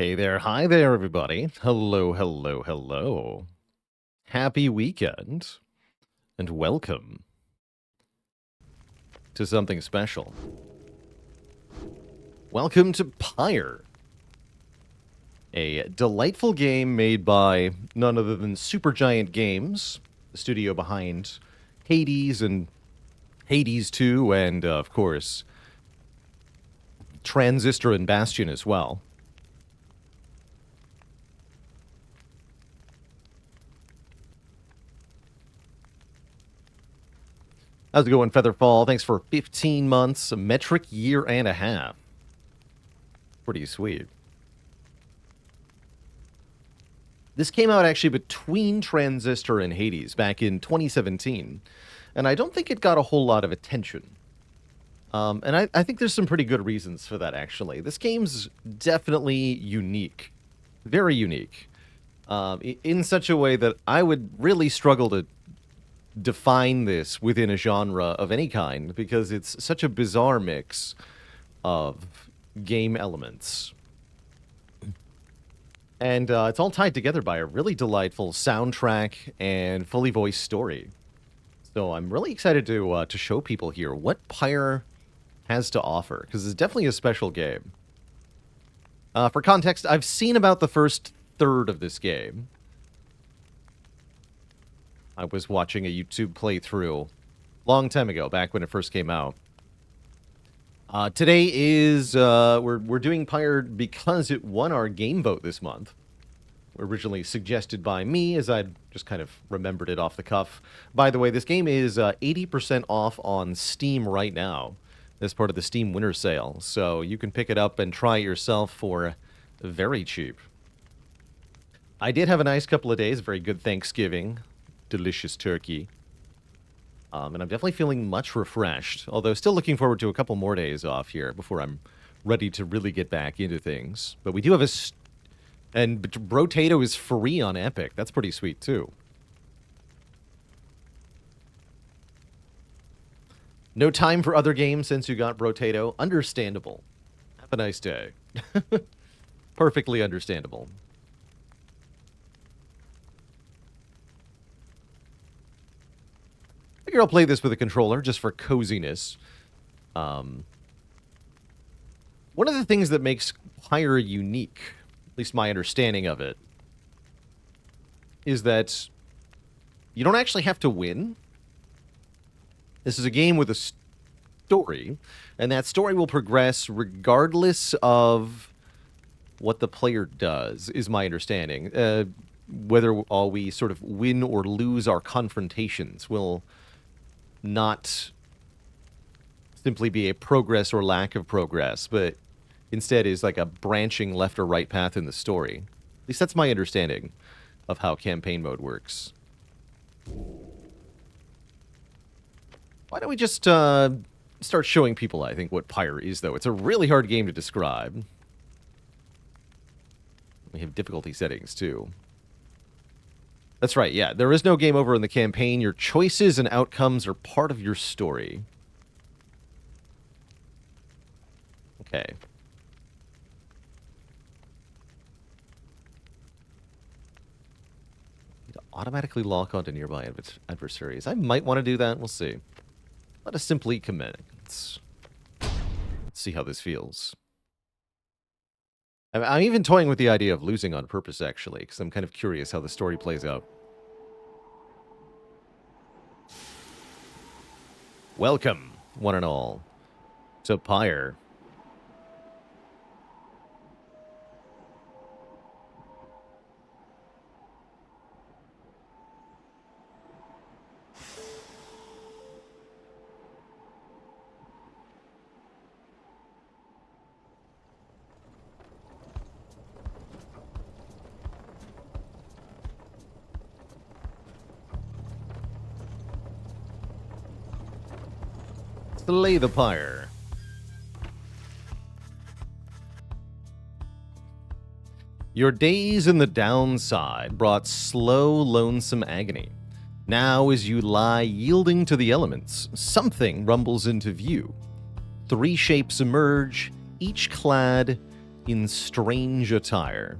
Hey there, hi there, everybody. Hello, hello, hello. Happy weekend, and welcome to something special. Welcome to Pyre, a delightful game made by none other than Supergiant Games, the studio behind Hades and Hades 2, and of course, Transistor and Bastion as well. How's it going, Featherfall? Thanks for 15 months, a metric year and a half. Pretty sweet. This came out actually between Transistor and Hades back in 2017, and I don't think it got a whole lot of attention. And I think there's some pretty good reasons for that, actually. This game's definitely unique. Very unique. In such a way that I would really struggle to define this within a genre of any kind, because it's such a bizarre mix of game elements. And it's all tied together by a really delightful soundtrack and fully voiced story. So I'm really excited to show people here what Pyre has to offer, because it's definitely a special game. For context, I've seen about the first third of this game. I was watching a YouTube playthrough long time ago, back when it first came out. Today is, we're doing Pyre because it won our game vote this month. Originally suggested by me, as I just kind of remembered it off the cuff. By the way, this game is 80% off on Steam right now, as part of the Steam Winter Sale. So you can pick it up and try it yourself for very cheap. I did have a nice couple of days, very good Thanksgiving. Delicious turkey. And I'm definitely feeling much refreshed, although still looking forward to a couple more days off here before I'm ready to really get back into things. But we do have and Brotato is free on Epic. That's pretty sweet, too. No time for other games since you got Brotato. Understandable. Have a nice day. Perfectly understandable. I figure I'll play this with a controller just for coziness. One of the things that makes Pyre unique, at least my understanding of it, is that you don't actually have to win. This is a game with a story, and that story will progress regardless of what the player does, is my understanding. Whether all we sort of win or lose our confrontations will not simply be a progress or lack of progress, but instead is like a branching left or right path in the story. At least that's my understanding of how campaign mode works. Why don't we just start showing people, I think, what Pyre is, though. It's a really hard game to describe. We have difficulty settings, too. That's right, yeah. There is no game over in the campaign. Your choices and outcomes are part of your story. Okay. To automatically lock onto nearby adversaries. I might want to do that. We'll see. Let us simply commit. Let's see how this feels. I'm even toying with the idea of losing on purpose, actually, because I'm kind of curious how the story plays out. Welcome, one and all, to Pyre. Slay the Pyre. Your days in the downside brought slow, lonesome agony. Now, as you lie yielding to the elements, something rumbles into view. 3 shapes emerge, each clad in strange attire.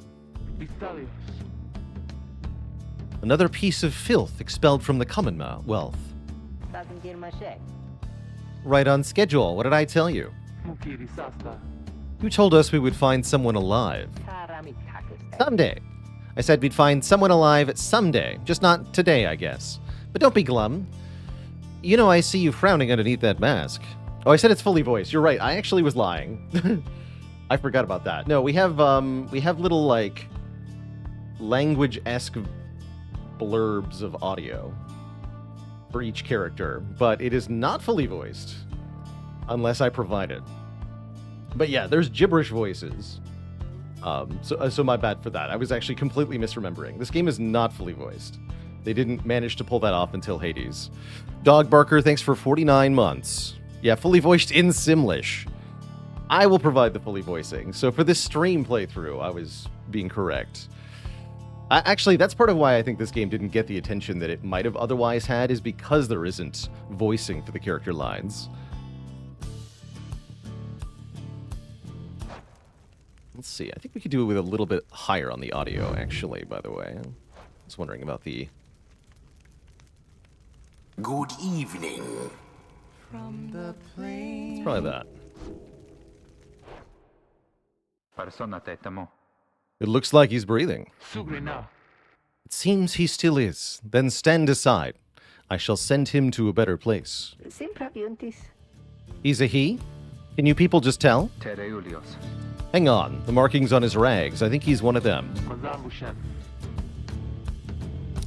Another piece of filth expelled from the Commonwealth. Right on schedule. What did I tell you? You told us we would find someone alive. Someday. I said we'd find someone alive someday. Just not today, I guess. But don't be glum. You know I see you frowning underneath that mask. Oh, I said it's fully voiced. You're right. I actually was lying. I forgot about that. No, we have little, like, language-esque blurbs of audio for each character, but it is not fully voiced unless I provide it. But yeah, there's gibberish voices. So my bad for that. I was actually completely misremembering. This game is not fully voiced. They didn't manage to pull that off until Hades. Dog Barker, thanks for 49 months. Yeah, fully voiced in Simlish. I will provide the fully voicing. So for this stream playthrough, I was being correct. Actually, that's part of why I think this game didn't get the attention that it might have otherwise had, is because there isn't voicing for the character lines. Let's see. I think we could do it with a little bit higher on the audio, actually, by the way. I was wondering about the... Good evening. From the plain. Let's try that. It looks like he's breathing. It seems he still is. Then stand aside. I shall send him to a better place. He's a he? Can you people just tell? Hang on. The markings on his rags. I think he's one of them.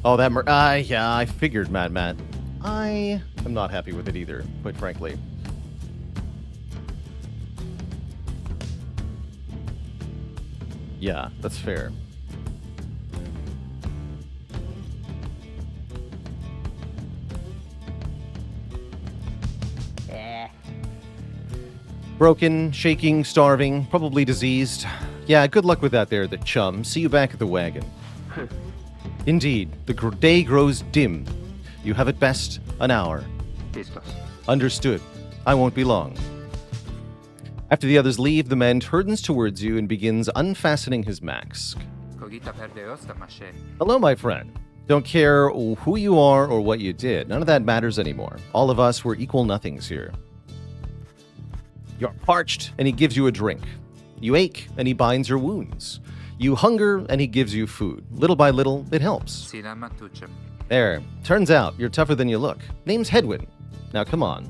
Oh, that yeah, I figured, Matt. I am not happy with it either, quite frankly. Yeah, that's fair. Broken, shaking, starving, probably diseased. Yeah, good luck with that there, the chum. See you back at the wagon. Indeed, the day grows dim. You have at best an hour. Understood. I won't be long. After the others leave, the man turns towards you and begins unfastening his mask. Hello, my friend. Don't care who you are or what you did. None of that matters anymore. All of us were equal nothings here. You're parched, and he gives you a drink. You ache, and he binds your wounds. You hunger, and he gives you food. Little by little, it helps. There. Turns out, you're tougher than you look. Name's Hedwin. Now, come on.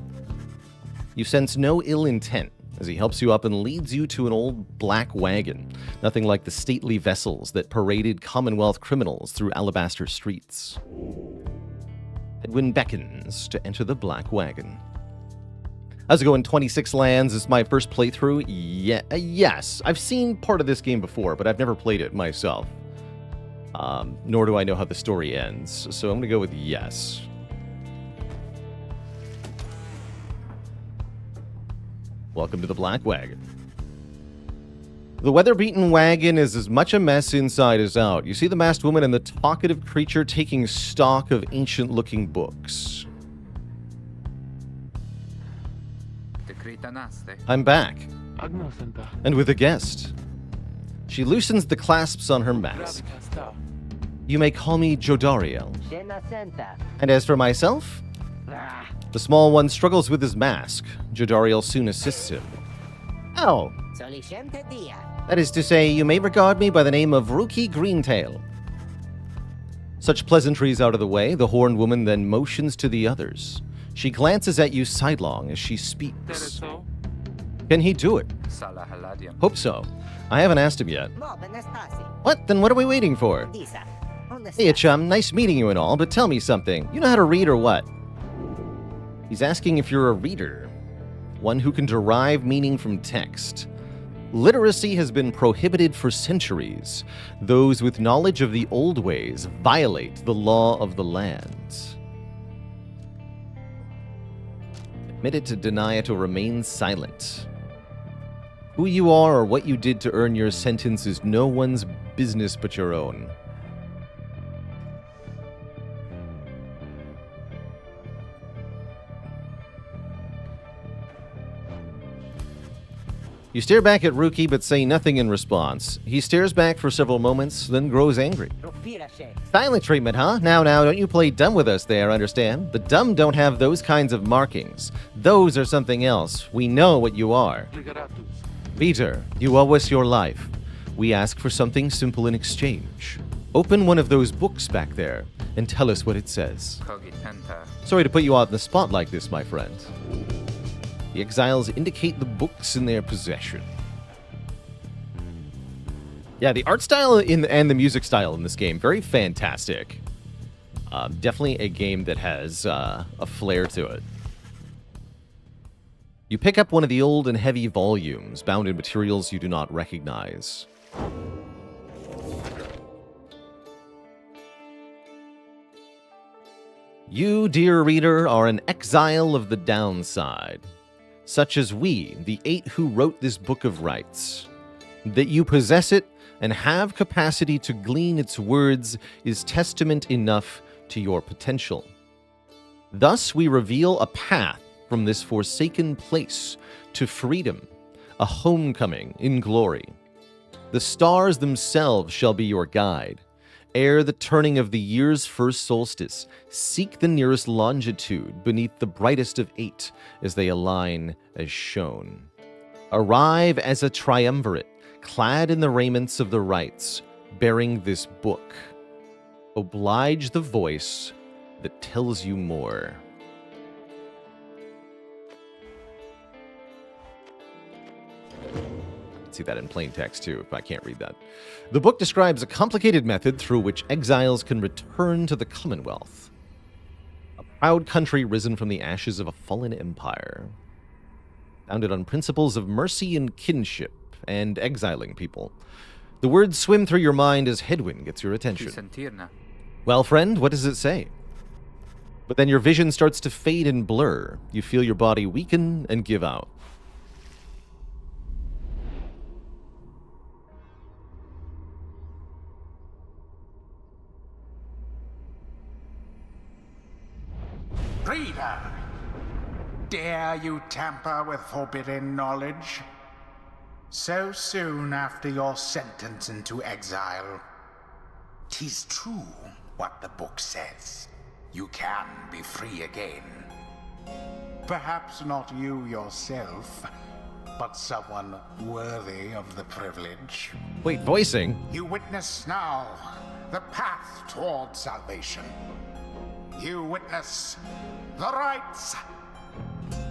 You sense no ill intent as he helps you up and leads you to an old black wagon, nothing like the stately vessels that paraded Commonwealth criminals through alabaster streets. Hedwin beckons to enter the black wagon. How's it going, 26 lands? This is my first playthrough? Yes. I've seen part of this game before, but I've never played it myself. Nor do I know how the story ends, so I'm going to go with yes. Welcome to the Black Wagon. The weather-beaten wagon is as much a mess inside as out. You see the masked woman and the talkative creature taking stock of ancient-looking books. I'm back. And with a guest. She loosens the clasps on her mask. You may call me Jodariel. And as for myself? The small one struggles with his mask. Jodariel soon assists him. Oh. That is to say, you may regard me by the name of Rookie Greentail. Such pleasantries out of the way, the horned woman then motions to the others. She glances at you sidelong as she speaks. Can he do it? Hope so. I haven't asked him yet. What? Then what are we waiting for? Hey, chum, nice meeting you and all, but tell me something. You know how to read or what? He's asking if you're a reader. One who can derive meaning from text. Literacy has been prohibited for centuries. Those with knowledge of the old ways violate the law of the land. Admit it to deny it or remain silent. Who you are or what you did to earn your sentence is no one's business but your own. You stare back at Rookie but say nothing in response. He stares back for several moments, then grows angry. Silent treatment, huh? Now, don't you play dumb with us there, understand? The dumb don't have those kinds of markings. Those are something else. We know what you are. Peter, you owe us your life. We ask for something simple in exchange. Open one of those books back there and tell us what it says. Sorry to put you on the spot like this, my friend. The exiles indicate the books in their possession. Yeah, the art style and the music style in this game, very fantastic. Definitely a game that has a flair to it. You pick up one of the old and heavy volumes, bound in materials you do not recognize. You, dear reader, are an exile of the downside. Such as we, the 8 who wrote this book of rights. That you possess it and have capacity to glean its words is testament enough to your potential. Thus we reveal a path from this forsaken place to freedom, a homecoming in glory. The stars themselves shall be your guide. Ere the turning of the year's first solstice, seek the nearest longitude beneath the brightest of 8 as they align as shown. Arrive as a triumvirate, clad in the raiments of the rites, bearing this book. Oblige the voice that tells you more. See that in plain text too, if I can't read that. The book describes a complicated method through which exiles can return to the Commonwealth. A proud country risen from the ashes of a fallen empire. Founded on principles of mercy and kinship and exiling people. The words swim through your mind as Hedwyn gets your attention. Well, friend, what does it say? But then your vision starts to fade and blur. You feel your body weaken and give out. Reader, dare you tamper with forbidden knowledge? So soon after your sentence into exile. 'Tis true what the book says. You can be free again. Perhaps not you yourself, but someone worthy of the privilege. Wait, voicing? You witness now the path toward salvation. You witness the rights,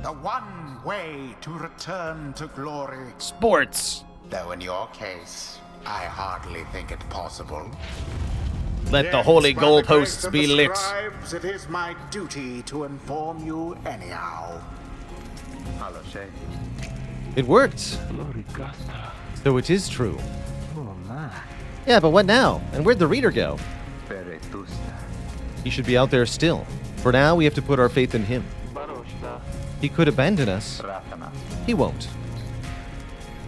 the one way to return to glory. Sports. Though in your case, I hardly think it possible. Let the holy goalposts be lit. Scribes, it is my duty to inform you anyhow. It worked. So it is true. Yeah, but what now? And where'd the reader go? He should be out there still. For now, we have to put our faith in him. He could abandon us. He won't.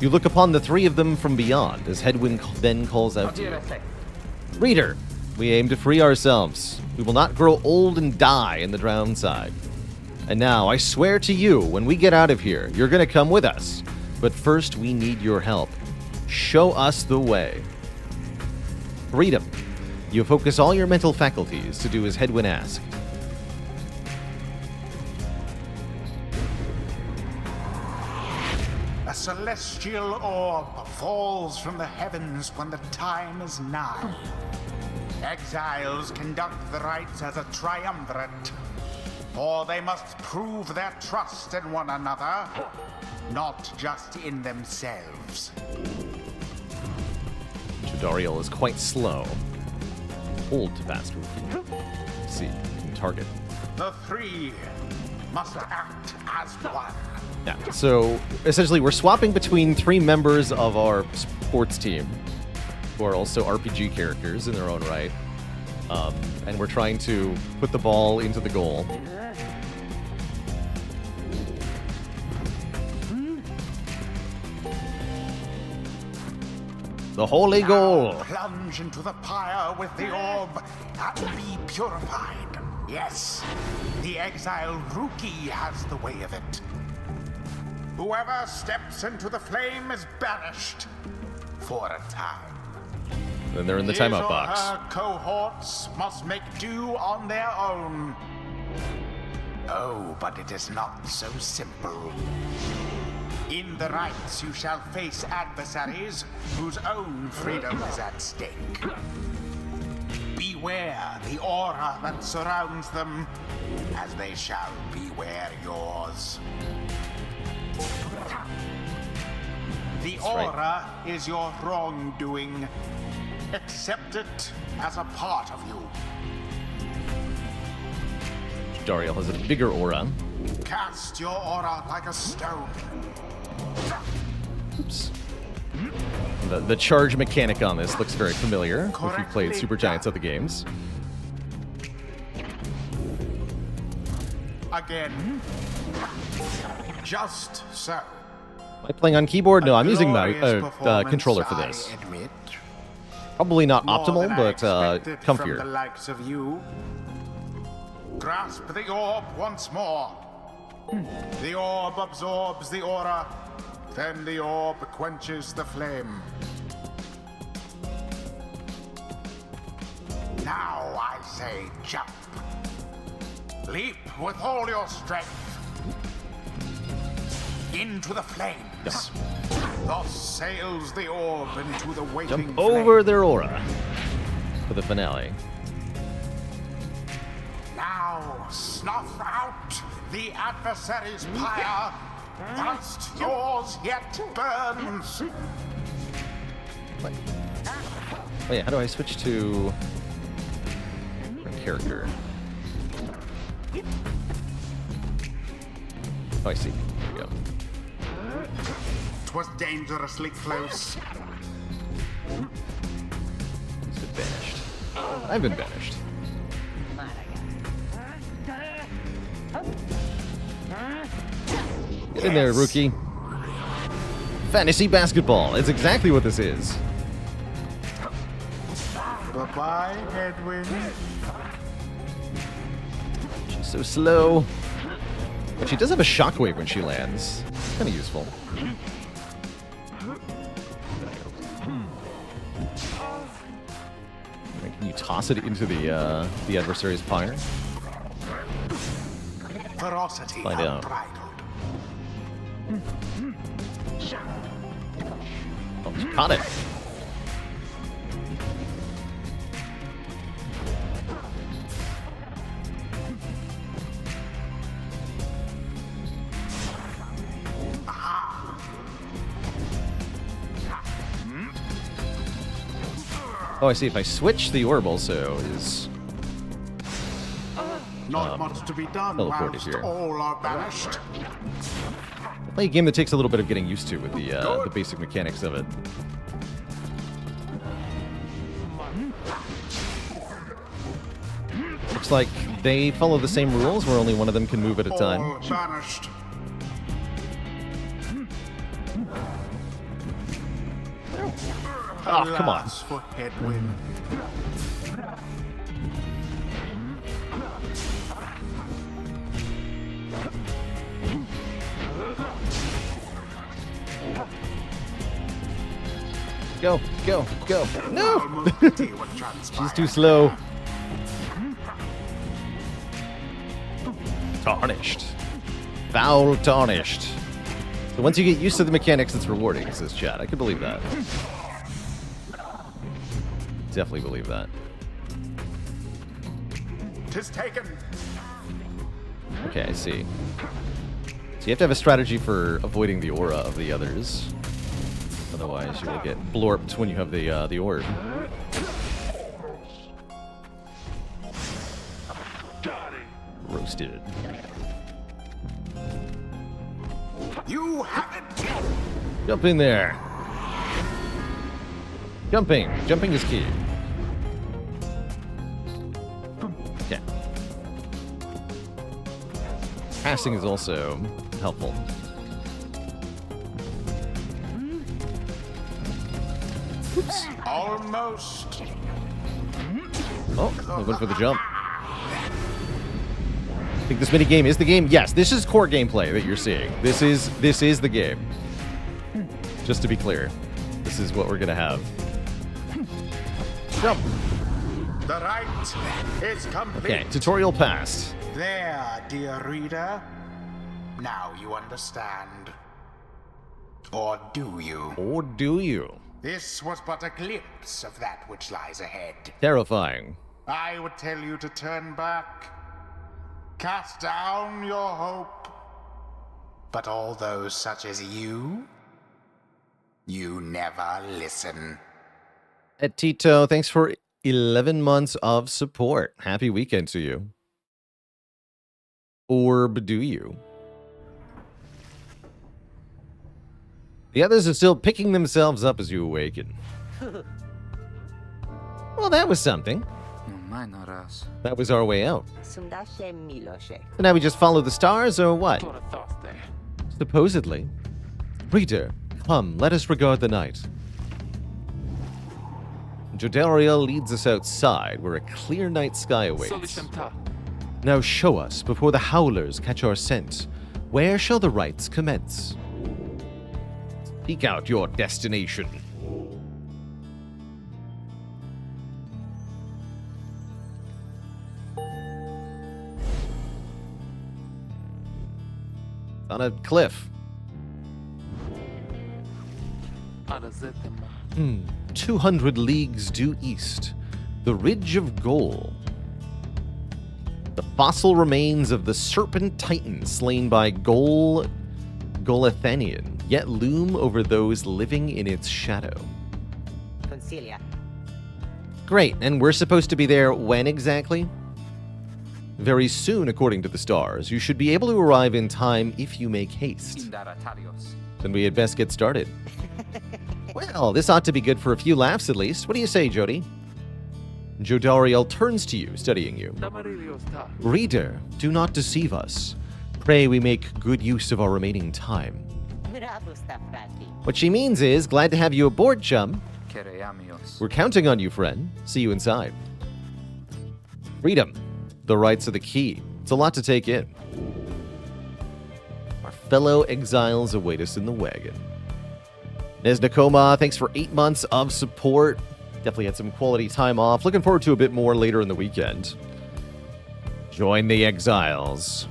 You look upon the 3 of them from beyond as Hedwyn then calls out to you. Reader, we aim to free ourselves. We will not grow old and die in the drowned side. And now, I swear to you, when we get out of here, you're going to come with us. But first, we need your help. Show us the way. Freedom. You focus all your mental faculties to do as Hedwyn asked. A celestial orb falls from the heavens when the time is nigh. Exiles conduct the rites as a triumvirate, for they must prove their trust in one another, not just in themselves. Jadariel is quite slow. Hold to fast move. See, can target. The 3 must act as one. Yeah, so essentially we're swapping between 3 members of our sports team, who are also RPG characters in their own right. And we're trying to put the ball into the goal. The holy goal. Plunge into the pyre with the orb and be purified. Yes, the exiled Rookie has the way of it. Whoever steps into the flame is banished for a time. Then they're in the His timeout or box. her cohorts must make do on their own. Oh, but it is not so simple. In the rites, you shall face adversaries whose own freedom is at stake. Beware the aura that surrounds them, as they shall beware yours. The aura is your wrongdoing. Accept it as a part of you. Dariel has a bigger aura. Cast your aura like a stone. Oops. The charge mechanic on this looks very familiar if you've played Super Giants other games. Again. Just so. Am I playing on keyboard? No, I'm using my Glorious performance, controller for I this. admit. Probably not More optimal, than I but expected from the comfier. likes of you. Grasp the orb once more. The orb absorbs the aura, then the orb quenches the flame. Now I say jump. Leap with all your strength. Into the flames. Thus sails the orb into the waiting Jump over flame. their aura for the finale. Now snuff out the adversary's pyre, whilst yours yet burns. Wait. Oh yeah, how do I switch to a character? Oh, I see. There we go. 'Twas dangerously close. He's been banished. I've been banished. Get in there, rookie. Fantasy basketball. It's exactly what this is. Bye-bye, Edwin. She's so slow. But she does have a shockwave when she lands. It's kind of useful. Can you toss it into the adversary's pyre? Ferocity Find out. unbridled. Oh, she caught it. Oh, I see. If I switch, the orb also is... Not much to be done teleported whilst here. all are banished. I play a game that takes a little bit of getting used to with the basic mechanics of it. Looks like they follow the same rules where only one of them can move at a time. All banished. Oh, come on. Alas for Edwin. Go, go, go. No! Almost pity what transpired. She's too slow. Tarnished. Foul tarnished. So once you get used to the mechanics, it's rewarding, says chat. I could believe that. Definitely believe that. 'Tis taken. Okay, I see. So you have to have a strategy for avoiding the aura of the others. Otherwise, you will get blorped when you have the orb. Roasted. You have it. Jump in there. Jumping. Jumping is key. Yeah. Passing is also helpful. Oops. Almost. Oh, I went for the jump. think this minigame is the game? Yes, this is core gameplay that you're seeing. This is the game. Just to be clear, this is what we're gonna have. Jump. The rite is complete. Okay, tutorial passed. There, dear reader. Now you understand. Or do you? Or do you? This was but a glimpse of that which lies ahead. Terrifying. I would tell you to turn back. Cast down your hope. But all those such as you never listen. At Tito, thanks for 11 months of support. Happy weekend to you. Or do you? The others are still picking themselves up as you awaken. Well, that was something. That was our way out. So now we just follow the stars, or what? Supposedly. Reader, come, let us regard the night. Jodariel leads us outside, where a clear night sky awaits. Now show us, before the howlers catch our scent, where shall the rites commence? Speak out your destination. On a cliff. 200 leagues due east. The Ridge of Goal. The fossil remains of the serpent titan slain by Golethanian yet loom over those living in its shadow. Concilia. Great, and we're supposed to be there when exactly? Very soon, according to the stars. You should be able to arrive in time if you make haste. Then we had best get started. Well, this ought to be good for a few laughs at least. What do you say, Jody? Jodariel turns to you, studying you. Reader, do not deceive us. Pray we make good use of our remaining time. What she means is, glad to have you aboard, chum. We're counting on you, friend. See you inside. Freedom. The rights are the key. It's a lot to take in. Our fellow exiles await us in the wagon. Neznakoma, thanks for 8 months of support. Definitely had some quality time off. Looking forward to a bit more later in the weekend. Join the exiles.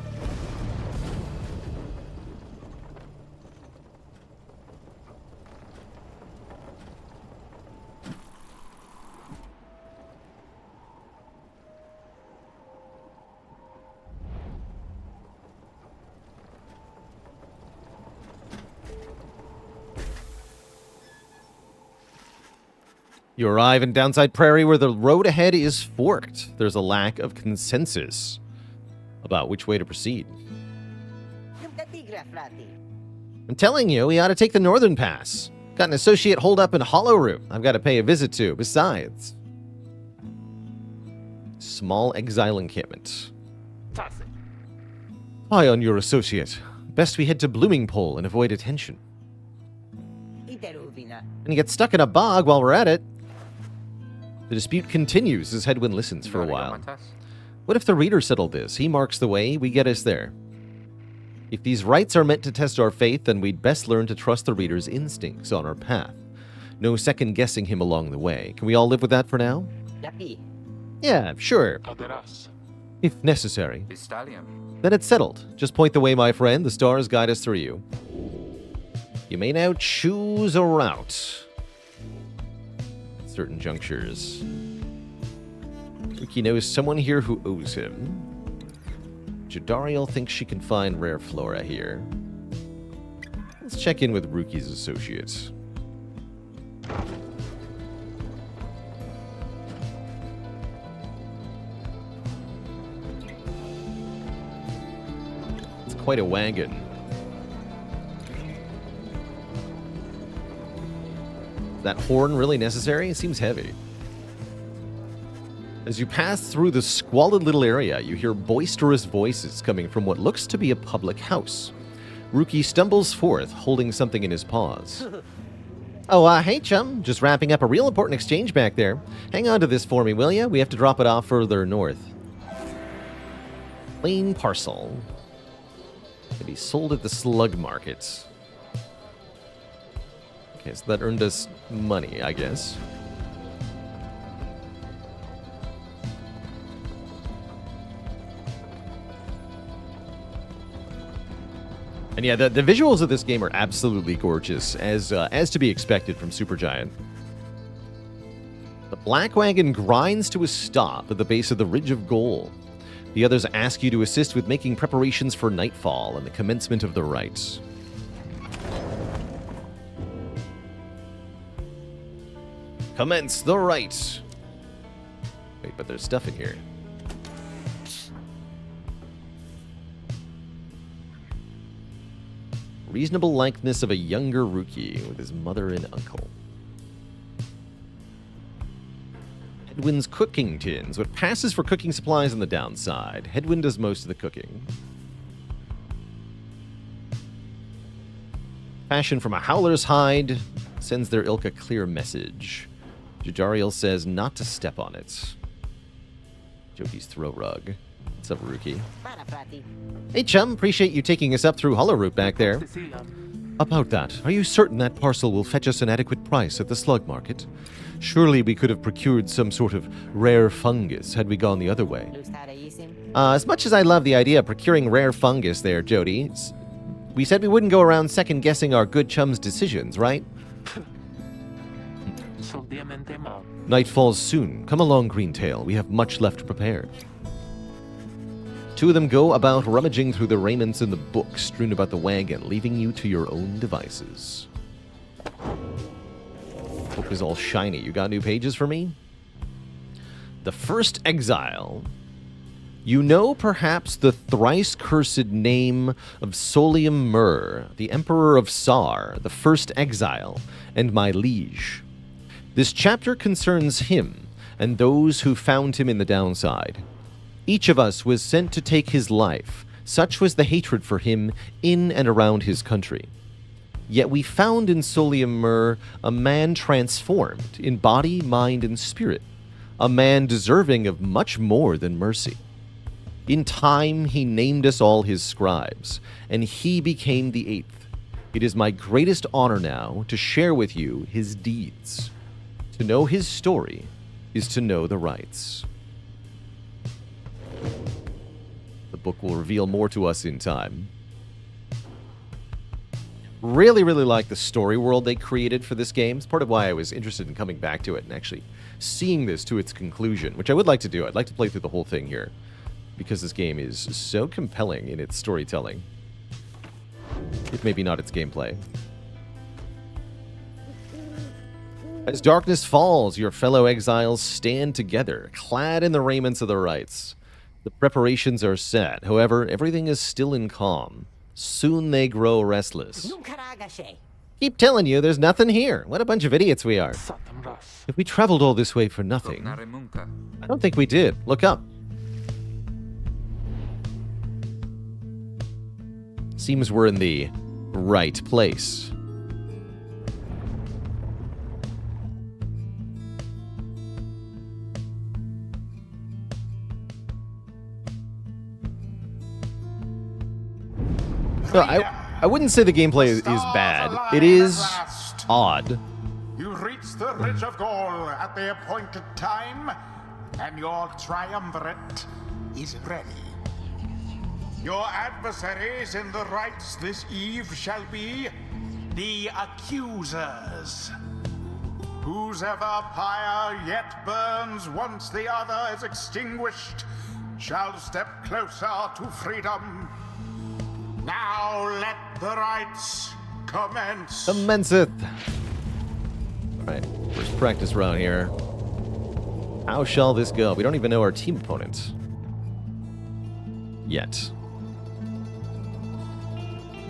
You arrive in Downside Prairie where the road ahead is forked. There's a lack of consensus about which way to proceed. I'm telling you, we ought to take the northern pass. Got an associate holed up in Hollow Room I've got to pay a visit to. Besides, small exile encampment. Eye on your associate. Best we head to Blooming Pole and avoid attention. And you get stuck in a bog while we're at it. The dispute continues as Hedwin listens for a while. What if the reader settled this? He marks the way, we get us there. If these rites are meant to test our faith, then we'd best learn to trust the reader's instincts on our path. No second-guessing him along the way. Can we all live with that for now? Yeah, sure. If necessary. Then it's settled. Just point the way, my friend. The stars guide us through you. You may now choose a route. Certain junctures. Ricky knows someone here who owes him. Jodariel thinks she can find rare flora here. Let's check in with Ruki's associates. It's quite a wagon. That horn really necessary? It seems heavy. As you pass through the squalid little area, you hear boisterous voices coming from what looks to be a public house. Ruki stumbles forth, holding something in his paws. Oh, hey, chum. Just wrapping up a real important exchange back there. Hang on to this for me, will ya? We have to drop it off further north. Plain parcel. To be sold at the slug market. Okay, so that earned us money, I guess. And yeah, the visuals of this game are absolutely gorgeous, as to be expected from Supergiant. The Black Wagon grinds to a stop at the base of the Ridge of Gold. The others ask you to assist with making preparations for nightfall and the commencement of the rites. Commence the rites. Wait, but there's stuff in here. Reasonable likeness of a younger Rookie with his mother and uncle. Headwind's cooking tins. What passes for cooking supplies on the downside. Headwind does most of the cooking. Fashion from a howler's hide sends their ilk a clear message. Jajariel says not to step on it. Joki's throw rug. What's up, Rookie? Hey, chum. Appreciate you taking us up through Hollow Root back there. About that, are you certain that parcel will fetch us an adequate price at the slug market? Surely we could have procured some sort of rare fungus had we gone the other way. As much as I love the idea of procuring rare fungus there, Jody, we said we wouldn't go around second-guessing our good chum's decisions, right? Night falls soon. Come along, Greentail. We have much left prepared. Two of them go about rummaging through the raiments and the books strewn about the wagon, leaving you to your own devices. Book is all shiny. You got new pages for me? The First Exile. You know perhaps the thrice cursed name of Solium Mur, the Emperor of Sar, the First Exile, and my liege. This chapter concerns him and those who found him in the downside. Each of us was sent to take his life. Such was the hatred for him in and around his country. Yet we found in Solium Mur a man transformed in body, mind, and spirit. A man deserving of much more than mercy. In time, he named us all his scribes, and he became the eighth. It is my greatest honor now to share with you his deeds. To know his story is to know the rights. The book will reveal more to us in time. Really, really like the story world they created for this game. It's part of why I was interested in coming back to it and actually seeing this to its conclusion, which I would like to do. I'd like to play through the whole thing here because this game is so compelling in its storytelling. If maybe not its gameplay. As darkness falls, your fellow exiles stand together, clad in the raiments of the rites. The preparations are set. However, everything is still in calm. Soon they grow restless. Keep telling you, there's nothing here. What a bunch of idiots we are. If we traveled all this way for nothing, I don't think we did. Look up. Seems we're in the right place. No, I wouldn't say the gameplay is bad. It is odd. You reach the Ridge of Gold at the appointed time, and your triumvirate is ready. Your adversaries in the rites this eve shall be the accusers. Whosever pyre yet burns once the other is extinguished shall step closer to freedom. Now let the rites commence. Commenceth. Alright, first practice round here. How shall this go? We don't even know our team opponent. Yet.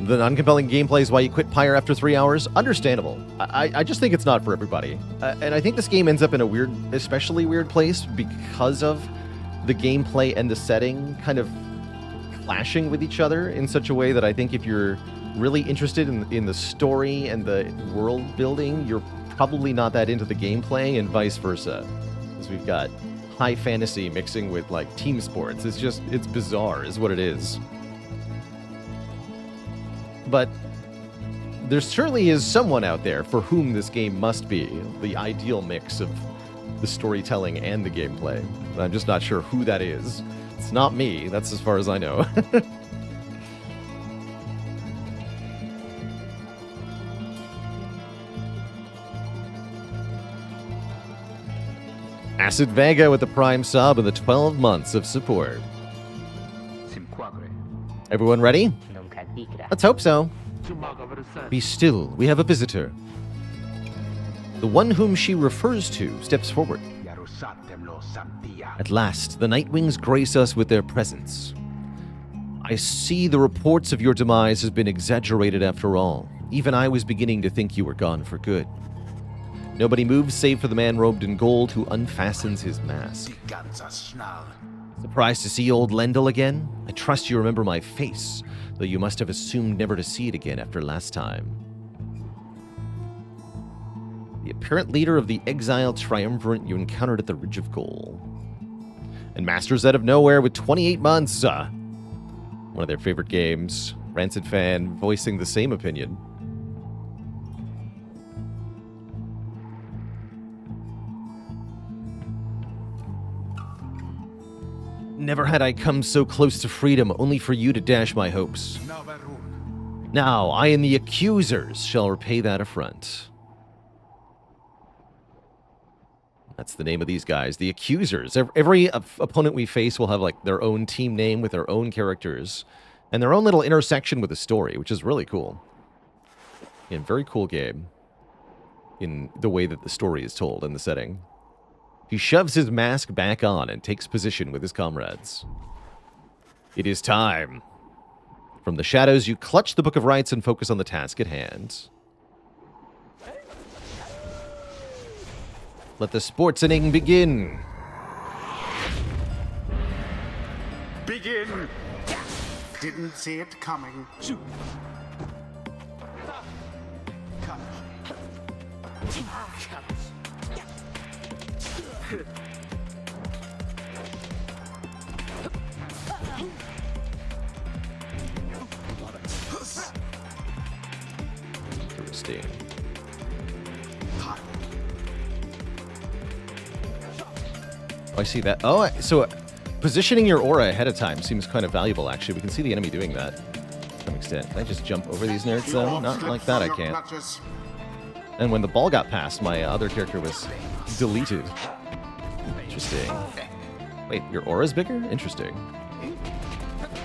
The non-compelling gameplay is why you quit Pyre after 3 hours? Understandable. I just think it's not for everybody. And I think this game ends up in a weird, especially weird place because of the gameplay and the setting kind of clashing with each other in such a way that I think if you're really interested in the story and the world building, you're probably not that into the gameplay, and vice versa. Because we've got high fantasy mixing with like team sports. It's bizarre is what it is. But there certainly is someone out there for whom this game must be the ideal mix of the storytelling and the gameplay. But I'm just not sure who that is. It's not me. That's as far as I know. Acid Vega with the Prime sub and the 12 months of support. Everyone ready? Nunca digra. Let's hope so. Be still, we have a visitor. The one whom she refers to steps forward. At last, the Nightwings grace us with their presence. I see the reports of your demise has been exaggerated after all. Even I was beginning to think you were gone for good. Nobody moves save for the man robed in gold who unfastens his mask. Surprised to see old Lendl again? I trust you remember my face, though you must have assumed never to see it again after last time. The apparent leader of the exiled triumvirate you encountered at the Ridge of Gold. And Masters Out of Nowhere with 28 months. One of their favorite games. Rancid fan voicing the same opinion. Never had I come so close to freedom, only for you to dash my hopes. Now, I and the accusers shall repay that affront. That's the name of these guys, the accusers. Every opponent we face will have like their own team name with their own characters and their own little intersection with the story, which is really cool. Yeah, very cool game in the way that the story is told in the setting. He shoves his mask back on and takes position with his comrades. It is time. From the shadows, you clutch the Book of Rites and focus on the task at hand. Let the sportsening begin. Begin! Didn't see it coming. Shoot. Come. Interesting. Oh, I see that. Oh, so positioning your aura ahead of time seems kind of valuable, actually. We can see the enemy doing that to some extent. Can I just jump over these nerds, though? Not like that, I can't. And when the ball got past, my other character was deleted. Interesting. Wait, your aura's bigger? Interesting.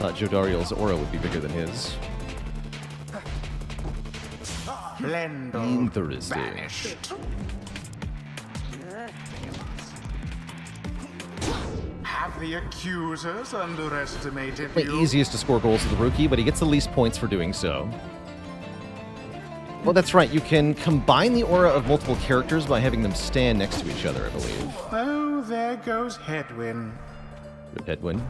Thought Jodariel's aura would be bigger than his. Interesting. Have the accusers underestimated The you? easiest to score goals with the rookie, but he gets the least points for doing so. Well, that's right. You can combine the aura of multiple characters by having them stand next to each other, I believe. Oh, there goes Headwind. Good Headwind.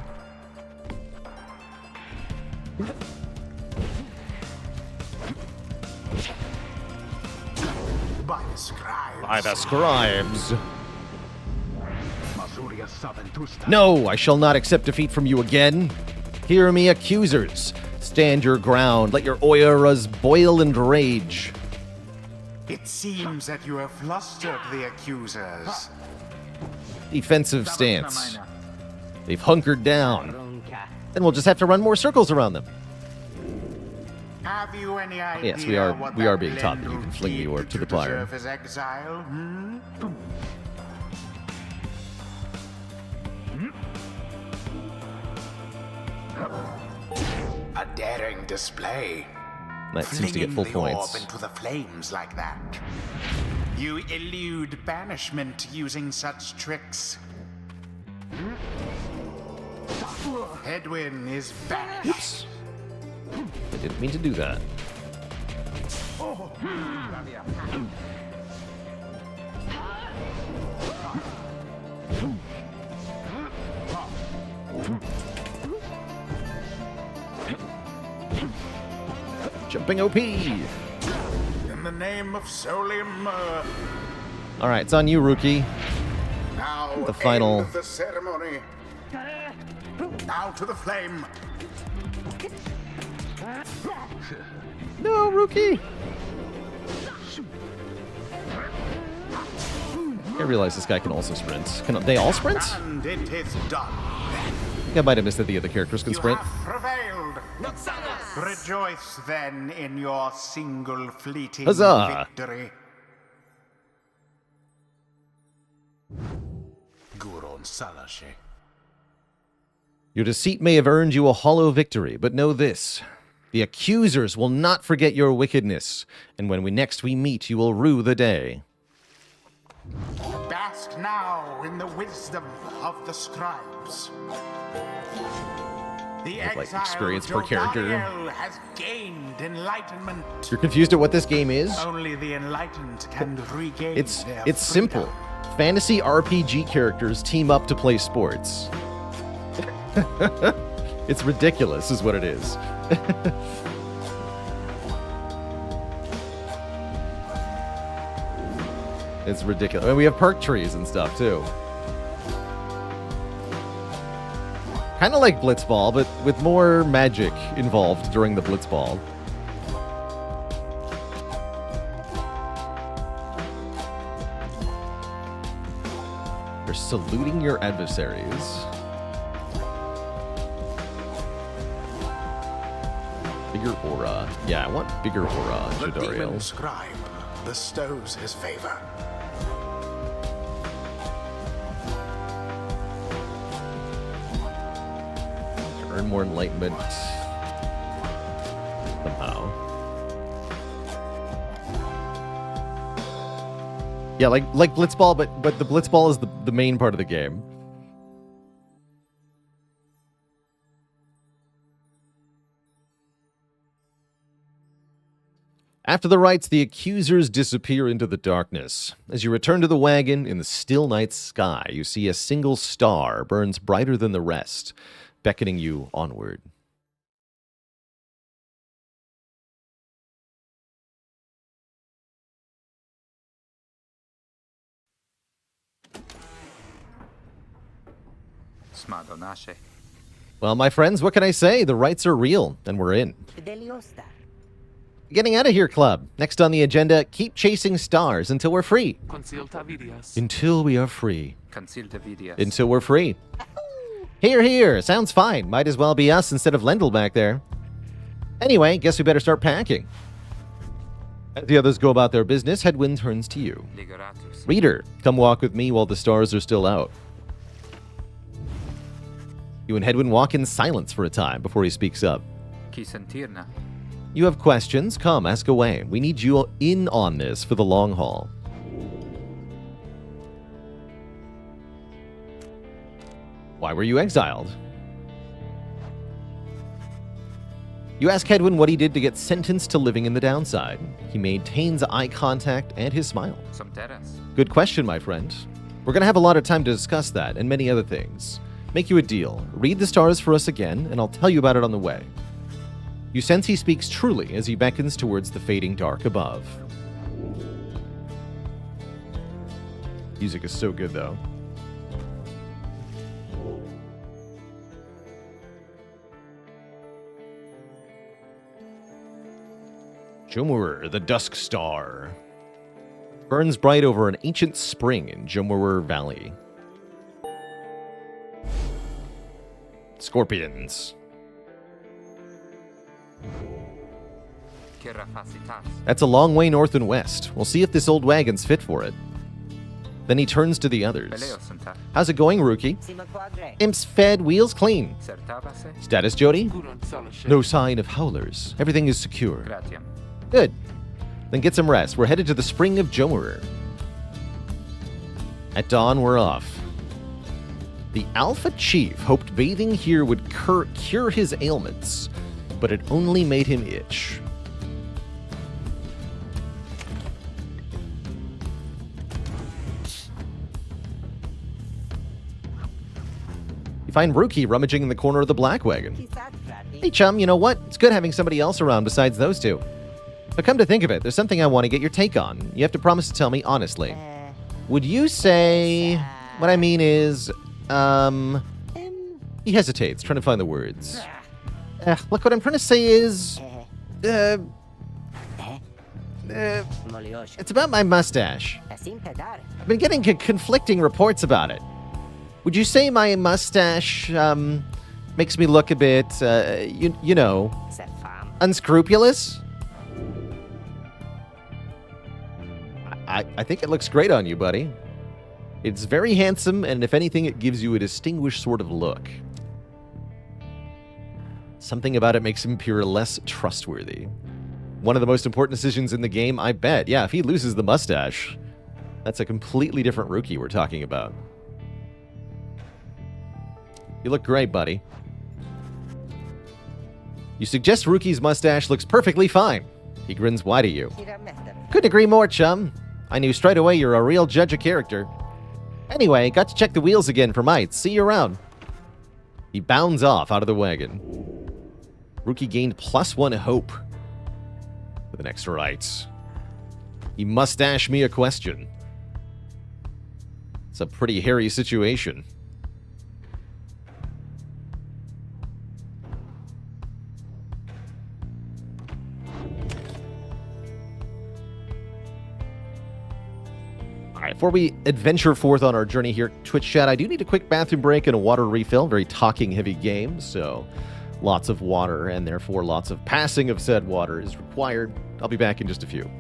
By the scribes. By the scribes. No, I shall not accept defeat from you again. Hear me, accusers. Stand your ground. Let your auras boil and rage. It seems that you have flustered the accusers. Defensive stance. They've hunkered down. Nunca. Then we'll just have to run more circles around them. Have you any idea Yes, what we are that being taught that you Lendl can fling the orb did to the Pyre. deserve his exile? A daring display. That seems to get Flinging full the points. orb into the flames like that. You elude banishment using such tricks. Headwind is banished. I didn't mean to do that. Jumping OP. In the name of Solim, All right, it's on you, rookie. now Now The final- end the ceremony. Now to the flame. No, Rookie! I realize this guy can also sprint. Can they all sprint? I And it is done. think I might have missed that the other characters can You sprint. have prevailed. Rejoice then in your single fleeting Huzzah. victory. Guron Salashe. Your deceit may have earned you a hollow victory, but know this. The accusers will not forget your wickedness, and when next we meet, you will rue the day. Bask now in the wisdom of the scribes. The Like, exiled experience per character. Jodariel has gained enlightenment. You're confused at what this game is? Only the enlightened can regain It's their simple. freedom. Fantasy RPG characters team up to play sports. It's ridiculous, is what it is. It's ridiculous. I mean, we have perk trees and stuff, too. Kind of like Blitzball, but with more magic involved during the Blitzball. You're saluting your adversaries. Bigger aura. Yeah, I want bigger aura, The demon Jodariel. scribe bestows his favor. Earn more enlightenment. Somehow. Yeah, like Blitzball, but the Blitzball is the main part of the game. After the rites, the accusers disappear into the darkness. As you return to the wagon, in the still night sky, you see a single star burns brighter than the rest, beckoning you onward. Smadonashe. Well, my friends, what can I say? The rites are real, and we're in. Fideliosta. Getting out of here, club. Next on the agenda, keep chasing stars until we're free. Consilta vidias. Until we are free. Consilta vidias. Until we're free. Here, here. Sounds fine. Might as well be us instead of Lendl back there. Anyway, guess we better start packing. As the others go about their business, Headwind turns to you. Ligoratus. Reader, come walk with me while the stars are still out. You and Headwind walk in silence for a time before he speaks up. Kisentirna. You have questions? Come, ask away. We need you in on this for the long haul. Why were you exiled? You ask Hedwin what he did to get sentenced to living in the downside. He maintains eye contact and his smile. Some terras. Good question, my friend. We're going to have a lot of time to discuss that and many other things. Make you a deal. Read the stars for us again, and I'll tell you about it on the way. You sense he speaks truly as he beckons towards the fading dark above. Music is so good, though. Jomur, the Dusk Star. Burns bright over an ancient spring in Jomur Valley. Scorpions. Kirafacitas. That's a long way north and west. We'll see if this old wagon's fit for it. Then he turns to the others. Beleosanta. How's it going, Rookie? Sima quadre. Imps fed, wheels clean. Sertabase. Status, Jody? Guron salashe. No sign of howlers. Everything is secure. Gratiam. Good. Then get some rest. We're headed to the spring of Jomur. At dawn, we're off. The Alpha Chief hoped bathing here would cure his ailments, but it only made him itch. You find Rookie rummaging in the corner of the black wagon. Chisat frati. Hey, chum, you know what? It's good having somebody else around besides those two. But come to think of it, there's something I want to get your take on. You have to promise to tell me honestly. Would you say What I mean is, he hesitates, trying to find the words. Look, what I'm trying to say is, Moliosh. it's about my mustache. Asim pedar. I've been getting conflicting reports about it. Would you say my mustache, makes me look a bit, you know, Se fam. unscrupulous? I think it looks great on you, buddy. It's very handsome, and if anything, it gives you a distinguished sort of look. Something about it makes him appear less trustworthy. One of the most important decisions in the game, I bet. Yeah, if he loses the mustache, that's a completely different rookie we're talking about. You look great, buddy. You suggest Rookie's mustache looks perfectly fine. He grins wide at you. Tiramester. Couldn't agree more, chum. I knew straight away you're a real judge of character. Anyway, got to check the wheels again for mites. See you around. He bounds off out of the wagon. Rookie gained +1 hope with an extra right. He mustache me a question. It's a pretty hairy situation. All right, before we adventure forth on our journey here, Twitch chat, I do need a quick bathroom break and a water refill. Very talking-heavy game, so lots of water, and therefore lots of passing of said water is required. I'll be back in just a few.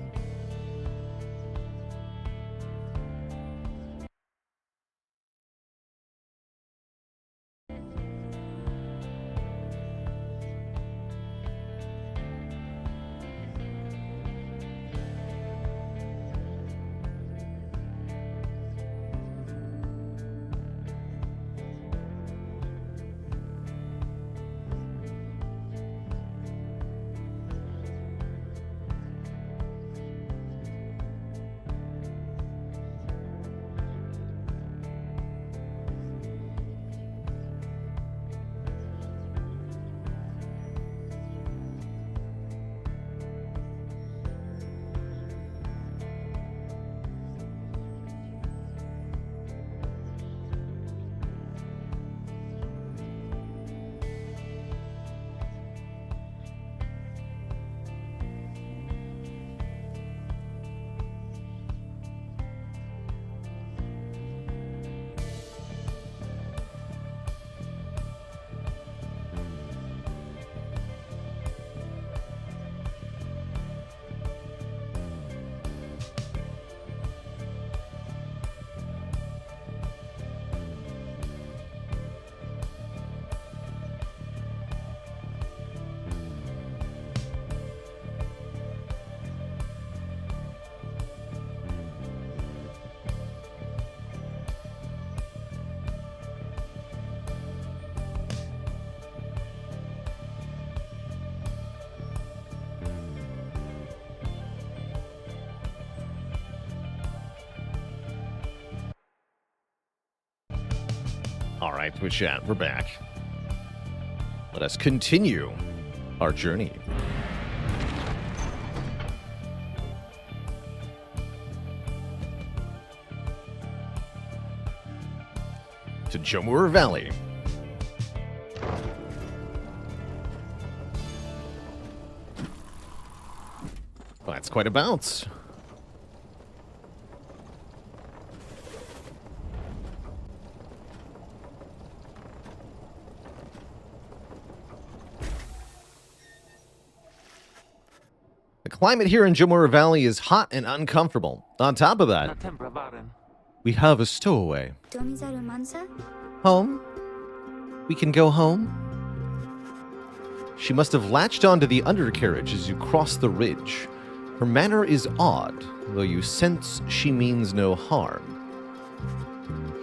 All right, Twitch chat, we're back. Let us continue our journey. To Jomur Valley. Well, that's quite a bounce. The climate here in Jomur Valley is hot and uncomfortable. On top of La that, tempra varen. we have a stowaway. Home? We can go home? She must have latched onto the undercarriage as you cross the ridge. Her manner is odd, though you sense she means no harm.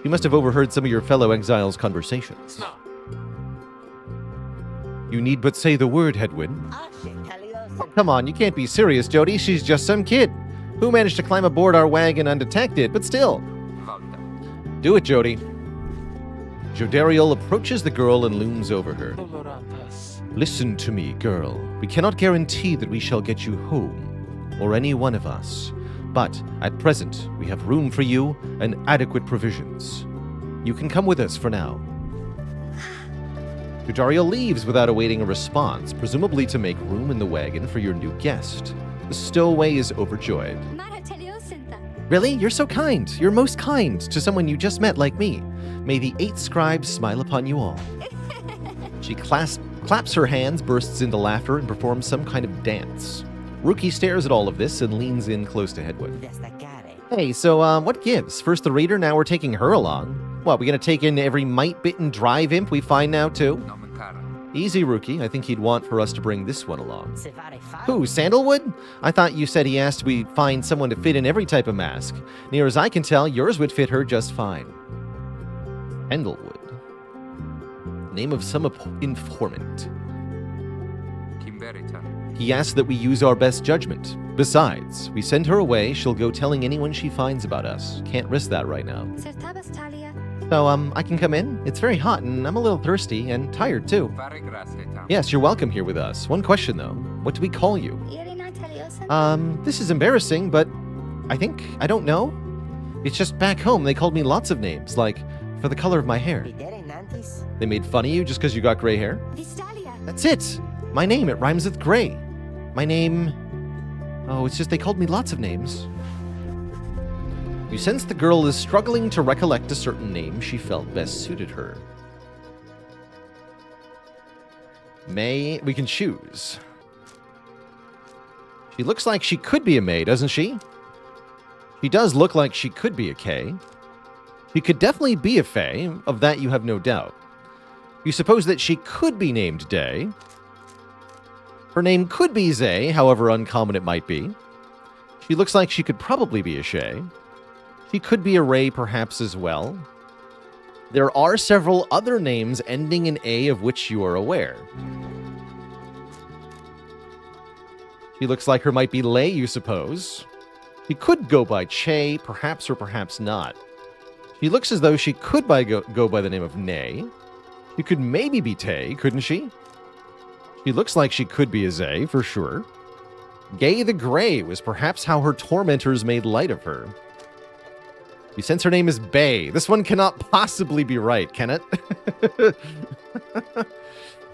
You must have overheard some of your fellow exiles' conversations. No. You need but say the word, Hedwyn. Ashe Talios. Come on, you can't be serious, Jody. She's just some kid who managed to climb aboard our wagon undetected, but still. Volta. Do it, Jody. Jodariel approaches the girl and looms over her. Dolorantas. Listen to me, girl. We cannot guarantee that we shall get you home, or any one of us. But at present, we have room for you and adequate provisions. You can come with us for now. Tutorial leaves without awaiting a response, presumably to make room in the wagon for your new guest. The stowaway is overjoyed. Really? You're so kind. You're most kind to someone you just met like me. May the 8 scribes smile upon you all. She claps her hands, bursts into laughter, and performs some kind of dance. Rookie stares at all of this and leans in close to Hedwig. Hey, so what gives? First the reader, now we're taking her along. What, we gonna take in every mite-bitten drive imp we find now too? Easy, Rookie. I think he'd want for us to bring this one along. Who, Sandalwood? I thought you said he asked we find someone to fit in every type of mask. Near as I can tell, yours would fit her just fine. Sandalwood. Name of some informant. He asked that we use our best judgment. Besides, we send her away, she'll go telling anyone she finds about us. Can't risk that right now. So, I can come in? It's very hot and I'm a little thirsty and tired too. Yes, you're welcome here with us. One question though. What do we call you? This is embarrassing, but I don't know. It's just back home they called me lots of names, like for the color of my hair. They made fun of you just because you got gray hair? That's it! My name, it rhymes with gray. My name... Oh, it's just they called me lots of names. You sense the girl is struggling to recollect a certain name she felt best suited her. May, we can choose. She looks like she could be a May, doesn't she? She does look like she could be a K. She could definitely be a Fae, of that you have no doubt. You suppose that she could be named Day. Her name could be Zay, however uncommon it might be. She looks like she could probably be a Shay. She could be a Ray perhaps as well. There are several other names ending in A of which you are aware. She looks like her might be Lay, you suppose. She could go by Che, perhaps or perhaps not. She looks as though she could go by the name of Nay. She could maybe be Tay, couldn't she? She looks like she could be a Zay, for sure. Gay the Grey was perhaps how her tormentors made light of her. You sense her name is Bay. This one cannot possibly be right, can it?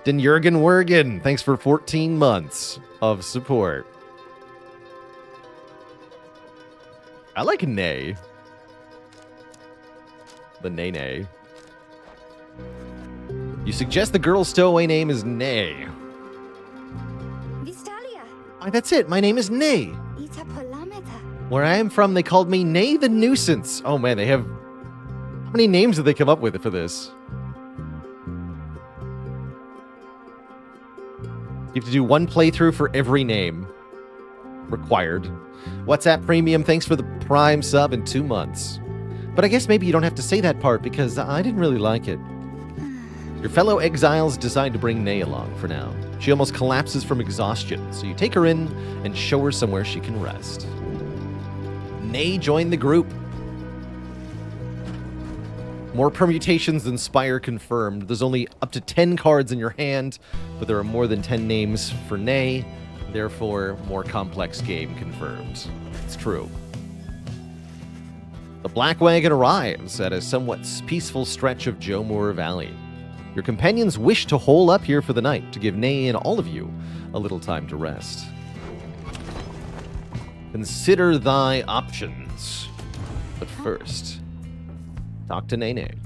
Den Jurgen Wergen, thanks for 14 months of support. I like Nay. The Nay. You suggest the girl's stowaway name is Nay. Why, that's it. My name is Nay. Where I am from, they called me Nay the Nuisance. Oh man, they have... How many names did they come up with for this? You have to do one playthrough for every name. Required. WhatsApp Premium, thanks for the Prime sub in 2 months. But I guess maybe you don't have to say that part because I didn't really like it. Your fellow exiles decide to bring Nay along for now. She almost collapses from exhaustion, so you take her in and show her somewhere she can rest. Nay joined the group. More permutations than Spire confirmed. There's only up to 10 cards in your hand, but there are more than 10 names for Nay. Therefore, more complex game confirmed. It's true. The Black Wagon arrives at a somewhat peaceful stretch of Joe Moore Valley. Your companions wish to hole up here for the night to give Nay and all of you a little time to rest. Consider thy options. But first, talk to Nene.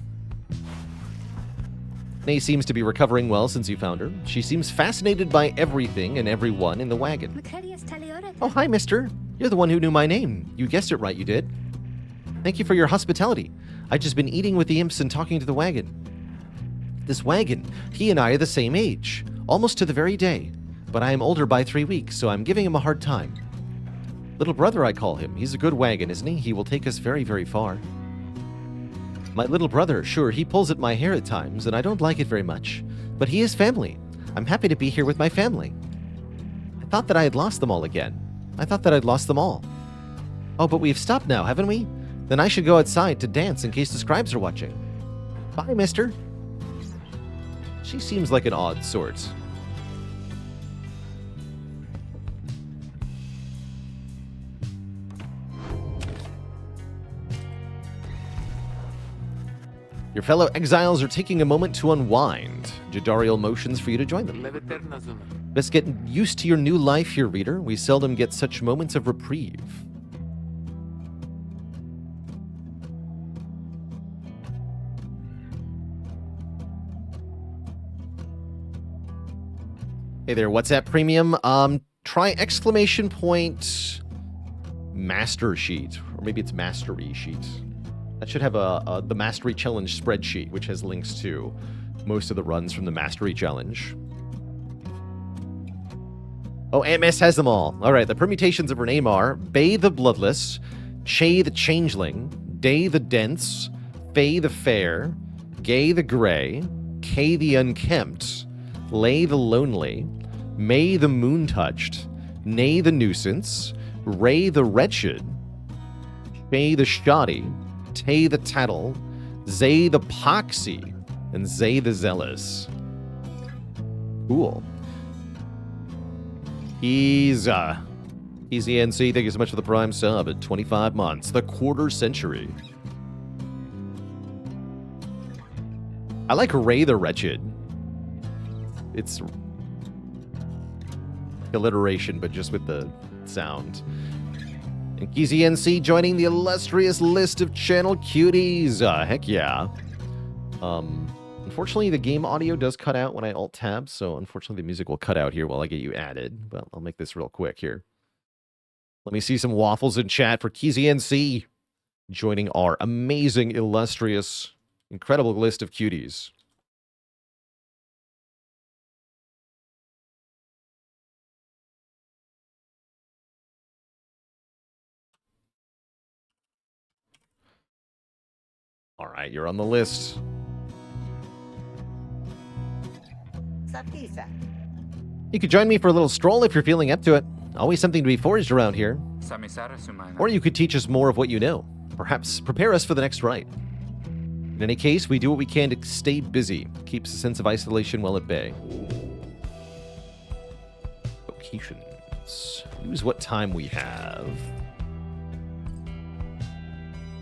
Nay seems to be recovering well since you found her. She seems fascinated by everything and everyone in the wagon. Oh, hi, mister. You're the one who knew my name. You guessed it right, you did. Thank you for your hospitality. I've just been eating with the imps and talking to the wagon. This wagon, he and I are the same age, almost to the very day. But I am older by 3 weeks, so I'm giving him a hard time. Little brother, I call him. He's a good wagon, isn't he? He will take us very, very far. My little brother, sure, he pulls at my hair at times, and I don't like it very much. But he is family. I'm happy to be here with my family. I thought that I had lost them all again. I thought that I'd lost them all. Oh, but we've stopped now, haven't we? Then I should go outside to dance in case the scribes are watching. Bye, mister. She seems like an odd sort. Your fellow exiles are taking a moment to unwind. Jadariel motions for you to join them. Leveterna zona. Best get used to your new life here, reader. We seldom get such moments of reprieve. Hey there, WhatsApp Premium. Try exclamation point master sheet, or maybe it's mastery sheet. That should have the mastery challenge spreadsheet, which has links to most of the runs from the mastery challenge. Oh, MS has them all. All right, the permutations of her name are Bay the Bloodless, Che the Changeling, Day the Dense, Fay the Fair, Gay the Grey, Kay the Unkempt, Lay the Lonely, May the Moon-Touched, Nay the Nuisance, Ray the Wretched, Shay the Shoddy, Tay the Tattle, Zay the Poxy, and Zay the Zealous. Cool. Easy NC, thank you so much for the Prime sub at 25 months. The quarter century. I like Ray the Wretched. It's alliteration, but just with the sound. And Keezy NC joining the illustrious list of channel cuties. Heck yeah. Unfortunately, the game audio does cut out when I alt-tab, so unfortunately the music will cut out here while I get you added. But I'll make this real quick here. Let me see some waffles in chat for Keezy NC joining our amazing, illustrious, incredible list of cuties. All right, you're on the list. Sapisa. You could join me for a little stroll if you're feeling up to it. Always something to be foraged around here. Samisara sumana. Or you could teach us more of what you know. Perhaps prepare us for the next rite. In any case, we do what we can to stay busy. Keeps a sense of isolation well at bay. Locations. Use what time we have.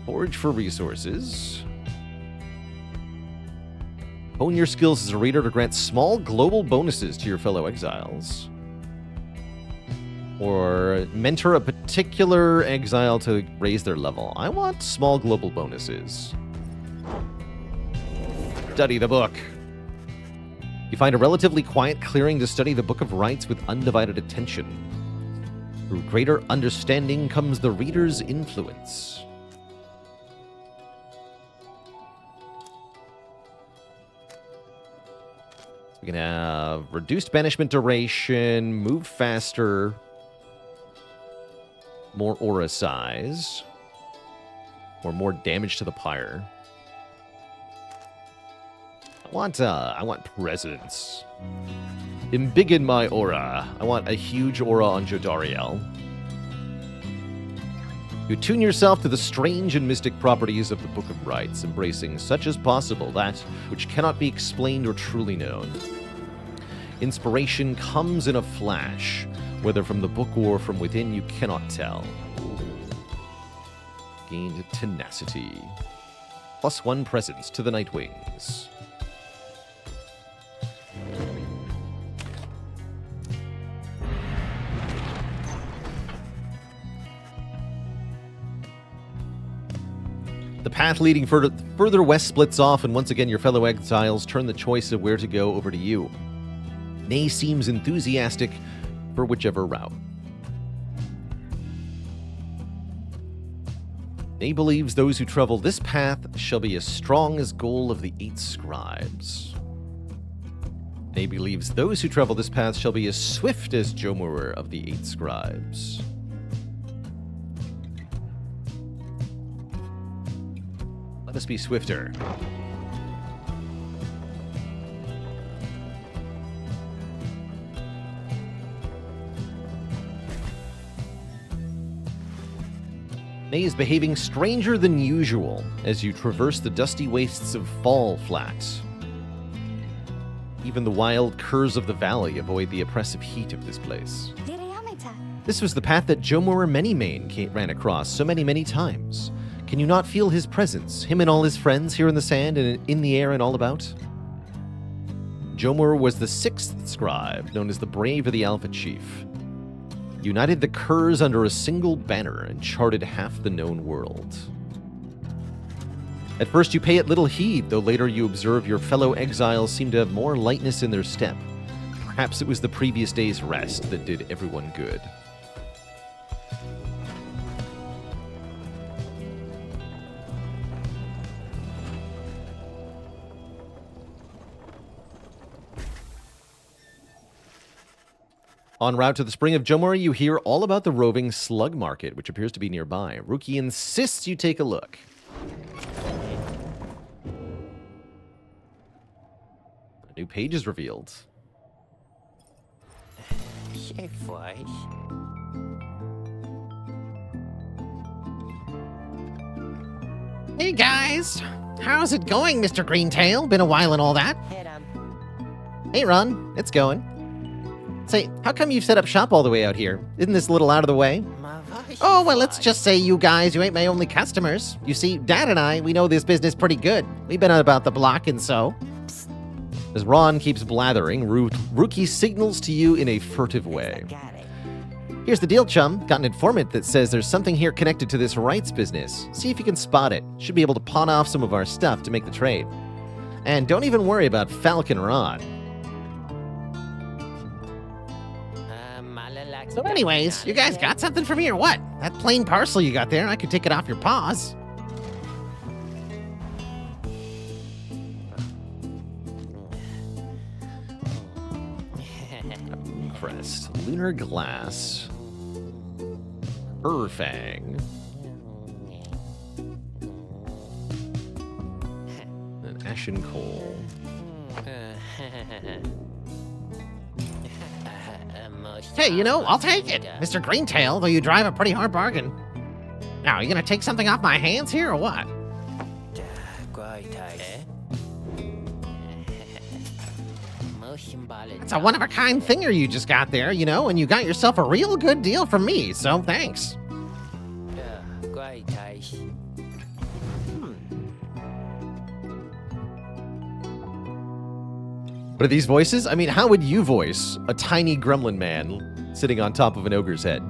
Forage for resources. Hone your skills as a reader to grant small global bonuses to your fellow exiles. Or mentor a particular exile to raise their level. I want small global bonuses. Study the book. You find a relatively quiet clearing to study the Book of Rites with undivided attention. Through greater understanding comes the reader's influence. We can have reduced banishment duration, move faster, more aura size, or more damage to the pyre. I want presence. Embiggen my aura. I want a huge aura on Jodariel. You tune yourself to the strange and mystic properties of the Book of Rites, embracing such as possible that which cannot be explained or truly known. Inspiration comes in a flash, whether from the book or from within, you cannot tell. Gained tenacity. +1 presence to the Nightwings. The path leading further west splits off, and once again your fellow exiles turn the choice of where to go over to you. Nay seems enthusiastic for whichever route. Nay believes those who travel this path shall be as strong as goal of the 8 scribes. Nay believes those who travel this path shall be as swift as Jomurer of the 8 scribes. Let us be swifter. Nay is behaving stranger than usual as you traverse the dusty wastes of Fall Flat. Even the wild curs of the valley avoid the oppressive heat of this place. This was the path that Jomurer Manymane ran across so many times. Can you not feel his presence, him and all his friends here in the sand and in the air and all about? Jomur was the sixth scribe, known as the Brave of the Alpha Chief. United the Curs under a single banner and charted half the known world. At first you pay it little heed, though later you observe your fellow exiles seem to have more lightness in their step. Perhaps it was the previous day's rest that did everyone good. En route to the Spring of Jomur, you hear all about the roving slug market, which appears to be nearby. Ruki insists you take a look. A new page is revealed. Hey guys, how's it going, Mr. Greentail? Been a while and all that. Hit him. Hey Ron, it's going. Say, how come you've set up shop all the way out here? Isn't this a little out of the way? Oh, well, let's just say you guys, you ain't my only customers. You see, Dad and I, we know this business pretty good. We've been out about the block and so. As Ron keeps blathering, Ruki signals to you in a furtive way. Got it. Here's the deal, chum. Got an informant that says there's something here connected to this rights business. See if you can spot it. Should be able to pawn off some of our stuff to make the trade. And don't even worry about Falcon Rod. So anyways, you guys got something for me or what? That plain parcel you got there, I could take it off your paws. Crest. Lunar Glass. Urfang. And Ashen Coal. Hey, you know, I'll take it. Mr. Greentail, though you drive a pretty hard bargain. Now, are you gonna take something off my hands here or what? It's a one-of-a-kind thinger you just got there, you know, and you got yourself a real good deal from me, so thanks. What are these voices? I mean, how would you voice a tiny gremlin man sitting on top of an ogre's head?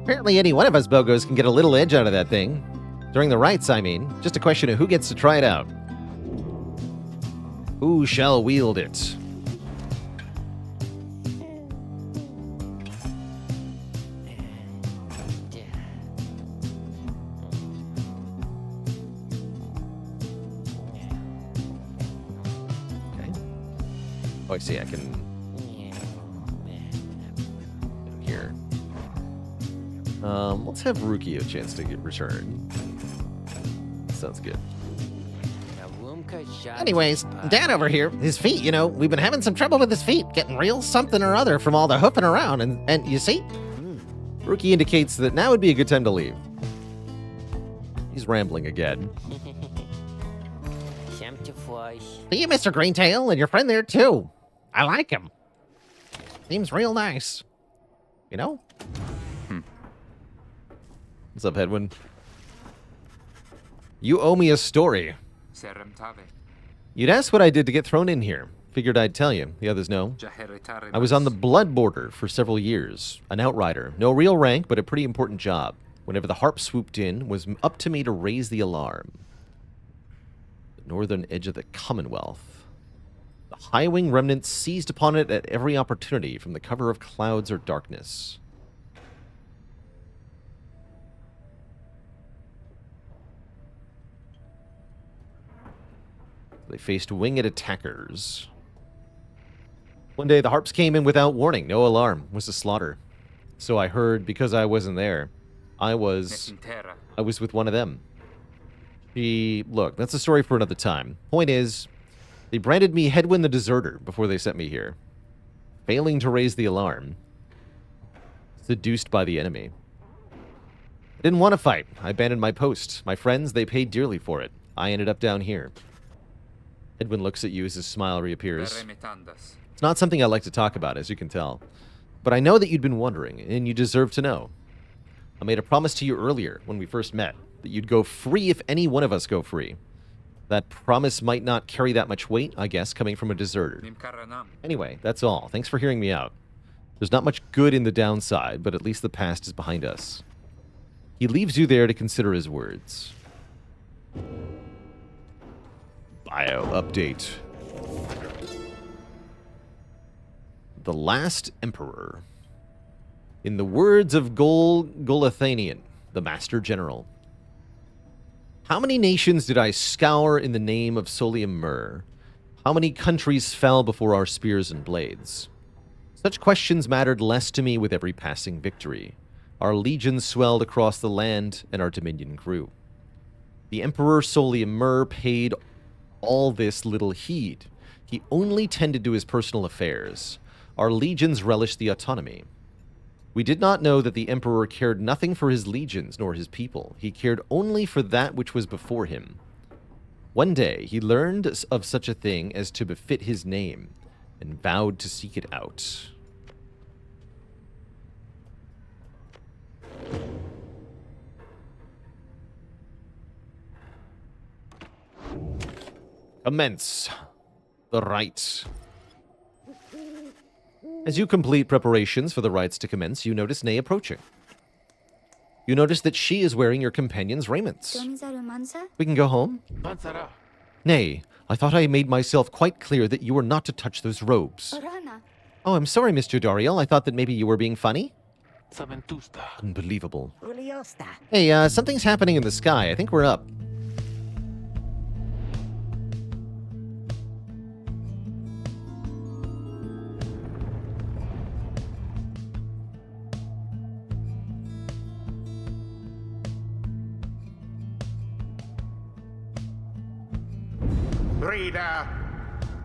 Apparently any one of us bogos can get a little edge out of that thing. During the rites, I mean. Just a question of who gets to try it out. Who shall wield it? Oh, I see. I can... Here. Let's have Ruki a chance to get returned. Sounds good. Anyways, Dad over here, his feet, you know, we've been having some trouble with his feet, getting real something or other from all the hoofing around, and you see? Ruki indicates that now would be a good time to leave. He's rambling again. See you, Mr. Greentail, and your friend there, too. I like him. Seems real nice. You know? What's up, Hedwin? You owe me a story. You'd asked what I did to get thrown in here. Figured I'd tell you. The others know. I was on the blood border for several years. An outrider. No real rank, but a pretty important job. Whenever the harp swooped in, was up to me to raise the alarm. The northern edge of the Commonwealth. The high-wing remnants seized upon it at every opportunity, from the cover of clouds or darkness. They faced winged attackers. One day, the harps came in without warning. No alarm. It was a slaughter. So I heard, because I wasn't there, I was with one of them. Look, that's a story for another time. Point is, they branded me Hedwin the Deserter before they sent me here. Failing to raise the alarm. Seduced by the enemy. I didn't want to fight. I abandoned my post. My friends, they paid dearly for it. I ended up down here. Edwin looks at you as his smile reappears. It's not something I like to talk about, as you can tell. But I know that you'd been wondering, and you deserve to know. I made a promise to you earlier when we first met that you'd go free if any one of us go free. That promise might not carry that much weight, I guess, coming from a deserter. Nimkaranam. Anyway, that's all. Thanks for hearing me out. There's not much good in the downside, but at least the past is behind us. He leaves you there to consider his words. Bio update. The Last Emperor. In the words of Golathanian, the Master General. How many nations did I scour in the name of Solium Mur? How many countries fell before our spears and blades? Such questions mattered less to me with every passing victory. Our legions swelled across the land, and our dominion grew. The Emperor Solium Mur paid all this little heed. He only tended to his personal affairs. Our legions relished the autonomy. We did not know that the Emperor cared nothing for his legions nor his people. He cared only for that which was before him. One day he learned of such a thing as to befit his name, and vowed to seek it out. Commence the rites. As you complete preparations for the rites to commence, you notice Nay approaching. You notice that she is wearing your companion's raiments. We can go home? Manzara. Nay, I thought I made myself quite clear that you were not to touch those robes. Oh, I'm sorry, Mr. Doriel. I thought that maybe you were being funny. Saventusta. Unbelievable. Uliosta. Hey, something's happening in the sky. I think we're up. Reader,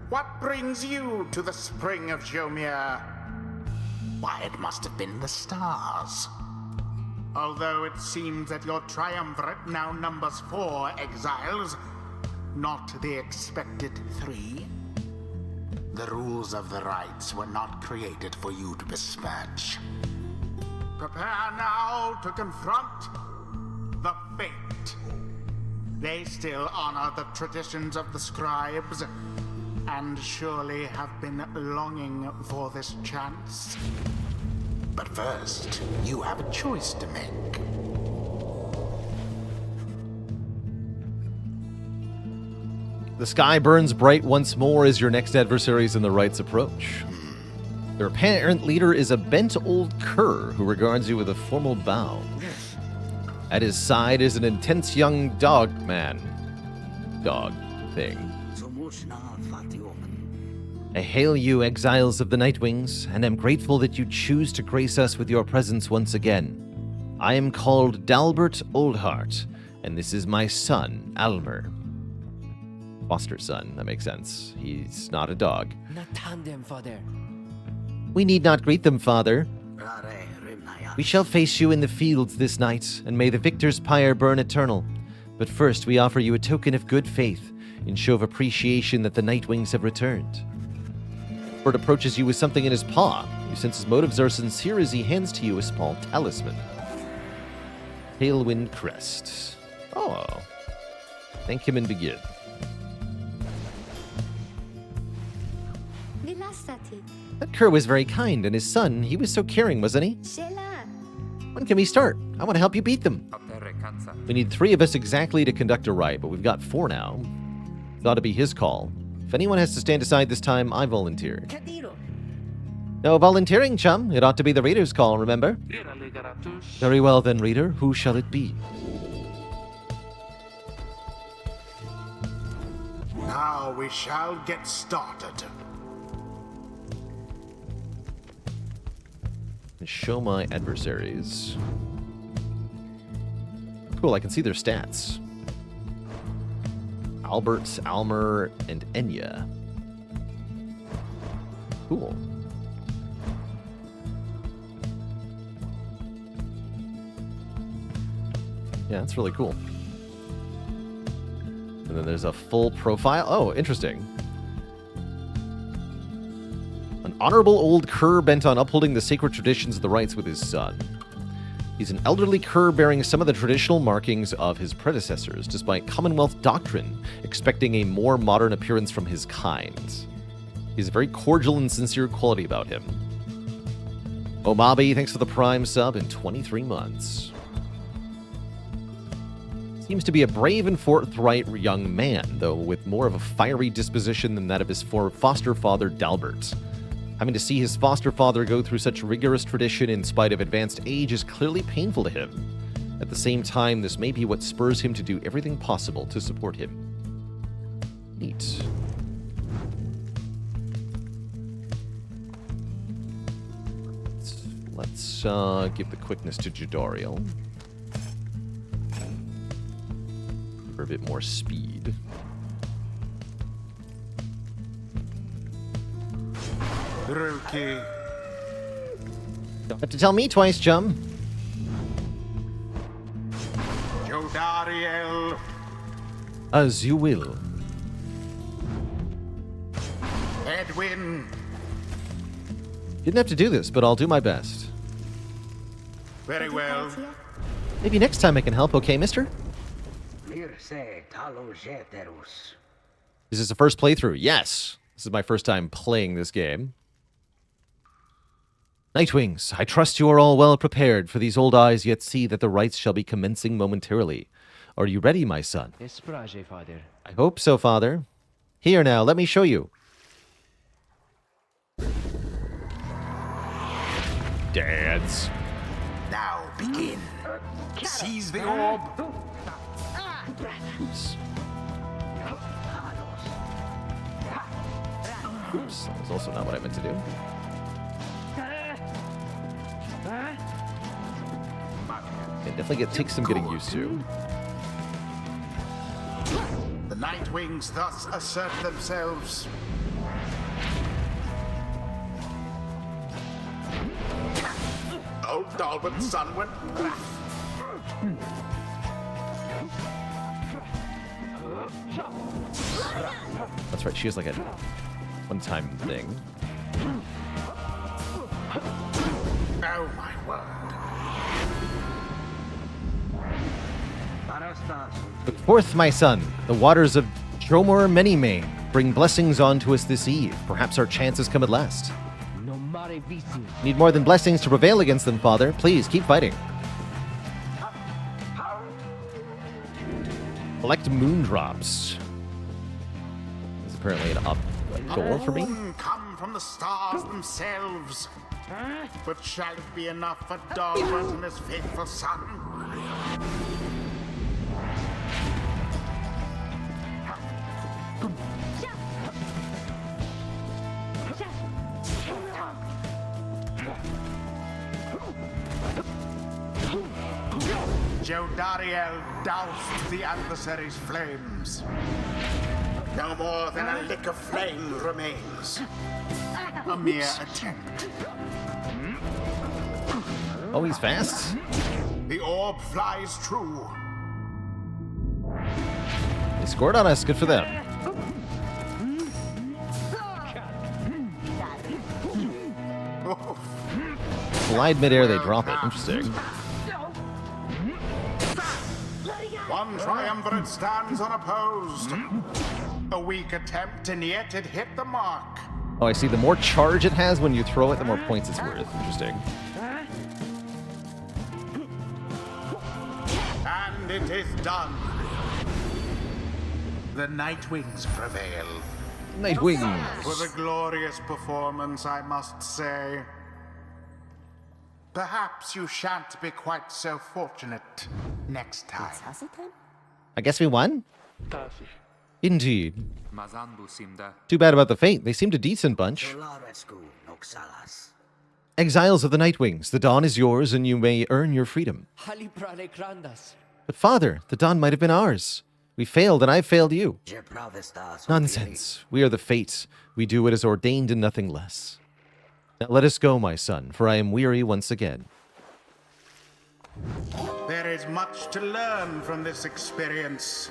what brings you to the spring of Jomir? Why, it must have been the stars. Although it seems that your triumvirate now numbers 4 exiles, not the expected 3. The rules of the rites were not created for you to besmirch. Prepare now to confront the fate. They still honor the traditions of the scribes, and surely have been longing for this chance. But first, you have a choice to make. The sky burns bright once more as your next adversaries in the rites approach. Their apparent leader is a bent old cur who regards you with a formal bow. At his side is an intense young dog man. Dog thing. I hail you, exiles of the Nightwings, and am grateful that you choose to grace us with your presence once again. I am called Dalbert Oldheart, and this is my son, Almer. Foster son, that makes sense. He's not a dog. Natandem, father. We need not greet them, father. We shall face you in the fields this night, and may the victor's pyre burn eternal. But first we offer you a token of good faith, in show of appreciation that the Nightwings have returned. Bird approaches you with something in his paw. You sense his motives are sincere as he hands to you a small talisman. Tailwind Crest. Oh. Thank him and begin. That cur was very kind, and his son, he was so caring, wasn't he? When can we start? I want to help you beat them. We need 3 of us exactly to conduct a rite, but we've got 4 now. It ought to be his call. If anyone has to stand aside this time, I volunteer. No volunteering, chum. It ought to be the reader's call, remember? Very well then, reader. Who shall it be? Now we shall get started. And show my adversaries. Cool, I can see their stats. Albert, Almer, and Enya. Cool. Yeah, that's really cool. And then there's a full profile. Oh, interesting. An honorable old cur bent on upholding the sacred traditions of the rites with his son. He's an elderly cur bearing some of the traditional markings of his predecessors, despite Commonwealth doctrine expecting a more modern appearance from his kind. He has a very cordial and sincere quality about him. Omabi, thanks for the Prime sub in 23 months. Seems to be a brave and forthright young man, though with more of a fiery disposition than that of his foster father, Dalbert. Having to see his foster father go through such rigorous tradition in spite of advanced age is clearly painful to him. At the same time, this may be what spurs him to do everything possible to support him. Neat. Let's give the quickness to Jadariel. For a bit more speed. Ruki. Don't have to tell me twice, chum. Jodariel. As you will. Edwin. Didn't have to do this, but I'll do my best. Very well. Maybe next time I can help, okay, mister? Is this a first playthrough? Yes. This is my first time playing this game. Nightwings, I trust you are all well prepared, for these old eyes yet see that the rites shall be commencing momentarily. Are you ready, my son? Espraje, father. I hope so, father. Here now, let me show you. Dads. Now begin. Seize the orb. Oops. Oops, that was also not what I meant to do. It definitely takes some getting used to. The Nightwings thus assert themselves. Old Dalbert's son went poof. That's right, she has like a one-time thing. Oh my word. Look forth, my son. The waters of Jomor Menime bring blessings onto us this eve. Perhaps our chances come at last. No mare vici. Need more than blessings to prevail against them, father. Please, keep fighting. Collect moondrops. That's apparently an up goal for me. Moon come from the stars themselves. But shall it be enough for Dalbert and his faithful son? Jodariel doused the adversary's flames. No more than a lick of flame remains. A mere attempt. Oh, he's fast. The orb flies true. They scored on us. Good for them. Oh, Glide midair, they drop it. Interesting. one triumvirate stands unopposed. A weak attempt, and yet it hit the mark. Oh, I see. The more charge it has when you throw it, the more points it's worth. Interesting. And it is done. The Nightwings prevail. Nightwings. Was a glorious performance, I must say. Perhaps you shan't be quite so fortunate next time. I guess we won? Indeed. Mazanbu simda. Too bad about the fate. They seemed a decent bunch. Exiles of the Nightwings, the dawn is yours and you may earn your freedom. Hali prale grandas. But father, the dawn might have been ours. We failed and I failed you. Nonsense. We are the fates. We do what is ordained and nothing less. Now let us go, my son, for I am weary once again. There is much to learn from this experience.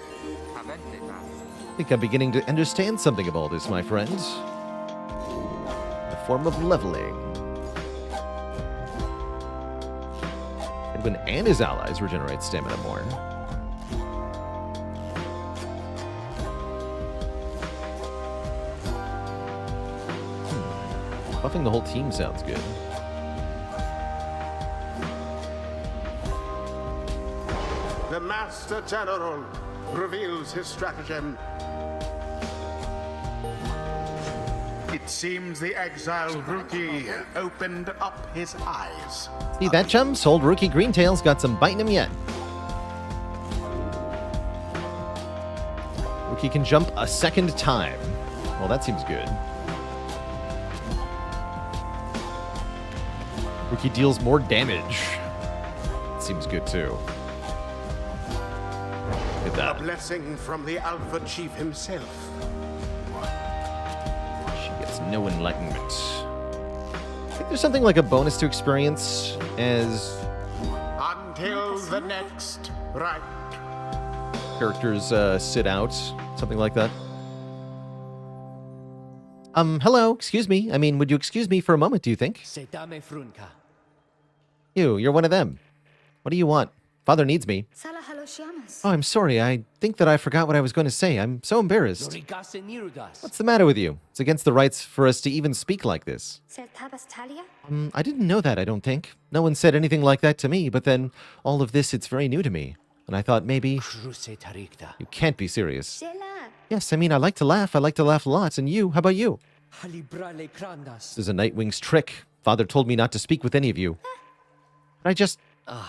Avente ta. I think I'm beginning to understand something of all this, my friend. A form of leveling. And open and his allies regenerate stamina more. Buffing the whole team sounds good. The Master General reveals his stratagem. It seems the exiled rookie opened up his eyes. See that, chums? Old rookie Greentail's got some biting him yet. Rookie can jump a second time. Well, that seems good. Rookie deals more damage. Seems good too. Look at A that. blessing from the Alpha Chief himself. She gets no enlightenment. I think there's something like a bonus to experience as Until the next right. characters sit out. Something like that. Hello, excuse me. I mean, would you excuse me for a moment, do you think? Se dame frunca. You're one of them. What do you want? Father needs me. Oh, I'm sorry. I think that I forgot what I was going to say. I'm so embarrassed. Doricase nirudas. What's the matter with you? It's against the rights for us to even speak like this. I didn't know that, I don't think. No one said anything like that to me, but then all of this, it's very new to me. And I thought maybe... Cruce taricta. You can't be serious. Yes, I mean, I like to laugh. I like to laugh lots. And you? How about you? Halibrale crandas. This is a Nightwing's trick. Father told me not to speak with any of you. But I just... I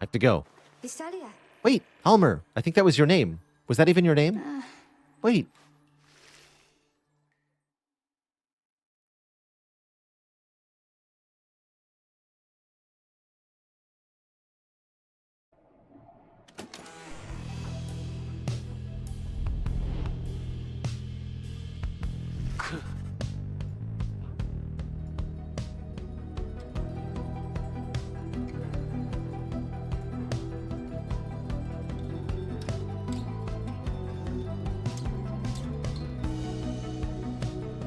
have to go. Wait, Almer. I think that was your name. Was that even your name? Wait.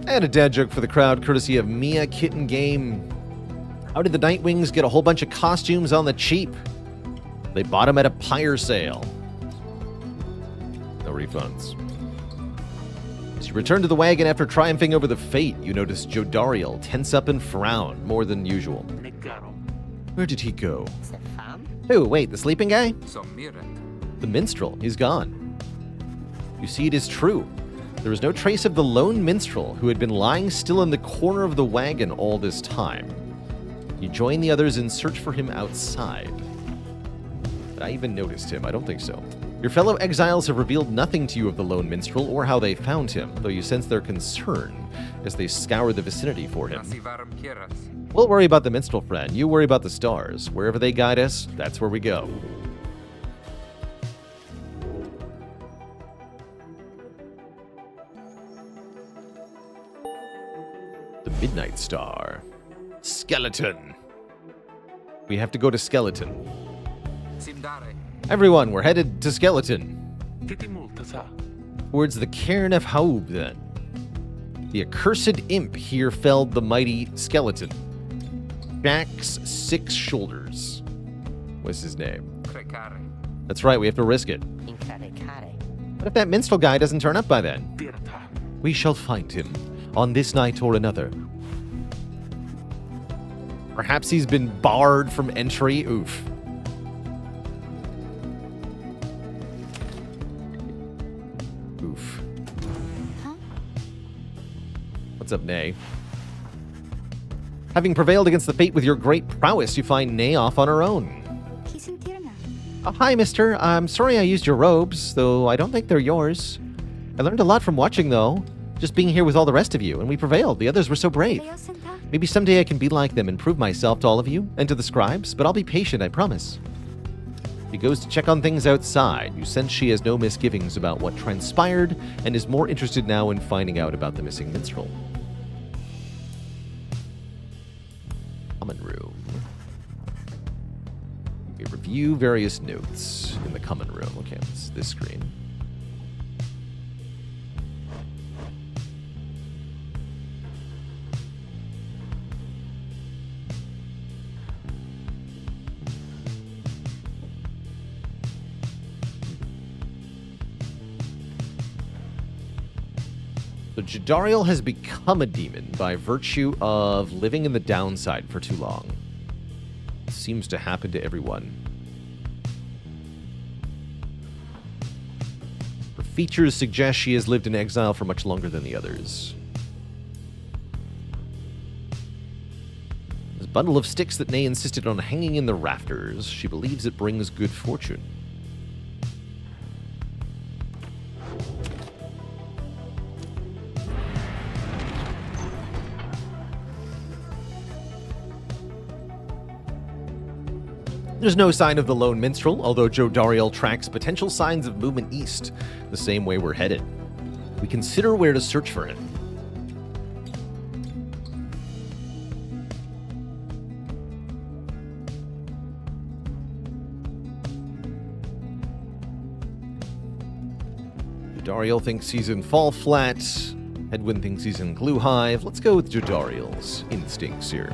And a dad joke for the crowd, courtesy of Mia Kitten Game. How did the Nightwings get a whole bunch of costumes on the cheap? They bought them at a Pyre sale. No refunds. As you return to the wagon after triumphing over the Fate, you notice Jodariel tense up and frown more than usual. Where did he go? Who? Wait, the sleeping guy? Sommiret. The minstrel. He's gone. You see, it is true. There was no trace of the lone minstrel who had been lying still in the corner of the wagon all this time. You join the others in search for him outside. But I even noticed him. I don't think so. Your fellow exiles have revealed nothing to you of the lone minstrel or how they found him, though you sense their concern as they scour the vicinity for him. Nasivaram Kieras. We'll worry about the minstrel, friend. You worry about the stars. Wherever they guide us, that's where we go. The Midnight Star. Skeleton. We have to go to Skeleton. Simdare. Everyone, we're headed to Skeleton. Titi multa, sa. Towards the Cairn of Haub, then. The accursed imp here felled the mighty Skeleton. Jack's Six Shoulders was his name. Crecare. That's right, we have to risk it. What if that minstrel guy doesn't turn up by then? Tirta. We shall find him, on this night or another. Perhaps he's been barred from entry. Oof. Oof. What's up, Nay? Having prevailed against the fate with your great prowess, you find Nay off on her own. Oh, hi, mister. I'm sorry I used your robes, though I don't think they're yours. I learned a lot from watching, though. Just being here with all the rest of you, and we prevailed. The others were so brave. Maybe someday I can be like them and prove myself to all of you, and to the scribes, but I'll be patient, I promise. She goes to check on things outside. You sense she has no misgivings about what transpired, and is more interested now in finding out about the missing minstrel. Common room. You may review various notes in the common room. Okay, it's this screen. So Jadariel has become a demon by virtue of living in the downside for too long. Seems to happen to everyone. Her features suggest she has lived in exile for much longer than the others. This bundle of sticks that Nay insisted on hanging in the rafters. She believes it brings good fortune. There's no sign of the lone minstrel, although Jodariel tracks potential signs of movement east, the same way we're headed. We consider where to search for him. Jodariel thinks he's in Fall Flat. Edwin thinks he's in Glue Hive. Let's go with Jodariel's instincts here.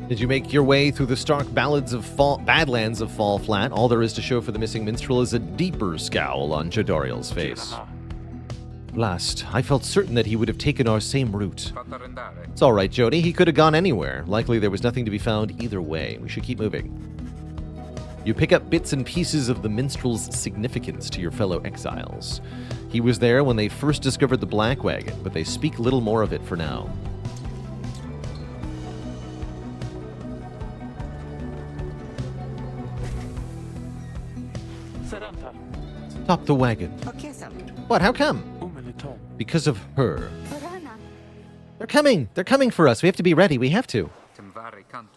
Did you make your way through the stark Badlands of Fall Flat? All there is to show for the missing minstrel is a deeper scowl on Jodariel's face. Last, I felt certain that he would have taken our same route. It's all right, Jody. He could have gone anywhere. Likely there was nothing to be found either way. We should keep moving. You pick up bits and pieces of the minstrel's significance to your fellow exiles. He was there when they first discovered the Black Wagon, but they speak little more of it for now. Stop the wagon. What? How come? Because of her. They're coming! They're coming for us. We have to be ready. We have to.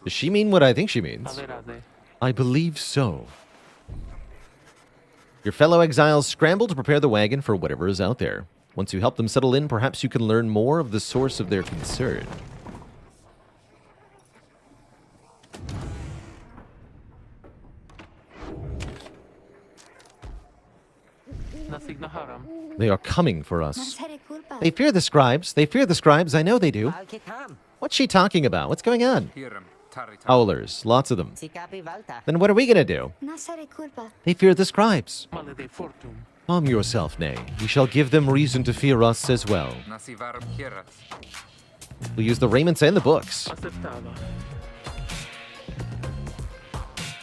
Does she mean what I think she means? I believe so. Your fellow exiles scramble to prepare the wagon for whatever is out there. Once you help them settle in, perhaps you can learn more of the source of their concern. They are coming for us. They fear the scribes. They fear the scribes. I know they do. What's she talking about? What's going on? Howlers. Lots of them. Then what are we going to do? They fear the scribes. Calm yourself, Nay. We shall give them reason to fear us as well. We'll use the raiments and the books.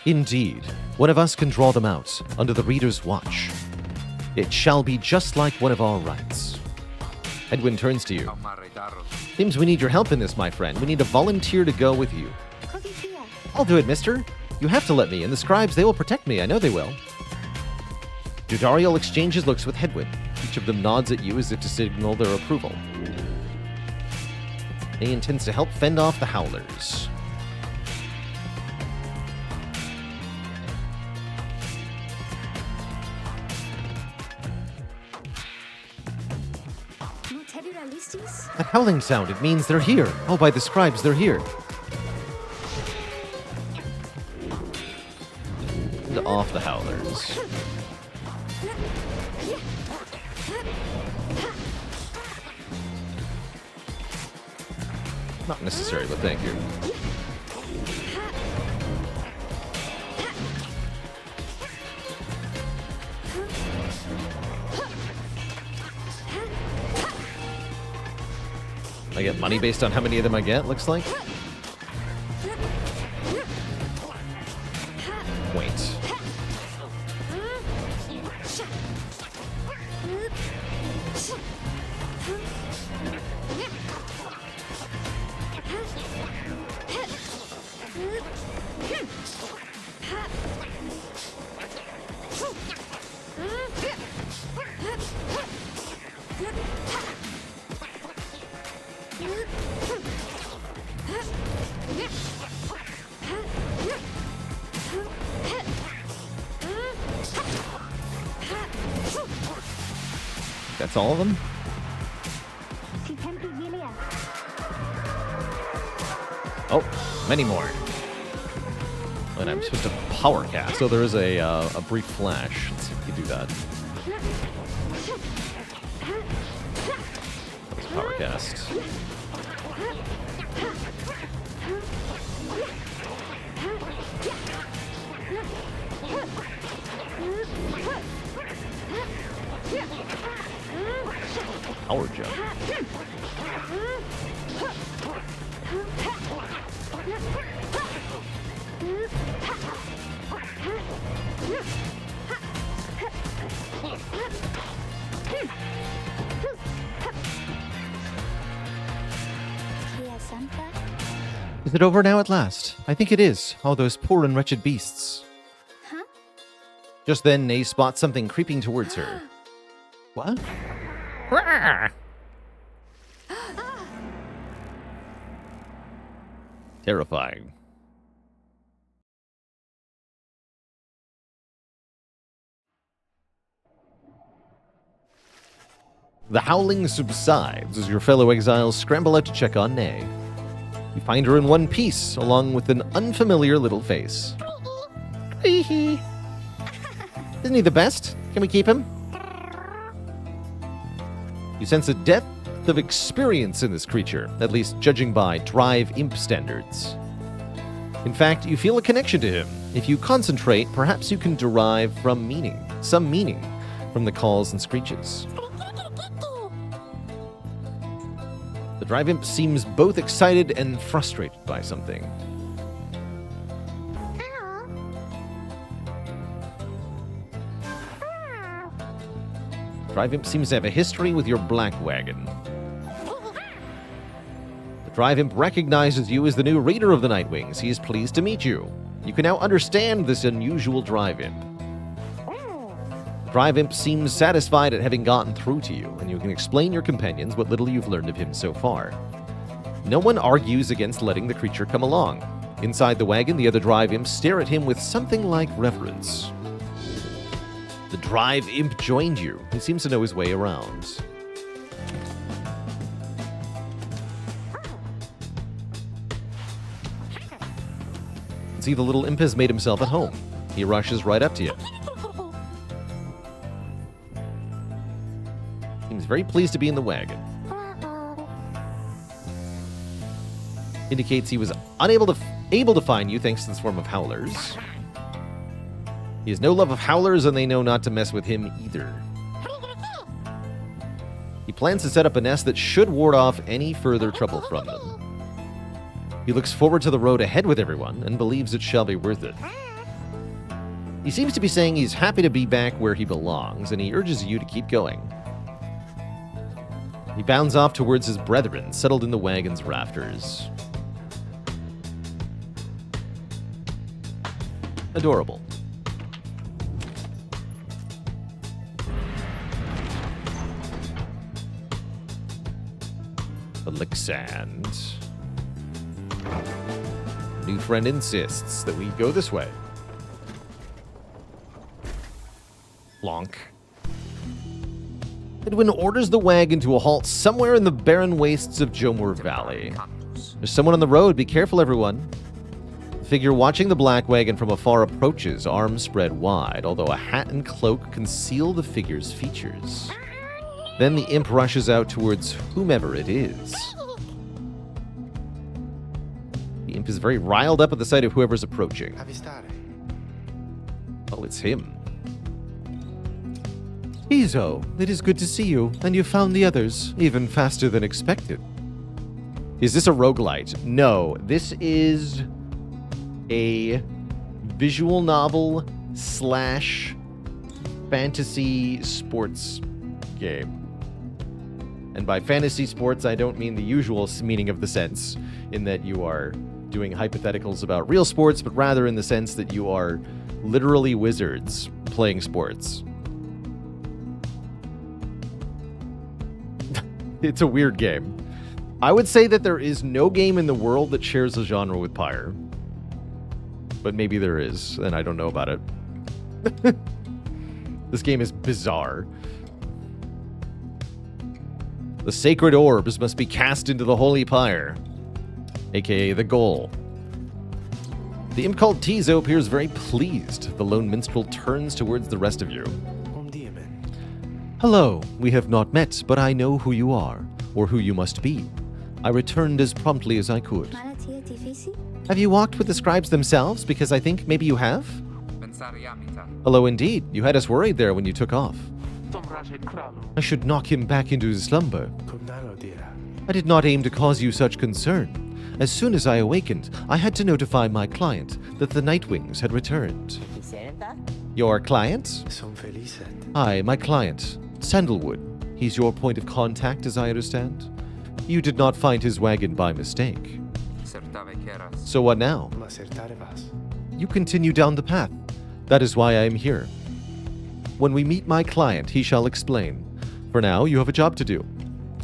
Indeed. One of us can draw them out under the reader's watch. It shall be just like one of our rights. Edwin turns to you. Seems we need your help in this, my friend. We need a volunteer to go with you. I'll do it, mister. You have to let me, and the scribes, they will protect me. I know they will. Jodariel exchanges looks with Hedwig. Each of them nods at you as if to signal their approval. They intends to help fend off the Howlers. That howling sound, it means they're here. Oh, by the scribes, they're here. And off the Howlers. Not necessary, but thank you. I get money based on how many of them I get, looks like. Wait. That's all of them? Oh, many more. And I'm supposed to power cast. So there is a brief flash. Let's see if we can do that. Let's power cast. power jump. Is it over now at last? I think it is. All those poor and wretched beasts. Huh? Just then, Nay spots something creeping towards her. What? Terrifying. The howling subsides as your fellow exiles scramble out to check on Nay. You find her in one piece, along with an unfamiliar little face. Isn't he the best? Can we keep him? You sense a depth of experience in this creature, at least judging by Drive Imp standards. In fact, you feel a connection to him. If you concentrate, perhaps you can derive some meaning from the calls and screeches. The Drive Imp seems both excited and frustrated by something. Drive Imp seems to have a history with your black wagon. The Drive Imp recognizes you as the new reader of the Nightwings. He is pleased to meet you. You can now understand this unusual Drive Imp. Drive Imp seems satisfied at having gotten through to you, and you can explain your companions what little you've learned of him so far. No one argues against letting the creature come along. Inside the wagon, the other Drive Imps stare at him with something like reverence. The Drive Imp joined you. He seems to know his way around. See, the little imp has made himself at home. He rushes right up to you. Seems very pleased to be in the wagon. Indicates he was able to find you thanks to the swarm of howlers. He has no love of howlers, and they know not to mess with him either. He plans to set up a nest that should ward off any further trouble from them. He looks forward to the road ahead with everyone and believes it shall be worth it. He seems to be saying he's happy to be back where he belongs, and he urges you to keep going. He bounds off towards his brethren, settled in the wagon's rafters. Adorable. Elixand. New friend insists that we go this way. Plonk. Edwin orders the wagon to a halt somewhere in the barren wastes of Jomur Valley. There's someone on the road. Be careful, everyone. The figure watching the black wagon from afar approaches, arms spread wide, although a hat and cloak conceal the figure's features. Then the imp rushes out towards whomever it is. The imp is very riled up at the sight of whoever's approaching. Oh, it's him. Izo, it is good to see you, and you found the others, even faster than expected. Is this a roguelite? No, this is a visual novel / fantasy sports game. And by fantasy sports, I don't mean the usual meaning of the sense, in that you are doing hypotheticals about real sports, but rather in the sense that you are literally wizards playing sports. It's a weird game. I would say that there is no game in the world that shares a genre with Pyre. But maybe there is, and I don't know about it. This game is bizarre. The sacred orbs must be cast into the holy pyre, aka the goal. The imp called Tizo appears very pleased. The lone minstrel turns towards the rest of you. Hello, we have not met, but I know who you are, or who you must be. I returned as promptly as I could. Have you walked with the scribes themselves? Because I think maybe you have? Hello indeed. You had us worried there when you took off. I should knock him back into his slumber. I did not aim to cause you such concern. As soon as I awakened, I had to notify my client that the Nightwings had returned. Your client? Hi, my client, Sandalwood. He's your point of contact, as I understand. You did not find his wagon by mistake. So what now? You continue down the path. That is why I am here. When we meet my client, he shall explain. For now, you have a job to do.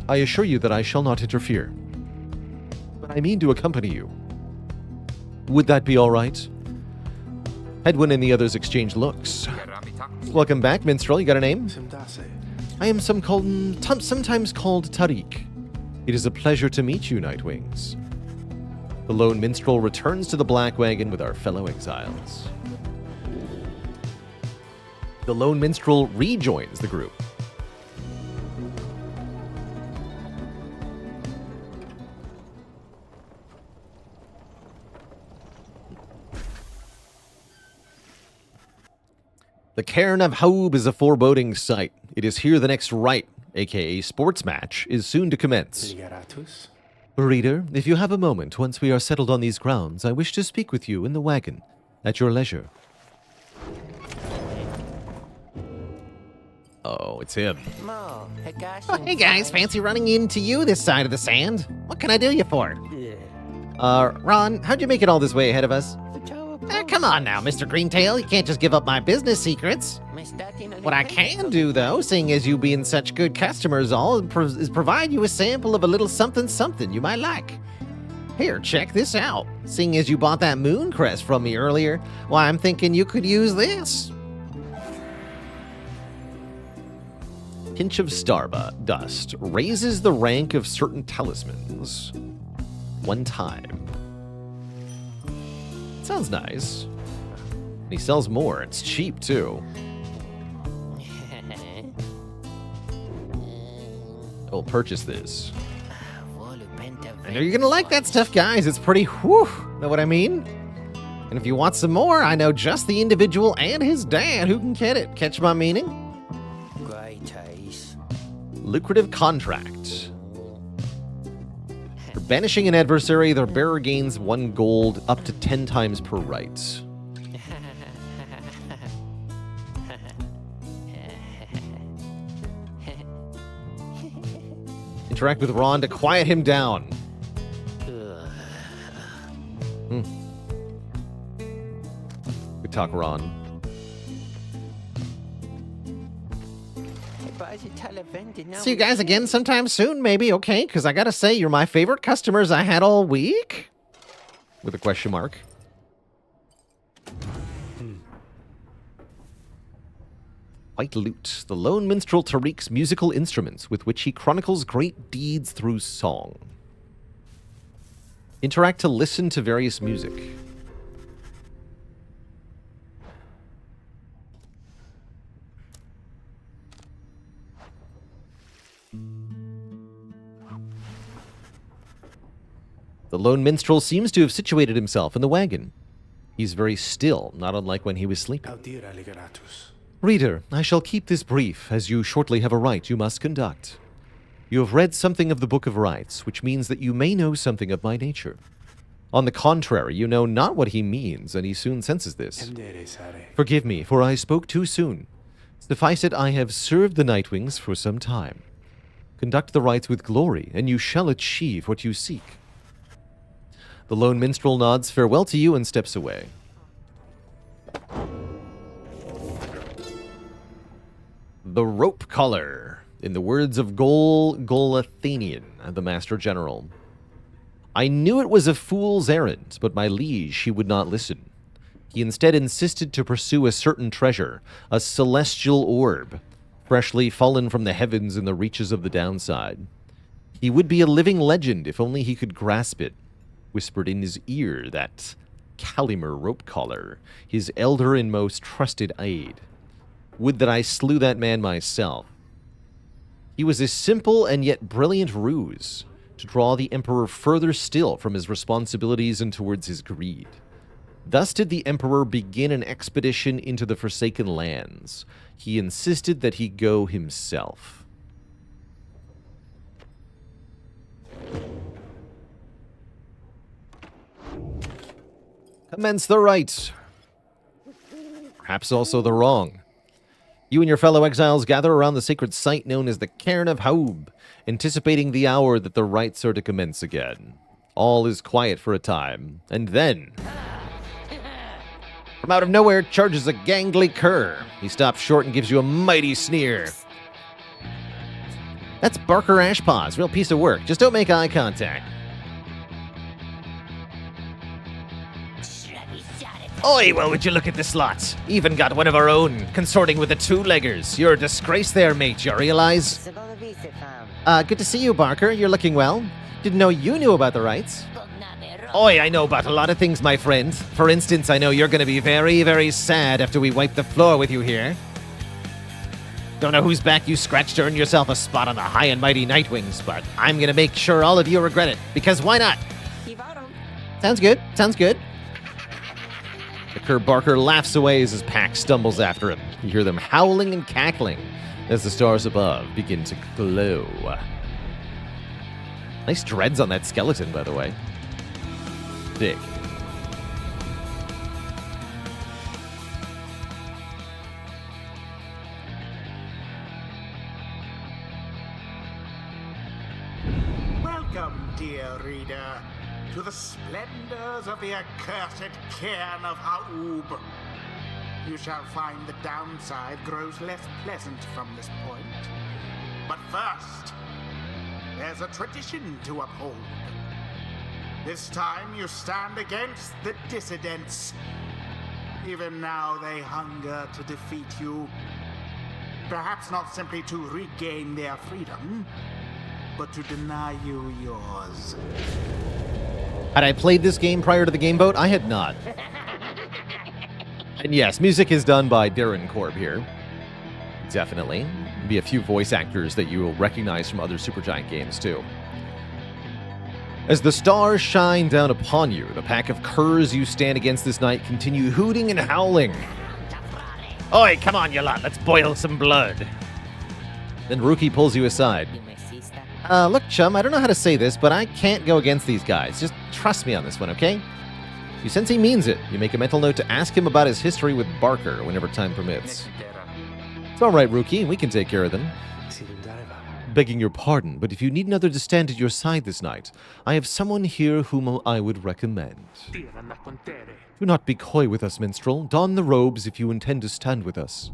I assure you that I shall not interfere. But I mean to accompany you. Would that be all right? Edwin and the others exchange looks. Welcome back, minstrel. You got a name? I am sometimes called Tariq. It is a pleasure to meet you, Nightwings. The lone minstrel returns to the black wagon with our fellow exiles. The lone minstrel rejoins the group. The Cairn of Haub is a foreboding sight. It is here the next rite, aka sports match, is soon to commence. Reader, if you have a moment, once we are settled on these grounds, I wish to speak with you in the wagon, at your leisure. Oh, it's him. Oh, hey guys, fancy running into you this side of the sand. What can I do you for? Ron, how'd you make it all this way ahead of us? Come on now, Mr. Greentail, you can't just give up my business secrets. What I can do, though, seeing as you being such good customers all, is provide you a sample of a little something you might like. Here, check this out. Seeing as you bought that moon crest from me earlier, why, I'm thinking you could use this. Pinch of Stardust raises the rank of certain talismans. One time. Sounds nice. And he sells more. It's cheap, too. I will purchase this. I know you're gonna like that stuff, guys. It's pretty whew. Know what I mean? And if you want some more, I know just the individual and his dad who can get it. Catch my meaning? Lucrative contract. For banishing an adversary, their bearer gains 1 gold up to 10 times per right. Interact with Ron to quiet him down. Good talk, Ron. See you guys again sometime soon, maybe, okay? Because I gotta say, you're my favorite customers I had all week. With a question mark. White Lute, the lone minstrel Tariq's musical instruments with which he chronicles great deeds through song. Interact to listen to various music. The lone minstrel seems to have situated himself in the wagon. He's very still, not unlike when he was sleeping. Reader, I shall keep this brief, as you shortly have a rite you must conduct. You have read something of the Book of Rites, which means that you may know something of my nature. On the contrary, you know not what he means, and he soon senses this. Forgive me, for I spoke too soon. Suffice it, I have served the Nightwings for some time. Conduct the rites with glory, and you shall achieve what you seek. The lone minstrel nods farewell to you and steps away. The Rope Collar, in the words of Golathanian, the Master General. I knew it was a fool's errand, but my liege, he would not listen. He instead insisted to pursue a certain treasure, a celestial orb, freshly fallen from the heavens in the reaches of the downside. He would be a living legend if only he could grasp it. Whispered in his ear that Calimer Rope Collar, his elder and most trusted aide. Would that I slew that man myself. He was a simple and yet brilliant ruse to draw the Emperor further still from his responsibilities and towards his greed. Thus did the Emperor begin an expedition into the Forsaken Lands. He insisted that he go himself. Commence the right. Perhaps also the wrong. You and your fellow exiles gather around the sacred site known as the Cairn of Haub, anticipating the hour that the rites are to commence again. All is quiet for a time, and then... from out of nowhere charges a gangly cur. He stops short and gives you a mighty sneer. That's Barker Ashpaws, real piece of work. Just don't make eye contact. Oi, well, would you look at the slots? Even got one of our own, consorting with the two-leggers. You're a disgrace there, mate, you realize? Good to see you, Barker. You're looking well. Didn't know you knew about the rites. Oi, I know about a lot of things, my friend. For instance, I know you're going to be very, very sad after we wipe the floor with you here. Don't know whose back you scratched to earn yourself a spot on the high and mighty Nightwings, but I'm going to make sure all of you regret it, because why not? Sounds good, sounds good. The cur Barker laughs away as his pack stumbles after him. You hear them howling and cackling as the stars above begin to glow. Nice dreads on that skeleton, by the way. Dig. Welcome, dear reader, to the splendors of the accursed Cairn of Haub. You shall find the downside grows less pleasant from this point. But first, there's a tradition to uphold. This time you stand against the dissidents. Even now they hunger to defeat you. Perhaps not simply to regain their freedom, but to deny you yours. Had I played this game prior to the game vote? I had not. And yes, music is done by Darren Korb here. Definitely. Be a few voice actors that you will recognize from other Supergiant games, too. As the stars shine down upon you, the pack of curs you stand against this night continue hooting and howling. Oi, come on, you lot, let's boil some blood. Then Rookie pulls you aside. Look, chum, I don't know how to say this, but I can't go against these guys. Just trust me on this one, okay? You sense he means it. You make a mental note to ask him about his history with Barker whenever time permits. It's all right, Rookie, we can take care of them. Begging your pardon, but if you need another to stand at your side this night, I have someone here whom I would recommend. Do not be coy with us, minstrel. Don the robes if you intend to stand with us.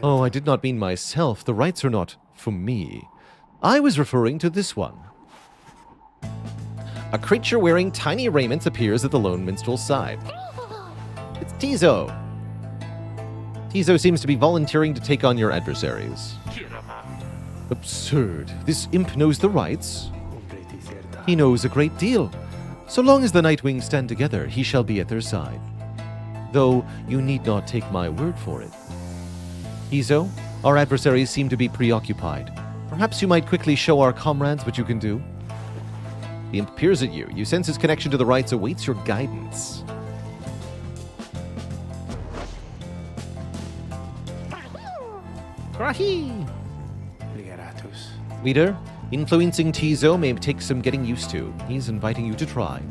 Oh, I did not mean myself. The rites are not for me. I was referring to this one. A creature wearing tiny raiments appears at the lone minstrel's side. It's Tizo. Tizo seems to be volunteering to take on your adversaries. Absurd. This imp knows the rites. He knows a great deal. So long as the Nightwings stand together, he shall be at their side. Though you need not take my word for it. Tizo, our adversaries seem to be preoccupied. Perhaps you might quickly show our comrades what you can do? The imp peers at you. You sense his connection to the rites awaits your guidance. Krahi! Leader, influencing Tizo may take some getting used to. He's inviting you to try.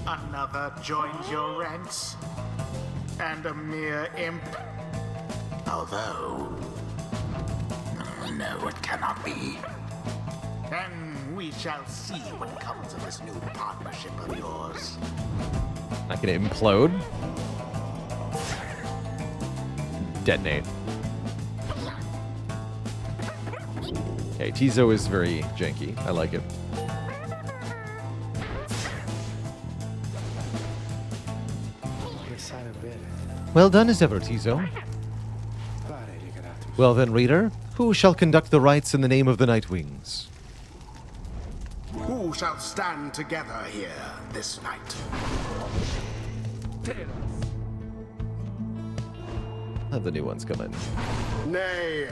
Another joins your ranks, and a mere imp. Although, no, it cannot be. Then we shall see what comes of this new partnership of yours. Not gonna implode. Detonate. Okay, Tizo is very janky. I like it. Well done as ever, Tizo. Well then, reader, who shall conduct the rites in the name of the Nightwings? Who shall stand together here this night? Have the new ones come in. Nay.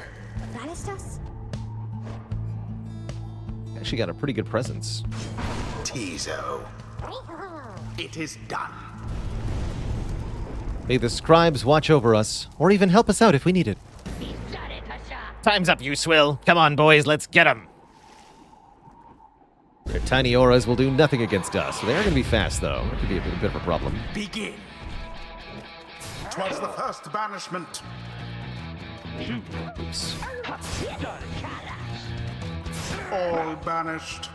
Actually got a pretty good presence. Tizo. It is done. May the scribes watch over us, or even help us out if we need it. Time's up, you swill. Come on, boys, let's get 'em. Their tiny auras will do nothing against us. They are going to be fast, though. That could be a bit of a problem. Begin. 'Twas the first banishment. Oops. All banished.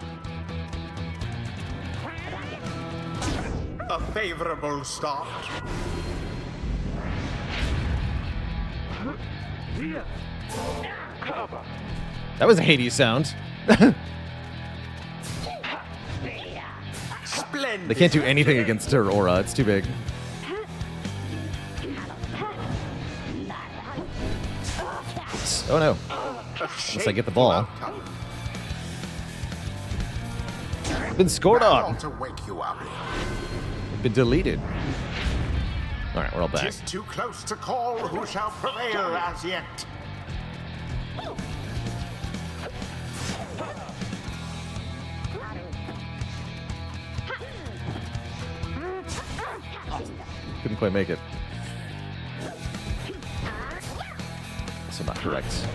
A favorable start. That was a Hades sound. Splendid. They can't do anything against her aura. It's too big. Oops. Oh no. Unless I get the ball. Been scored on. To wake you up. Been deleted. Alright, we're all back. Tis too close to call who shall prevail as yet. Couldn't quite make it. So not correct.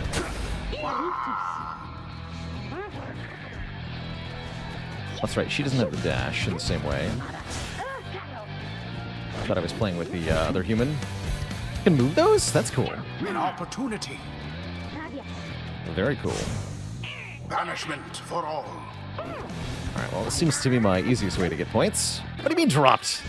That's right, she doesn't have the dash in the same way. I thought I was playing with the other human. You can move those? That's cool. An opportunity. Very cool. Banishment for all. Alright, well, this seems to be my easiest way to get points. What do you mean dropped?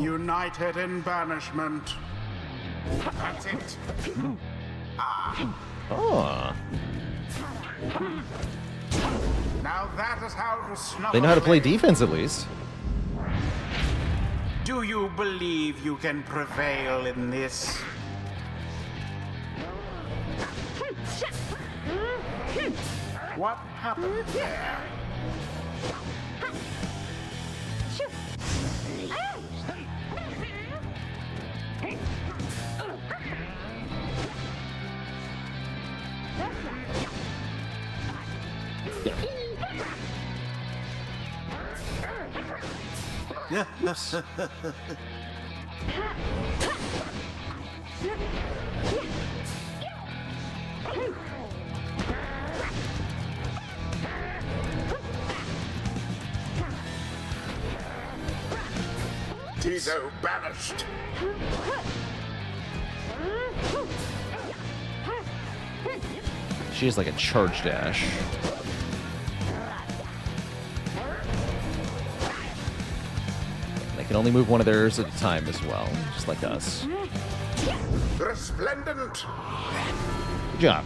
United in banishment. That's it. Oh. Now that is how to snuff. They know how to play away. defense at least. Do you believe you can prevail in this? What happened there? Tizo banished. She has like a charge dash. They can only move one of theirs at a time as well, just like us. Resplendent. Good job.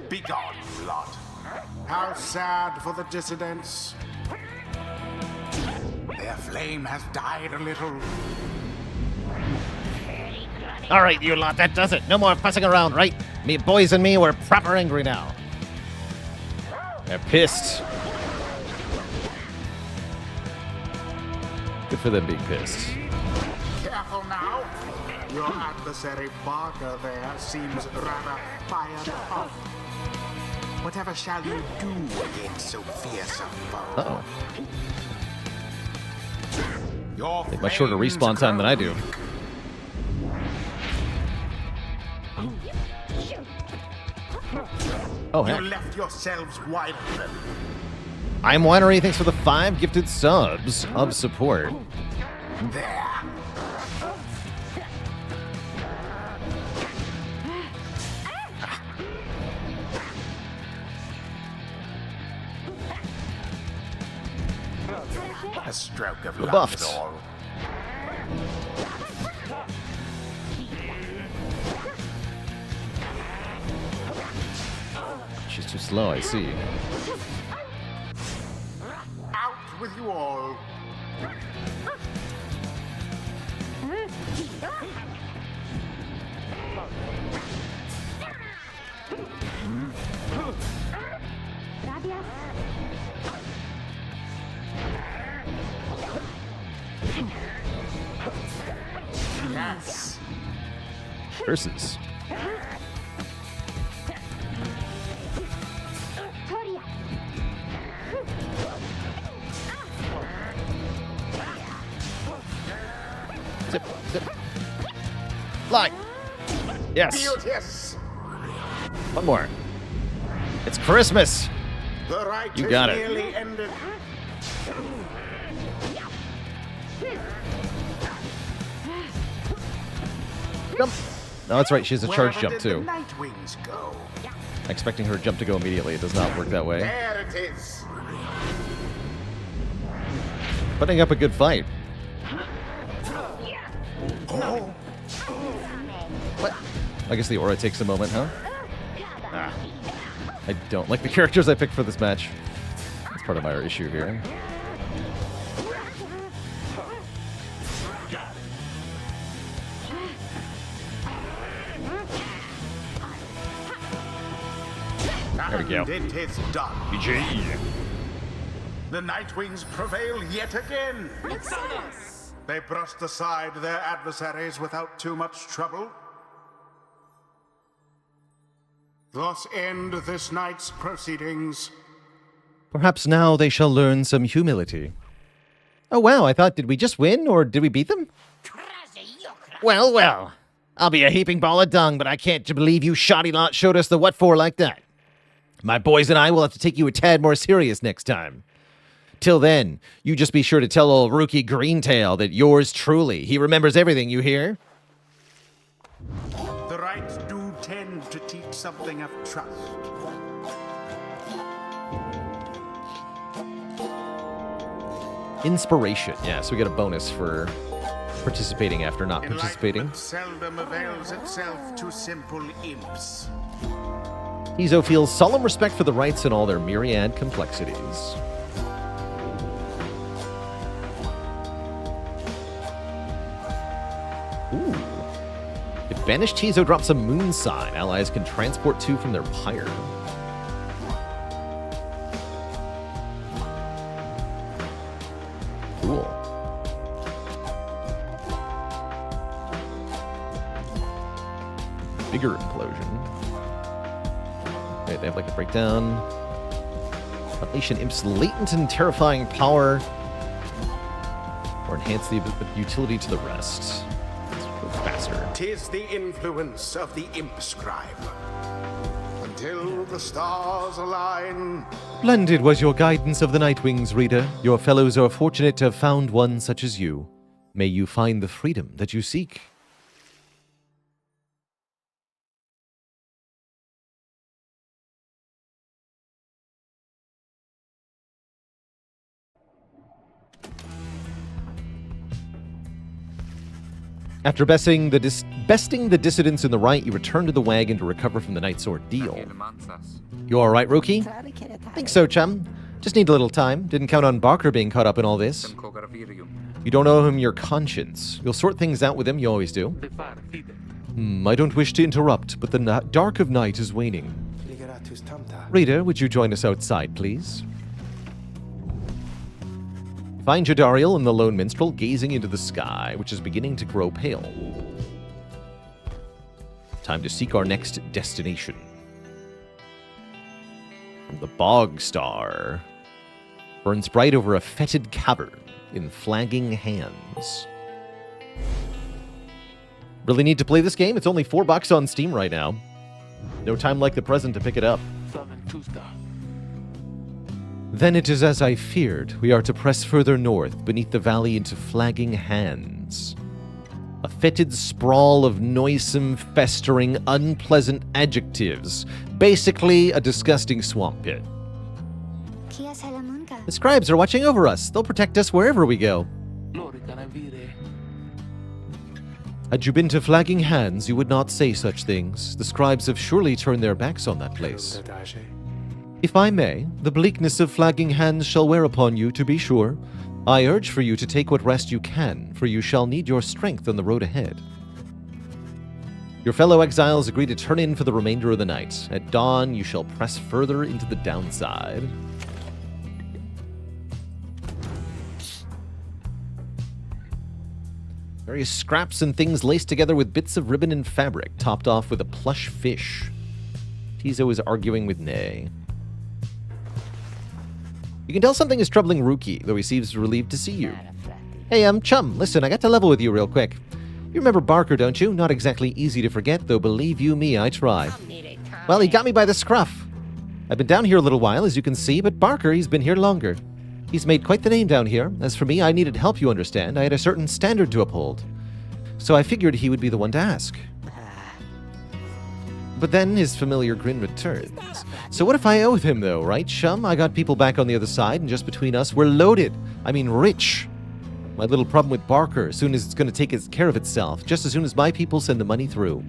Begone, you lot. How sad for the dissidents. Their flame has died a little. All right, you lot, that does it. No more fussing around, right? Me boys and me, we're proper angry now. They're pissed. Good for them being pissed. Careful now. Your adversary Barker there seems rather fired up. Whatever shall you do against so fierce a foe? Uh-oh. Your They have much shorter flames respawn time than I do. Oh, You heck. left yourselves wide open. I'm Winery, thanks for the 5 gifted subs of support. There. A stroke of luck Rebuffed. is all. She's too slow, I see. Out with you all. Yes. Curses. Zip, zip. Fly. Yes. Beauteous. One more. It's Christmas. The rite You is got it. nearly ended. Jump. No, that's right. She has a charge Wherever jump did too. the Nightwings go? Expecting her jump to go immediately. It does not work that way. There it is. Putting up a good fight. What? I guess the aura takes a moment, huh? Ah. I don't like the characters I picked for this match. That's part of my issue here. There we go. And it is done. GG. The Nightwings prevail yet again. They brushed aside their adversaries without too much trouble. Thus end this night's proceedings. Perhaps now they shall learn some humility. Oh wow, I thought, did we just win, or did we beat them? Well, well. I'll be a heaping ball of dung, but I can't believe you shoddy lot showed us the what for like that. My boys and I will have to take you a tad more serious next time. Till then, you just be sure to tell old rookie Greentail that yours truly, he remembers everything, you hear? The rites do tend to teach something of trust. Inspiration. Yeah, so we get a bonus for participating after not participating. Enlightenment seldom avails itself to simple imps. Tizo feels solemn respect for the rites and all their myriad complexities. Ooh. If banished Tizo drops a moon sign, allies can transport two from their pyre. Cool. Bigger implosion. Wait, they have like a breakdown. Unleash Imp's latent and terrifying power. Or enhance the utility to the rest. Let's go faster. 'Tis the influence of the imp scribe. Until the stars align. Splendid was your guidance of the Nightwings, reader. Your fellows are fortunate to have found one such as you. May you find the freedom that you seek. After besting the dissidents in the right, you return to the wagon to recover from the night's ordeal. You all right, Rookie? Think so, chum. Just need a little time. Didn't count on Barker being caught up in all this. You don't owe him your conscience. You'll sort things out with him, you always do. I don't wish to interrupt, but the dark of night is waning. Reader, would you join us outside, please? Find Jadariel and the lone minstrel gazing into the sky, which is beginning to grow pale. Time to seek our next destination. From the Bog Star burns bright over a fetid cavern in flagging hands. Really need to play this game? It's only $4 on Steam right now. No time like the present to pick it up. Then it is as I feared. We are to press further north, beneath the valley into flagging hands. A fetid sprawl of noisome, festering, unpleasant adjectives. Basically, a disgusting swamp pit. The scribes are watching over us. They'll protect us wherever we go. Had you been to Flagging Hands, you would not say such things. The scribes have surely turned their backs on that place. If I may, the bleakness of Flagging Hands shall wear upon you, to be sure. I urge for you to take what rest you can, for you shall need your strength on the road ahead. Your fellow exiles agree to turn in for the remainder of the night. At dawn, you shall press further into the downside. Various scraps and things laced together with bits of ribbon and fabric, topped off with a plush fish. Tizo is arguing with Nay. You can tell something is troubling Ruki, though he seems relieved to see you. Hey, chum, listen, I got to level with you real quick. You remember Barker, don't you? Not exactly easy to forget, though believe you me, I try. Well, he got me by the scruff. I've been down here a little while, as you can see, but Barker, he's been here longer. He's made quite the name down here. As for me, I needed help, you understand. I had a certain standard to uphold. So I figured he would be the one to ask. But then his familiar grin returns. So what if I owe him, though, right, chum? I got people back on the other side, and just between us, we're loaded. I mean, rich. My little problem with Barker, as soon as it's going to take care of itself, just as soon as my people send the money through.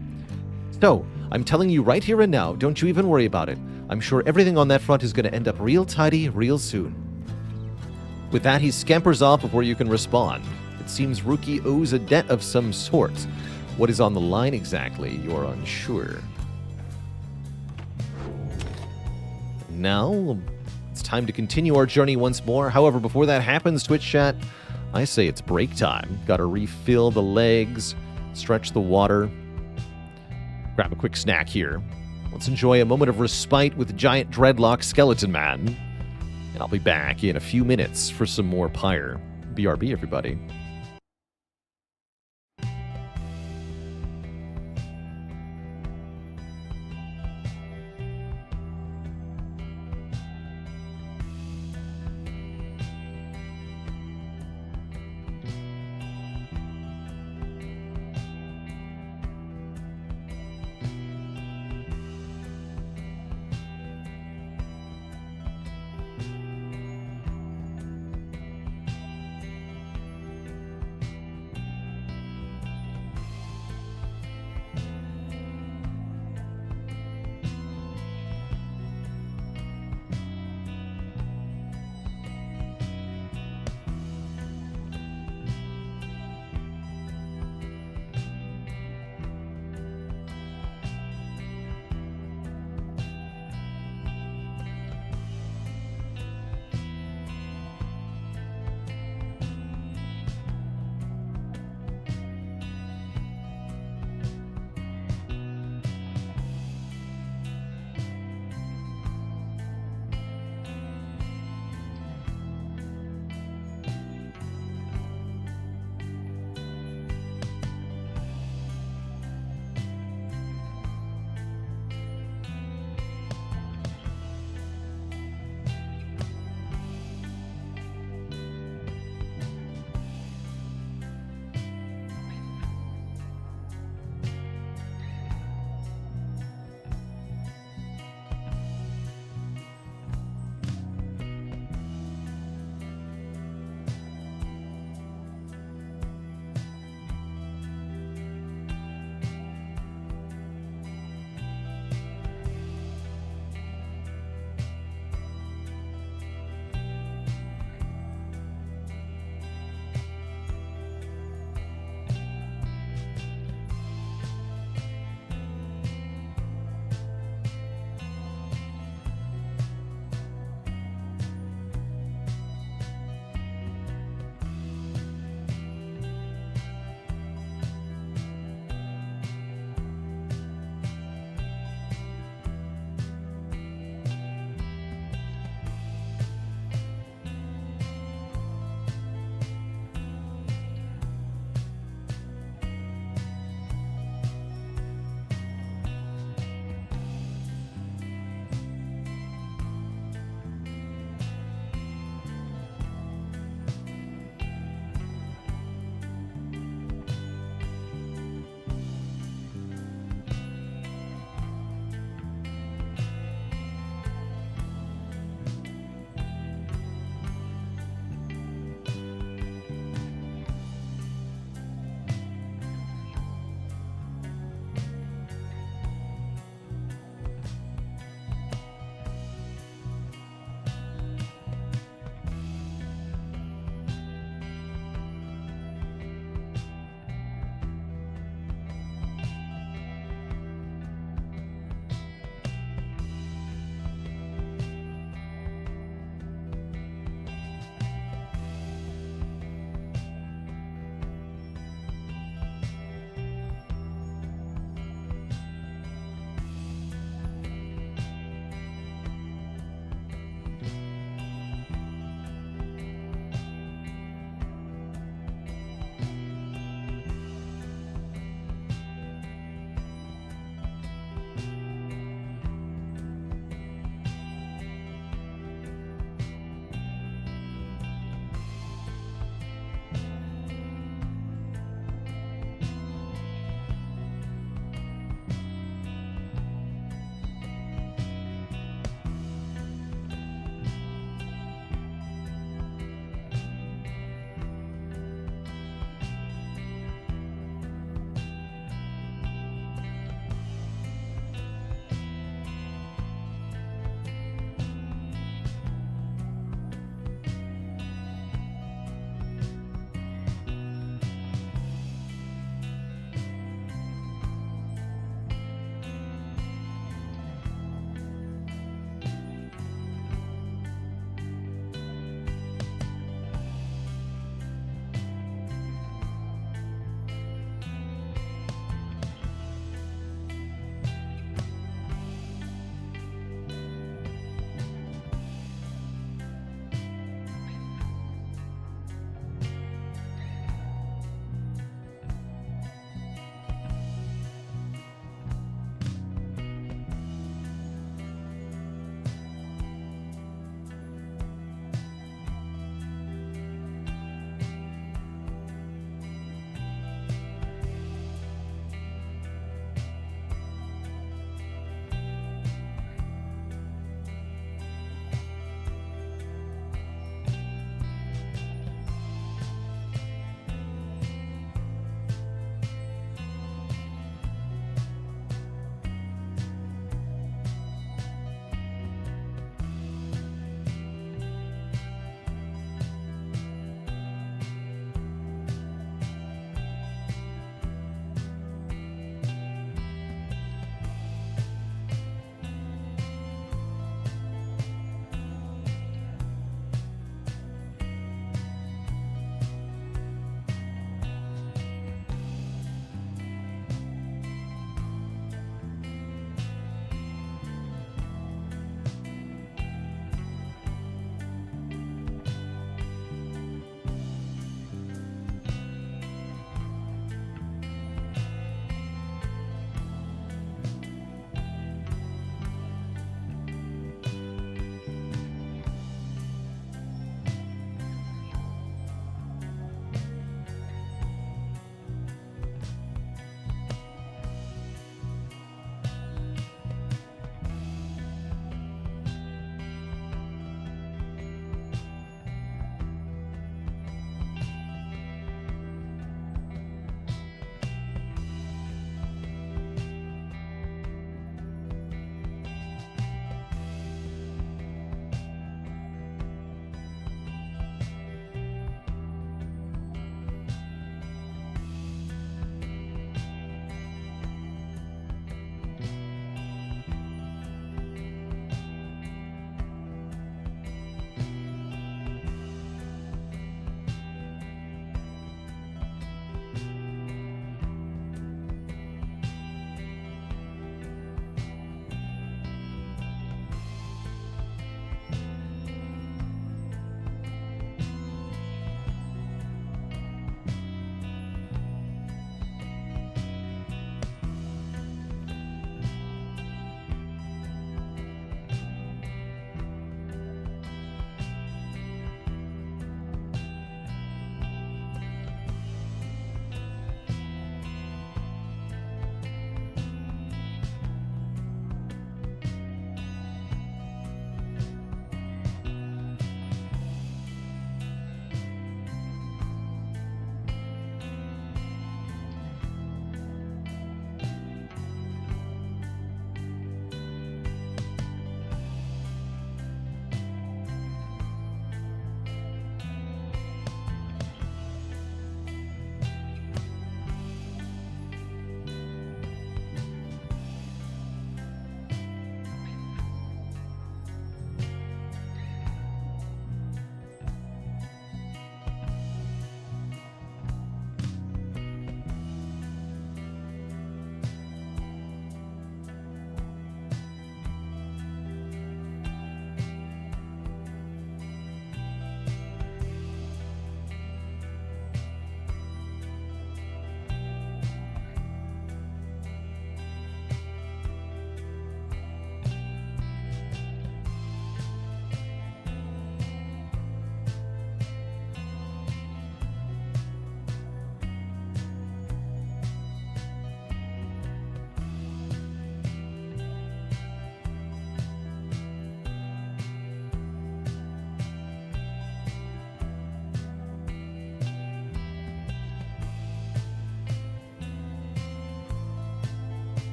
So, I'm telling you right here and now, don't you even worry about it. I'm sure everything on that front is going to end up real tidy real soon. With that, he scampers off before you can respond. It seems Ruki owes a debt of some sort. What is on the line exactly, you're unsure. Now, it's time to continue our journey once more. However, before that happens, Twitch chat, I say it's break time. Gotta refill the legs, stretch the water, grab a quick snack here. Let's enjoy a moment of respite with giant dreadlock skeleton man. And I'll be back in a few minutes for some more Pyre. BRB, everybody.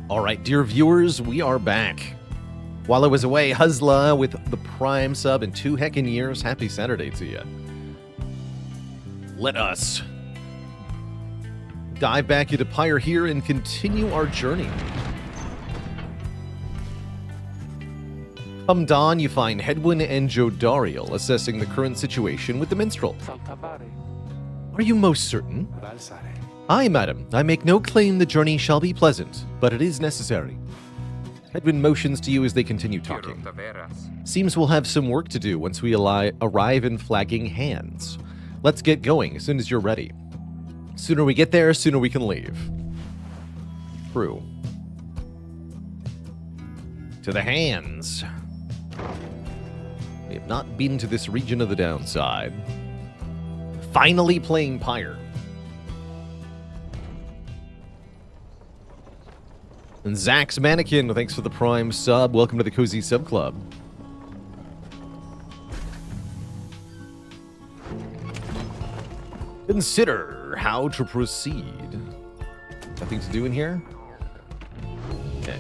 All right, dear viewers, we are back. While I was away, Huzla with the Prime sub in 2 heckin' years. Happy Saturday to you. Let us dive back into Pyre here and continue our journey. Come dawn, you find Hedwyn and Jodariel assessing the current situation with the minstrel. Are you most certain? Aye, madam. I make no claim the journey shall be pleasant, but it is necessary. Hedwyn motions to you as they continue talking. Seems we'll have some work to do once we arrive in Flagging Hands. Let's get going as soon as you're ready. Sooner we get there, sooner we can leave. True. To the Hands. We have not been to this region of the downside. Finally playing Pyre. And Zach's Mannequin, thanks for the Prime sub. Welcome to the Cozy Sub Club. Consider how to proceed. Nothing to do in here? Okay.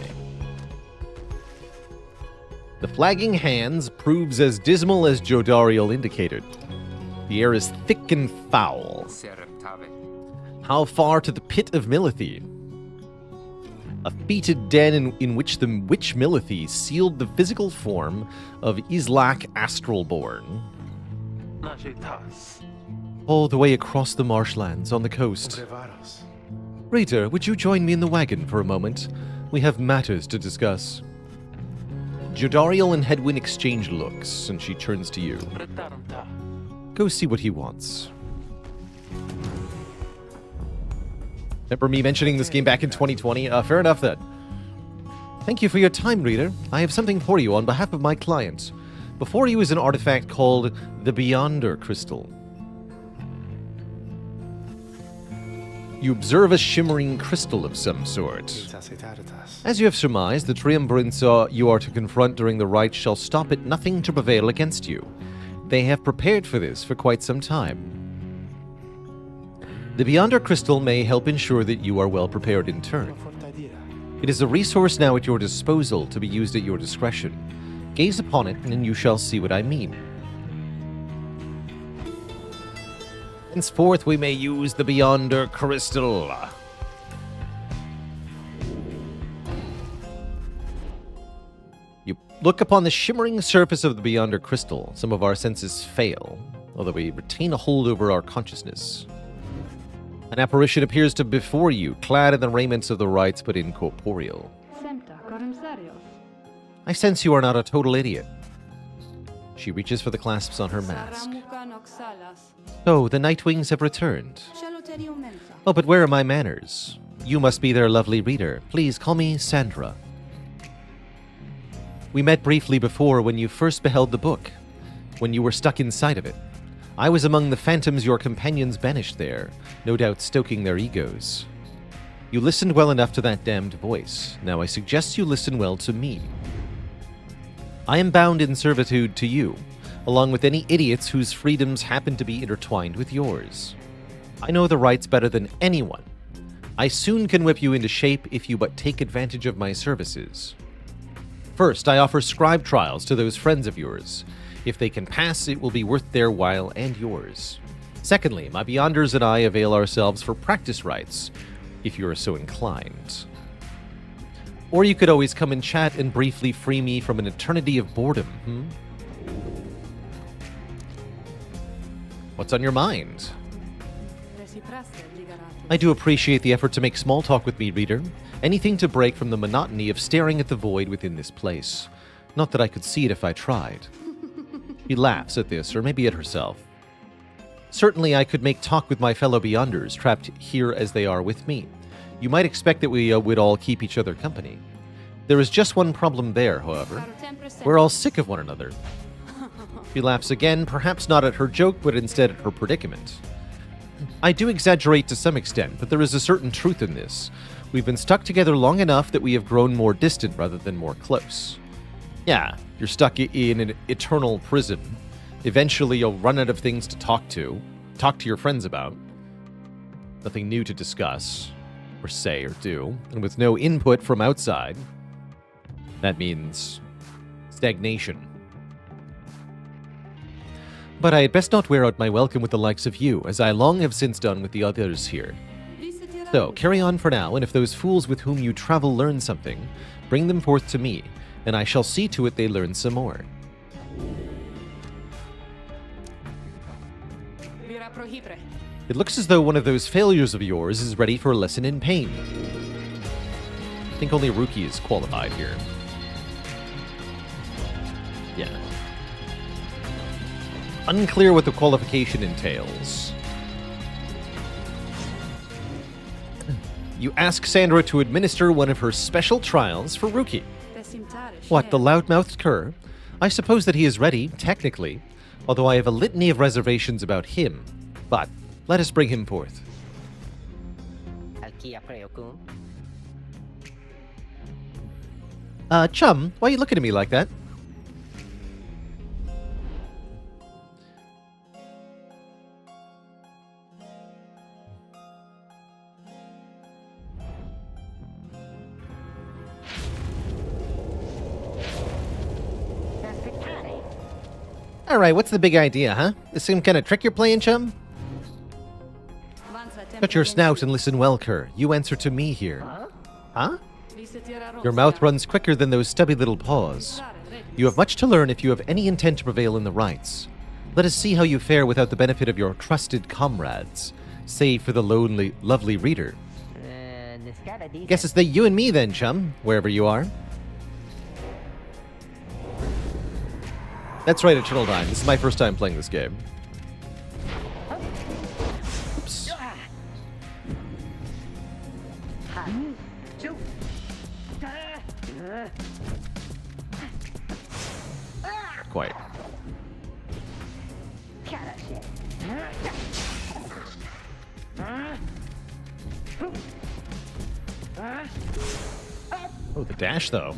The Flagging Hands proves as dismal as Jodariel indicated. The air is thick and foul. How far to the pit of Milithy? A fetid den in which the witch Milithy sealed the physical form of Islak Astralborn. All the way across the marshlands on the coast. Reader, would you join me in the wagon for a moment? We have matters to discuss. Jodariel and Hedwyn exchange looks, and she turns to you. Go see what he wants. Remember me mentioning this game back in 2020? Fair enough then. Thank you for your time, reader. I have something for you on behalf of my client. Before you is an artifact called the Beyonder Crystal. You observe a shimmering crystal of some sort. As you have surmised, the triumvirates you are to confront during the rite shall stop at nothing to prevail against you. They have prepared for this for quite some time. The Beyonder Crystal may help ensure that you are well prepared in turn. It is a resource now at your disposal to be used at your discretion. Gaze upon it, and you shall see what I mean. Henceforth we may use the Beyonder Crystal. You look upon the shimmering surface of the Beyonder Crystal. Some of our senses fail, although we retain a hold over our consciousness. An apparition appears to before you, clad in the raiments of the rites but incorporeal. I sense you are not a total idiot. She reaches for the clasps on her mask. Oh, the Nightwings have returned. Oh, but where are my manners? You must be their lovely reader. Please call me Sandra. We met briefly before when you first beheld the book, when you were stuck inside of it. I was among the phantoms your companions banished there, no doubt stoking their egos. You listened well enough to that damned voice. Now I suggest you listen well to me. I am bound in servitude to you, along with any idiots whose freedoms happen to be intertwined with yours. I know the rights better than anyone. I soon can whip you into shape if you but take advantage of my services. First, I offer scribe trials to those friends of yours. If they can pass, it will be worth their while and yours. Secondly, my Beyonders and I avail ourselves for practice rites, if you are so inclined. Or you could always come and chat and briefly free me from an eternity of boredom, What's on your mind? I do appreciate the effort to make small talk with me, reader. Anything to break from the monotony of staring at the void within this place. Not that I could see it if I tried. She laughs at this, or maybe at herself. Certainly I could make talk with my fellow Beyonders, trapped here as they are with me. You might expect that we would all keep each other company. There is just one problem there, however. We're all sick of one another. She laughs again, perhaps not at her joke, but instead at her predicament. I do exaggerate to some extent, but there is a certain truth in this. We've been stuck together long enough that we have grown more distant rather than more close. Yeah, you're stuck in an eternal prison. Eventually you'll run out of things to talk to your friends about. Nothing new to discuss. or say, or do, and with no input from outside, that means stagnation. But I had best not wear out my welcome with the likes of you, as I long have since done with the others here. So, carry on for now, and if those fools with whom you travel learn something, bring them forth to me, and I shall see to it they learn some more. It looks as though one of those failures of yours is ready for a lesson in pain. I think only Rookie is qualified here. Yeah. Unclear what the qualification entails. You ask Sandra to administer one of her special trials for Rookie. What, the loud-mouthed cur? I suppose that he is ready, technically, although I have a litany of reservations about him. But let us bring him forth. Chum, why are you looking at me like that? Alright, what's the big idea, huh? This some kind of trick you're playing, chum? Shut your snout and listen well, cur. You answer to me here. Huh? Your mouth runs quicker than those stubby little paws. You have much to learn if you have any intent to prevail in the rites. Let us see how you fare without the benefit of your trusted comrades, save for the lonely, lovely reader. Guess it's you and me then, chum, wherever you are. That's right, Eternal Time. This is my first time playing this game. Oops. Quite. Oh, the dash, though.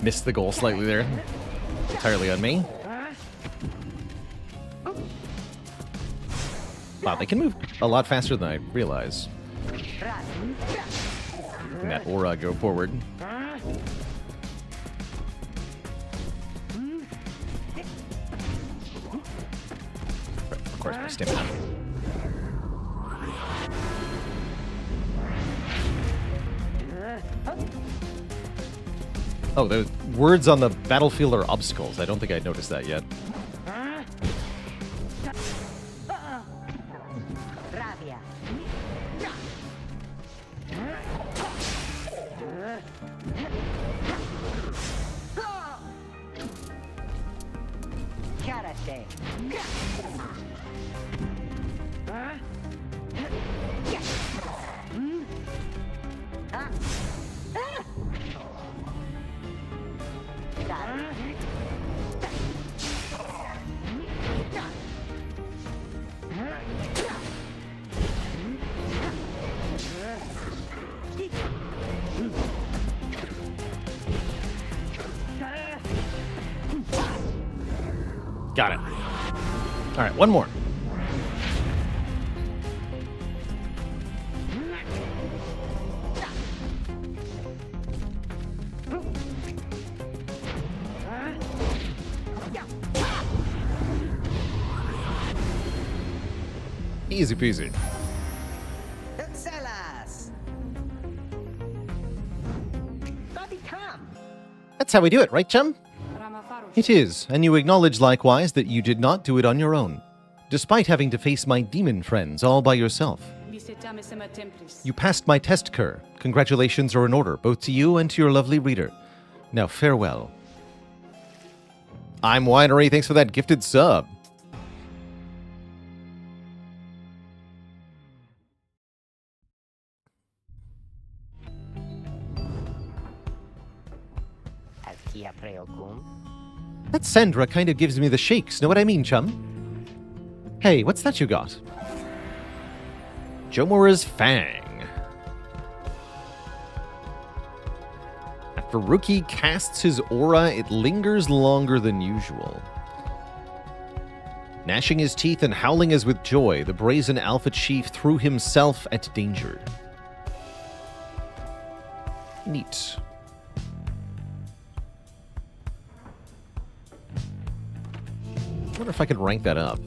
Missed the goal slightly there. Entirely on me. Wow, they can move a lot faster than I realize. And that aura go forward. Of course, my stamina. Oh, the words on the battlefield are obstacles. I don't think I noticed that yet. Got it. All right, one more. Easy peasy. That's how we do it, right, chum? It is, and you acknowledge likewise that you did not do it on your own, despite having to face my demon friends all by yourself. You passed my test, cur. Congratulations are in order, both to you and to your lovely reader. Now farewell. I'm Winery, thanks for that gifted sub. That Sandra kind of gives me the shakes, know what I mean, chum? Hey, what's that you got? Jomora's Fang. After Rookie casts his aura, it lingers longer than usual. Gnashing his teeth and howling as with joy, the brazen Alpha Chief threw himself at danger. Neat. I wonder if I could rank that up.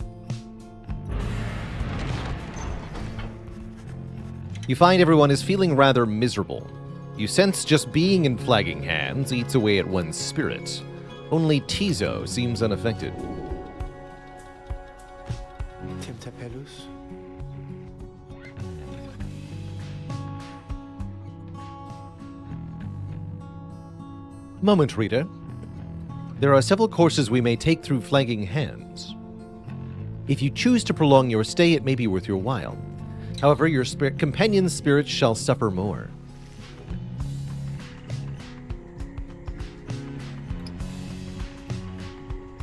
You find everyone is feeling rather miserable. You sense just being in Flagging Hands eats away at one's spirit. Only Tizo seems unaffected. Temptapelus. Moment, reader. There are several courses we may take through Flagging Hands. If you choose to prolong your stay, it may be worth your while. However, your companion's spirit shall suffer more.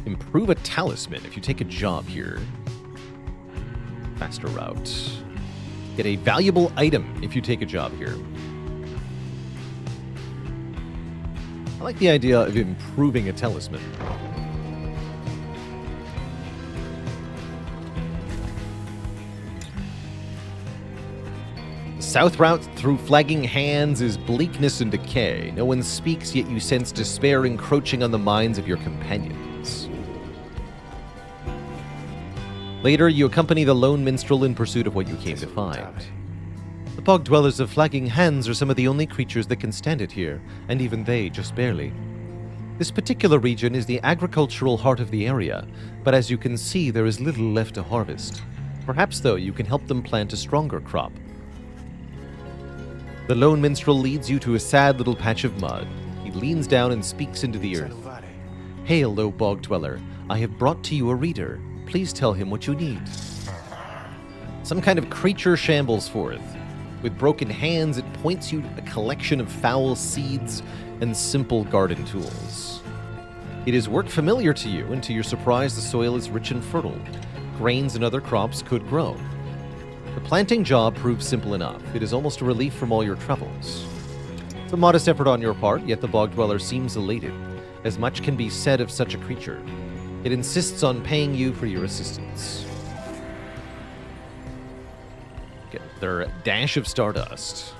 Improve a talisman if you take a job here. Faster route. Get a valuable item if you take a job here. I like the idea of improving a talisman. The south route through Flagging Hands is bleakness and decay. No one speaks, yet you sense despair encroaching on the minds of your companions. Later, you accompany the lone minstrel in pursuit of what you came to find. The bog dwellers of Flagging Hands are some of the only creatures that can stand it here, and even they just barely. This particular region is the agricultural heart of the area, but as you can see, there is little left to harvest. Perhaps, though, you can help them plant a stronger crop. The lone minstrel leads you to a sad little patch of mud. He leans down and speaks into the earth. Hail, O bog dweller. I have brought to you a reader. Please tell him what you need. Some kind of creature shambles forth. With broken hands, it points you a collection of foul seeds and simple garden tools. It is work familiar to you, and to your surprise, the soil is rich and fertile. Grains and other crops could grow. The planting job proves simple enough. It is almost a relief from all your troubles. It's a modest effort on your part, yet the bog dweller seems elated. As much can be said of such a creature. It insists on paying you for your assistance. Get their dash of stardust.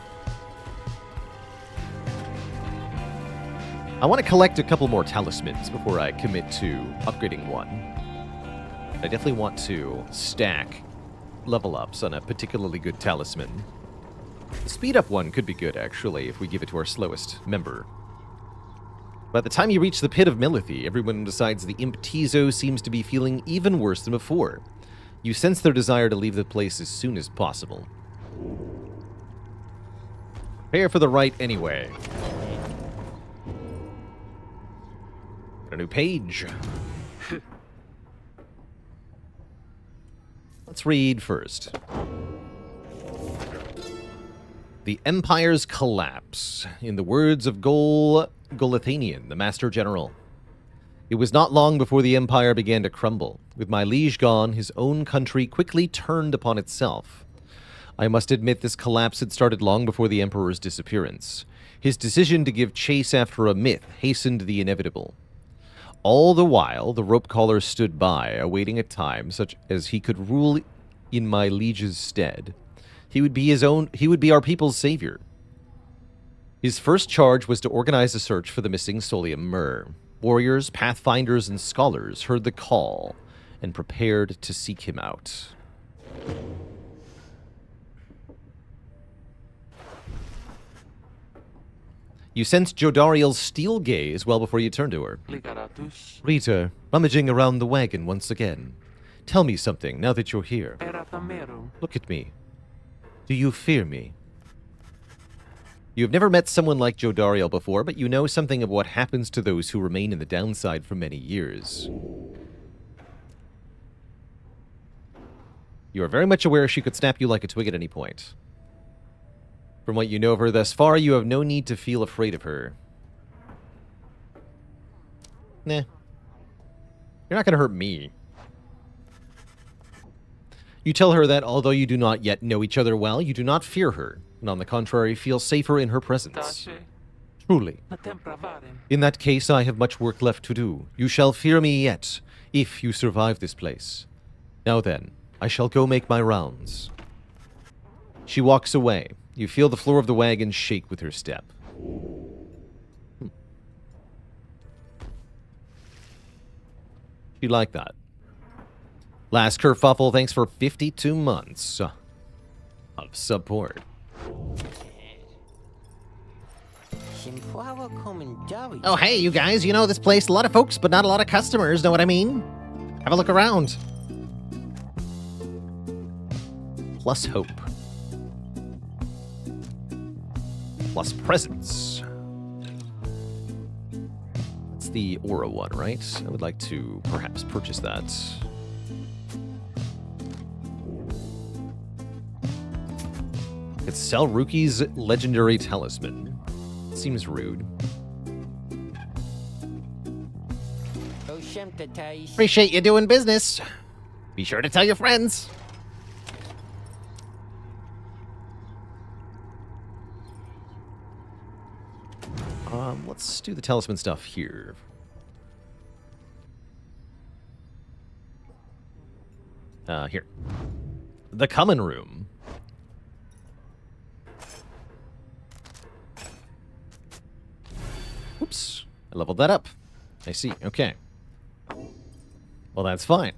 I want to collect a couple more talismans before I commit to upgrading one. I definitely want to stack level ups on a particularly good talisman. The speed up one could be good, actually, if we give it to our slowest member. By the time you reach the pit of Melithy, everyone decides the Imp Tizo seems to be feeling even worse than before. You sense their desire to leave the place as soon as possible. Prepare for the right anyway. Got a new page. Let's read first. The Empire's Collapse, in the words of Golithanian, the Master General. It was not long before the Empire began to crumble. With my liege gone, his own country quickly turned upon itself. I must admit this collapse had started long before the Emperor's disappearance. His decision to give chase after a myth hastened the inevitable. All the while, the rope caller stood by, awaiting a time such as he could rule in my liege's stead. He would be our people's savior. His first charge was to organize a search for the missing Solium Myrrh. Warriors, pathfinders, and scholars heard the call and prepared to seek him out. You sensed Jodariel's steel gaze well before you turned to her. Licaratus. Rita, rummaging around the wagon once again. Tell me something now that you're here. Eratamerum. Look at me. Do you fear me? You have never met someone like Jodariel before, but you know something of what happens to those who remain in the downside for many years. You are very much aware she could snap you like a twig at any point. From what you know of her thus far, you have no need to feel afraid of her. Nah. You're not going to hurt me. You tell her that although you do not yet know each other well, you do not fear her, and on the contrary, feel safer in her presence. Tace, Truly. na tempravare. In that case, I have much work left to do. You shall fear me yet, if you survive this place. Now then, I shall go make my rounds. She walks away. You feel the floor of the wagon shake with her step. She liked that. Last kerfuffle, thanks for 52 months of support. Oh, hey, you guys, you know this place, a lot of folks, but not a lot of customers, know what I mean? Have a look around. Plus hope. Plus presence. It's the aura one, right? I would like to perhaps purchase that. It's sell Ruki's legendary talisman. Seems rude. Appreciate you doing business. Be sure to tell your friends. Let's do the talisman stuff here. Here. The common room. Oops. I leveled that up. I see. Okay. Well, that's fine.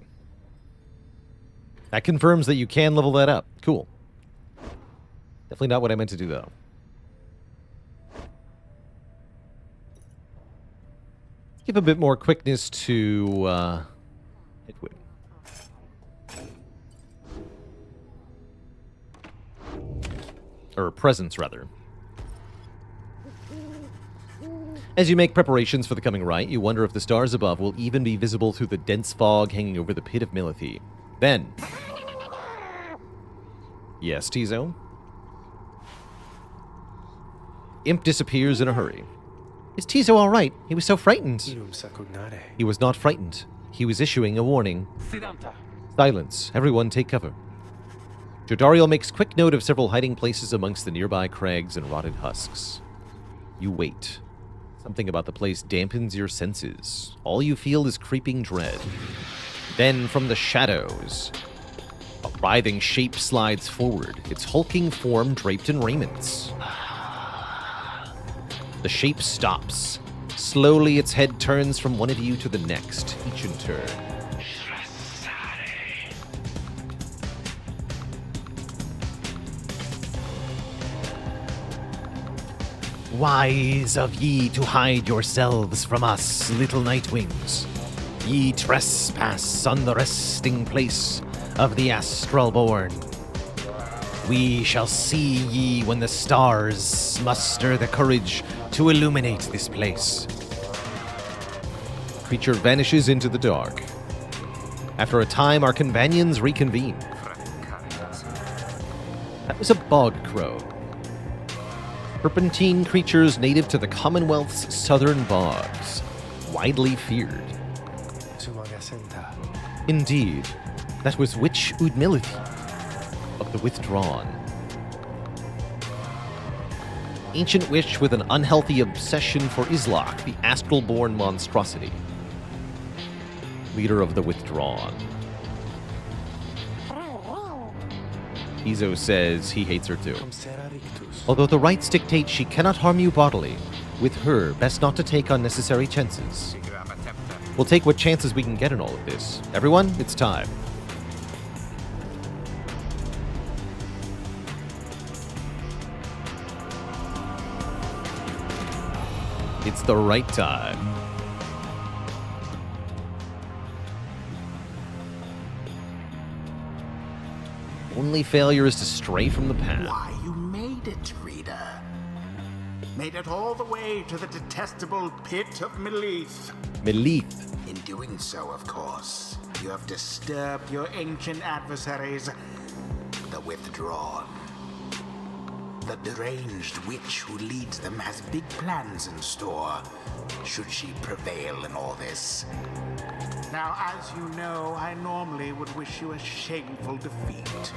That confirms that you can level that up. Cool. Definitely not what I meant to do, though. Give a bit more quickness to Hitwood. Or presence, rather. As you make preparations for the coming rite, you wonder if the stars above will even be visible through the dense fog hanging over the pit of Milithi. Then... Yes, Tizo? Imp disappears in a hurry. Is Tizo all right? He was so frightened. Ilum sacugnare. He was not frightened. He was issuing a warning. Sidanta. Silence. Everyone take cover. Jodariel makes quick note of several hiding places amongst the nearby crags and rotted husks. You wait. Something about the place dampens your senses. All you feel is creeping dread. Then, from the shadows, a writhing shape slides forward, its hulking form draped in raiments. The shape stops. Slowly, its head turns from one of you to the next, each in turn. Wise of ye to hide yourselves from us, little nightwings. Ye trespass on the resting place of the astral born. We shall see ye when the stars muster the courage to illuminate this place. Creature vanishes into the dark. After a time, our companions reconvene. That was a bog crow. Serpentine creatures native to the Commonwealth's southern bogs, widely feared. Sumagasenta. Indeed, that was Witch Udmilithi of the Withdrawn. Ancient witch with an unhealthy obsession for Islak, the astral-born monstrosity. Leader of the Withdrawn. Izo says he hates her too. Sera rictus. Although the rites dictate she cannot harm you bodily, with her, best not to take unnecessary chances. We'll take what chances we can get in all of this. Everyone, it's time. It's the right time. Only failure is to stray from the path. Why, you made it, reader. Made it all the way to the detestable pit of Melith. Melith. In doing so, of course, you have disturbed your ancient adversaries, the Withdrawn. The deranged witch who leads them has big plans in store, should she prevail in all this. Now, as you know, I normally would wish you a shameful defeat.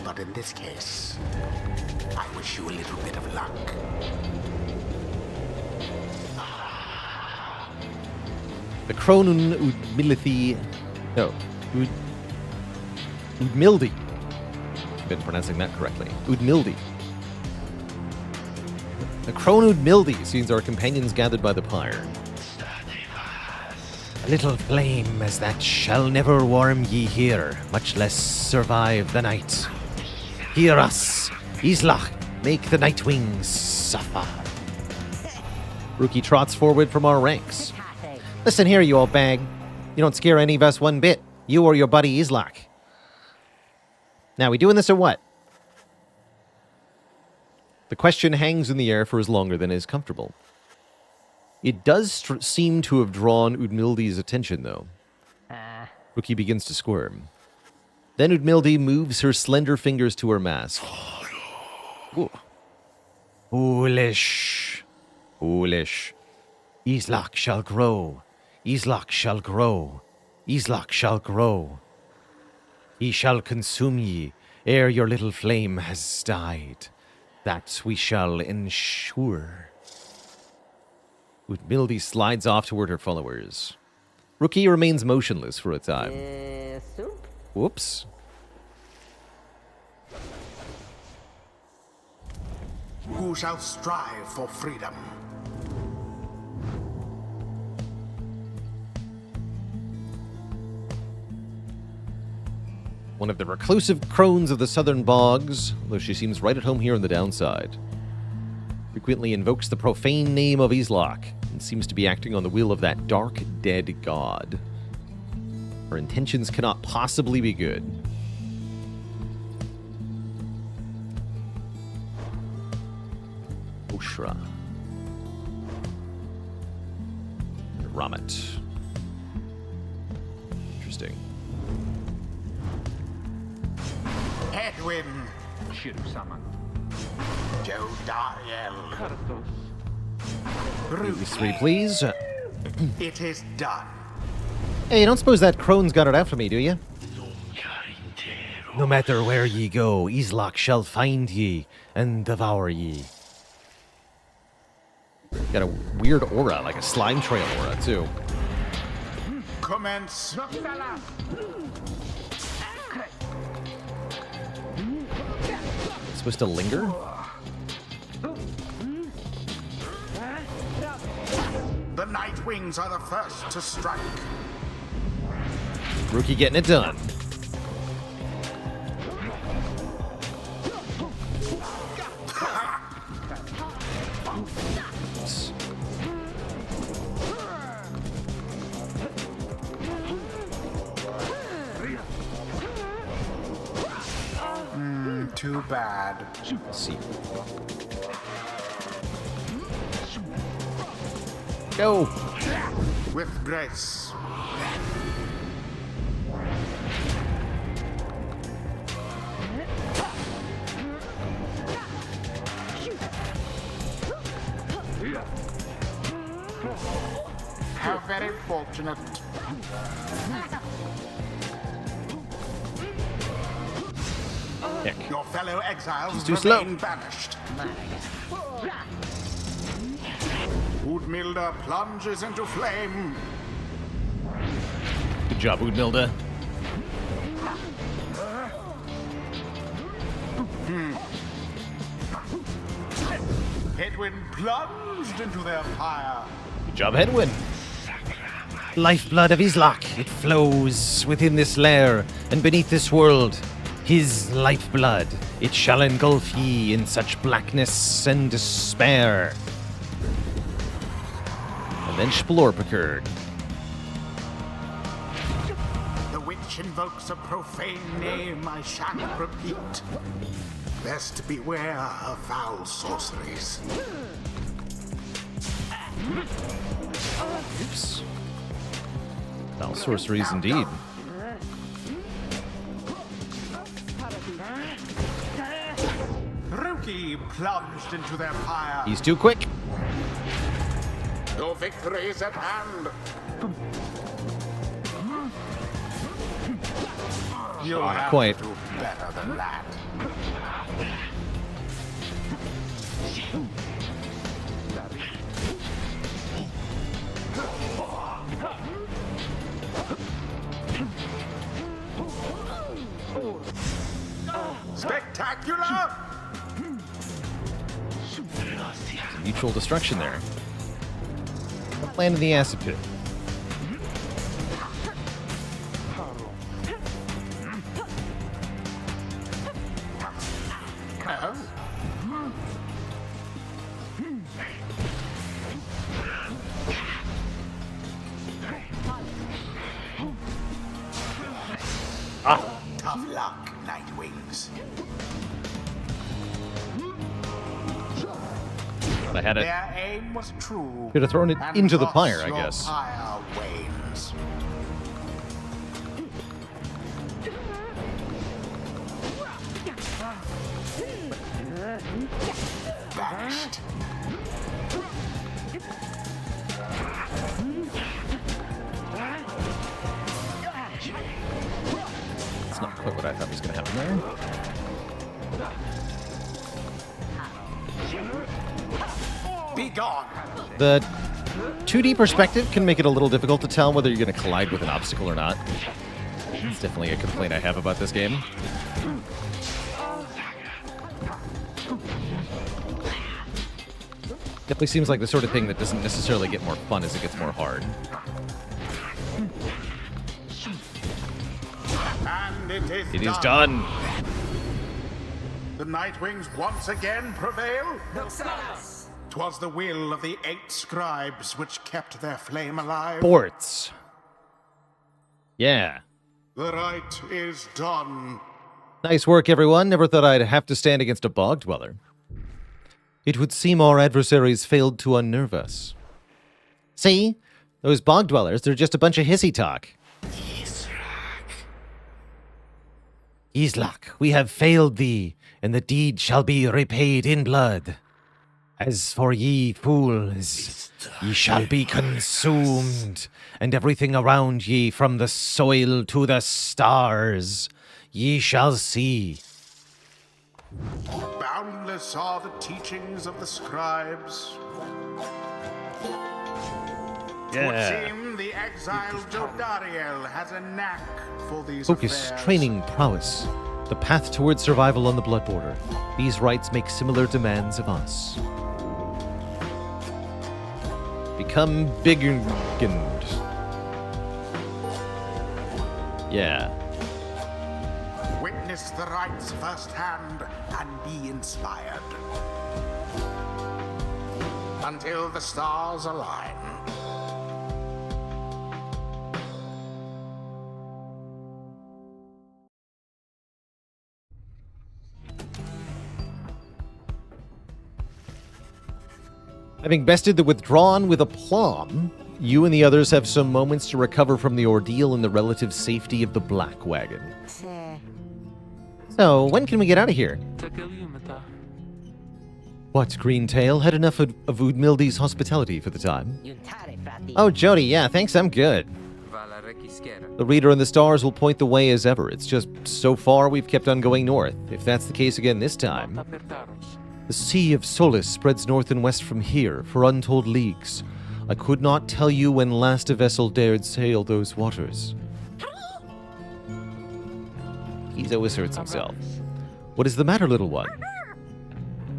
But in this case, I wish you a little bit of luck. The Kronun Udmilithi. No. Udmildi. I've been pronouncing that correctly. Udmildi. The Kron Udmildi sees our companions gathered by the pyre. A little flame as that shall never warm ye here, much less survive the night. Hear us, Islach, make the night wings suffer. Rookie trots forward from our ranks. Listen here, you old bag. You don't scare any of us one bit. You or your buddy Islach. Now, we doing this or what? The question hangs in the air for as longer than is comfortable. It does seem to have drawn Udmildi's attention, though. Rookie begins to squirm. Then Udmildi moves her slender fingers to her mask. Ooh. Foolish. Foolish. Islach shall grow. Islach shall grow. Islach shall grow. He shall consume ye ere your little flame has died. That we shall ensure. Udmildi slides off toward her followers. Rookie remains motionless for a time. Soup? Whoops. Who shall strive for freedom? One of the reclusive crones of the southern bogs, though she seems right at home here on the downside. Frequently invokes the profane name of Islach, and seems to be acting on the will of that dark, dead god. Her intentions cannot possibly be good. Oshra. Ramet. Interesting. Edwin. Jodariel. These three, please. It is done. Hey, you don't suppose that crone's got it out for me, do you? No matter where ye go, Islach shall find ye and devour ye. Got a weird aura, like a slime trail aura, too. Commence. Supposed to linger? The Night Wings are the first to strike. Rookie getting it done. Too bad. Let's see. Go! With grace. How very fortunate. Heck. Your fellow exiles too slow. remain banished. Udmilda plunges into flame. Good job, Udmilda. Edwin plunged into their fire. Good job, Hedwin. Lifeblood of Islach, it flows within this lair and beneath this world. His lifeblood, it shall engulf ye in such blackness and despair. And then Splorpicard. The witch invokes a profane name I shan't repeat. Best beware of foul sorceries. Oops. Foul sorceries indeed. Rookie three plunged into their pyre. He's too quick. Your victory is at hand. You'll have quite. to do better than that. Spectacular! Mutual destruction there. Land in the acid pit. Tough luck, Nightwings. I had it. Their aim was true. Could have thrown it and into the thus pyre, I your guess. Pyre wanes. Vanished. That's not quite what I thought was going to happen there. Be gone. The 2D perspective can make it a little difficult to tell whether you're going to collide with an obstacle or not. That's definitely a complaint I have about this game. Definitely seems like the sort of thing that doesn't necessarily get more fun as it gets more hard. And it is It is done. The Nightwings once again prevail. Noxalis. 'Twas the will of the 8 scribes which kept their flame alive. Sports. Yeah. The right is done. Nice work, everyone. Never thought I'd have to stand against a bog dweller. It would seem our adversaries failed to unnerve us. See? Those bog dwellers, they're just a bunch of hissy talk. Islak, we have failed thee, and the deed shall be repaid in blood. As for ye fools, ye shall be consumed, and everything around ye, from the soil to the stars, ye shall see. Boundless are the teachings of the scribes. Would seem the exiled Jodariel has a knack for these Focus, affairs. training, prowess. The path towards survival on the blood border. These rites make similar demands of us. Become biggened. Yeah. Witness the rites firsthand and be inspired. Until the stars align. Having bested the Withdrawn with aplomb, you and the others have some moments to recover from the ordeal in the relative safety of the Black Wagon. So, when can we get out of here? What, Greentail? Had enough of Udmildy's hospitality for the time? Oh, Jody, yeah, thanks, I'm good. The reader and the stars will point the way as ever. It's just, so far, we've kept on going north. If that's the case again this time... The Sea of Solace spreads north and west from here, for untold leagues. I could not tell you when last a vessel dared sail those waters. Tizo asserts himself. What is the matter, little one?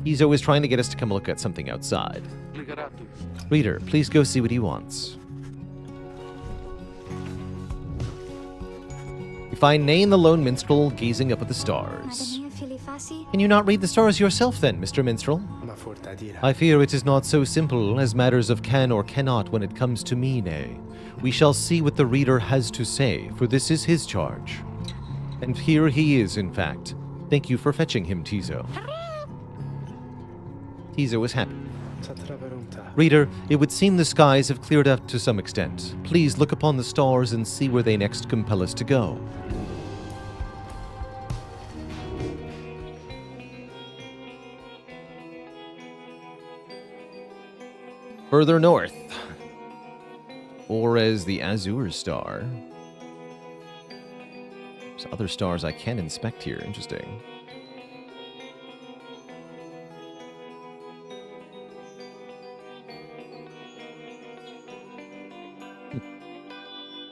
Tizo is trying to get us to come look at something outside. Reader, please go see what he wants. We find Nain the Lone Minstrel gazing up at the stars. Can you not read the stars yourself then, Mr. Minstrel? I fear it is not so simple as matters of can or cannot when it comes to me, nay. We shall see what the reader has to say, for this is his charge. And here he is, in fact. Thank you for fetching him, Tizo. Tizo is happy. Reader, it would seem the skies have cleared up to some extent. Please look upon the stars and see where they next compel us to go. Further north. Or as the Azure Star. There's other stars I can inspect here. Interesting.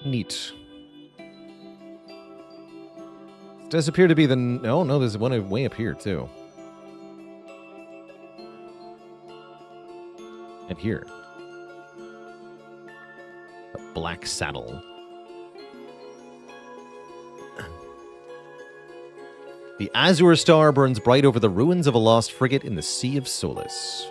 Neat. Does appear to be the... Oh, no, there's one way up here, too. And here. A black saddle. The Azure Star burns bright over the ruins of a lost frigate in the Sea of Solace.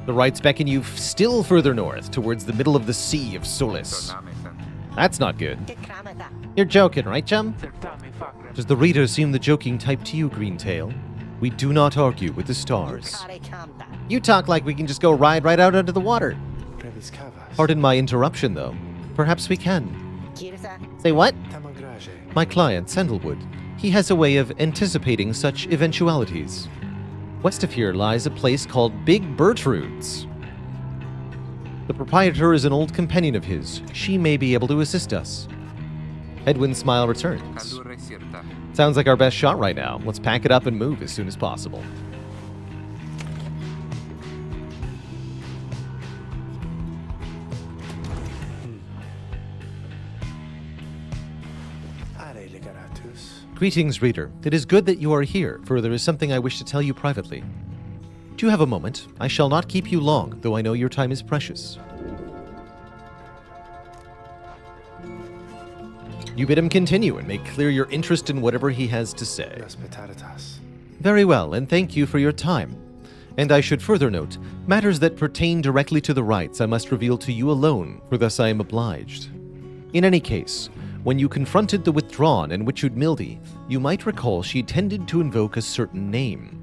The rights beckon you still further north, towards the middle of the Sea of Solace. That's not good. You're joking, right, chum? Certami fagre. Does the reader seem the joking type to you, Greentail? We do not argue with the stars. You talk like we can just go ride right out under the water. Brevis cavas. Pardon my interruption, though. Perhaps we can. Say what? Tamagrage. My client, Sandalwood. He has a way of anticipating such eventualities. West of here lies a place called Big Bertrude's. The proprietor is an old companion of his. She may be able to assist us. Edwin's smile returns. Sounds like our best shot right now. Let's pack it up and move as soon as possible. Are legaratus. Greetings, reader. It is good that you are here, for there is something I wish to tell you privately. Do you have a moment? I shall not keep you long, though I know your time is precious. You bid him continue and make clear your interest in whatever he has to say. Las petaritas. Very well, and thank you for your time. And I should further note, matters that pertain directly to the rites I must reveal to you alone, for thus I am obliged. In any case, when you confronted the withdrawn and Witchud Mildy, you might recall she tended to invoke a certain name.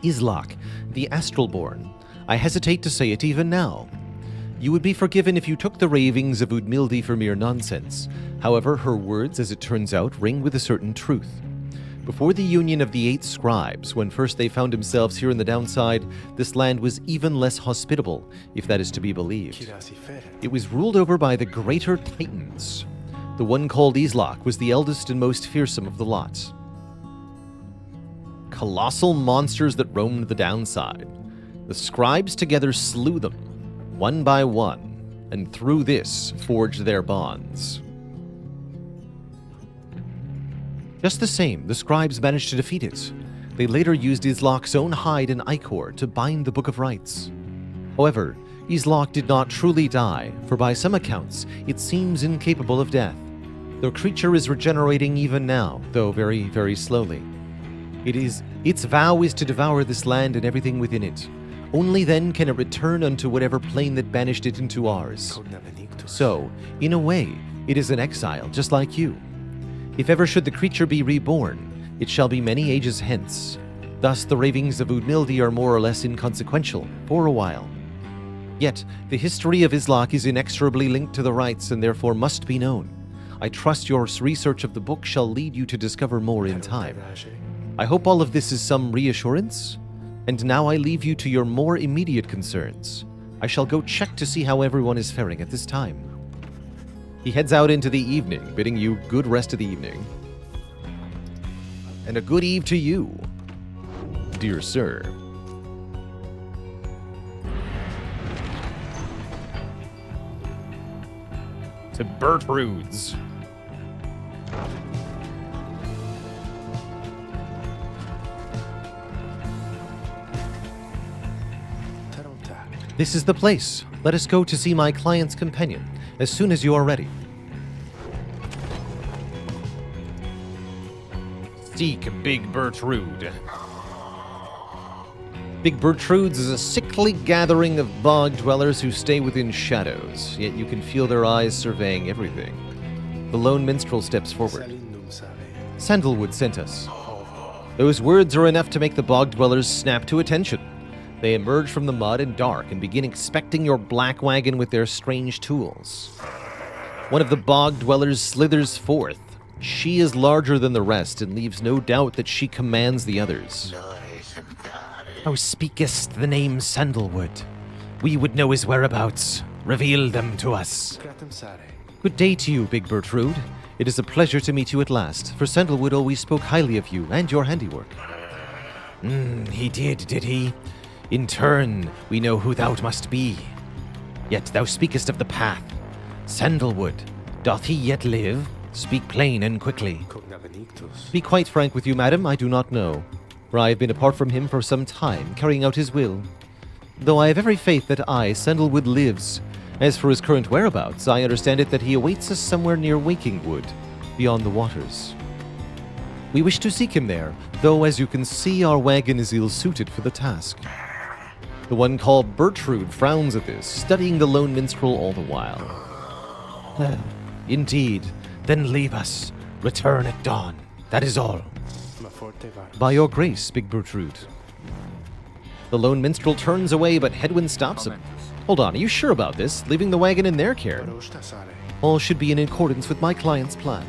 Islak, the Astralborn. I hesitate to say it even now. You would be forgiven if you took the ravings of Udmildi for mere nonsense. However, her words, as it turns out, ring with a certain truth. Before the union of the 8 scribes, when first they found themselves here in the downside, this land was even less hospitable, if that is to be believed. Kirasi fere. It was ruled over by the Greater Titans. The one called Islak was the eldest and most fearsome of the lot. Colossal monsters that roamed the downside. The scribes together slew them, one by one, and through this forged their bonds. Just the same, the scribes managed to defeat it. They later used Islak's own hide and ichor to bind the Book of Rites. However, Islak did not truly die, for by some accounts, it seems incapable of death. The creature is regenerating even now, though very, very slowly. Its vow is to devour this land and everything within it. Only then can it return unto whatever plane that banished it into ours. Cogna benictus. So, in a way, it is an exile, just like you. If ever should the creature be reborn, it shall be many ages hence. Thus the ravings of Udmildi are more or less inconsequential, for a while. Yet, the history of Islak is inexorably linked to the rites and therefore must be known. I trust your research of the book shall lead you to discover more in time. Tamagrage. I hope all of this is some reassurance. And now I leave you to your more immediate concerns. I shall go check to see how everyone is faring at this time. He heads out into the evening, bidding you good rest of the evening. And a good eve to you, dear sir. To Bertrude's. Taronta. This is the place. Let us go to see my client's companion as soon as you are ready. Seek Big Bertrude. Big Bertrude's is a sickly gathering of bog dwellers who stay within shadows, yet you can feel their eyes surveying everything. The lone minstrel steps forward. Salindum save. Sandalwood sent us. Those words are enough to make the bog dwellers snap to attention. They emerge from the mud and dark and begin inspecting your black wagon with their strange tools. One of the bog dwellers slithers forth, She is larger than the rest and leaves no doubt that she commands the others. Thou speakest the name Sandalwood. We would know his whereabouts. Reveal them to us. Gratum sare. Good day to you, Big Bertrude. It is a pleasure to meet you at last, for Sandalwood always spoke highly of you and your handiwork. He did he? In turn, we know who thou must be. Yet thou speakest of the path. Sandalwood, doth he yet live? Speak plain and quickly. Cogna benictus. To be quite frank with you, madam, I do not know, for I have been apart from him for some time, carrying out his will. Though I have every faith that Sandalwood, lives. As for his current whereabouts, I understand it that he awaits us somewhere near Wakingwood, beyond the waters. We wish to seek him there, though as you can see, our wagon is ill-suited for the task. The one called Bertrude frowns at this, studying the lone minstrel all the while. Indeed. Then leave us. Return at dawn. That is all. Ma forte varus. By your grace, Big Bertrude. The lone minstrel turns away, but Hedwyn stops him. Hold on, are you sure about this? Leaving the wagon in their care? Varoshta sare. All should be in accordance with my client's plan.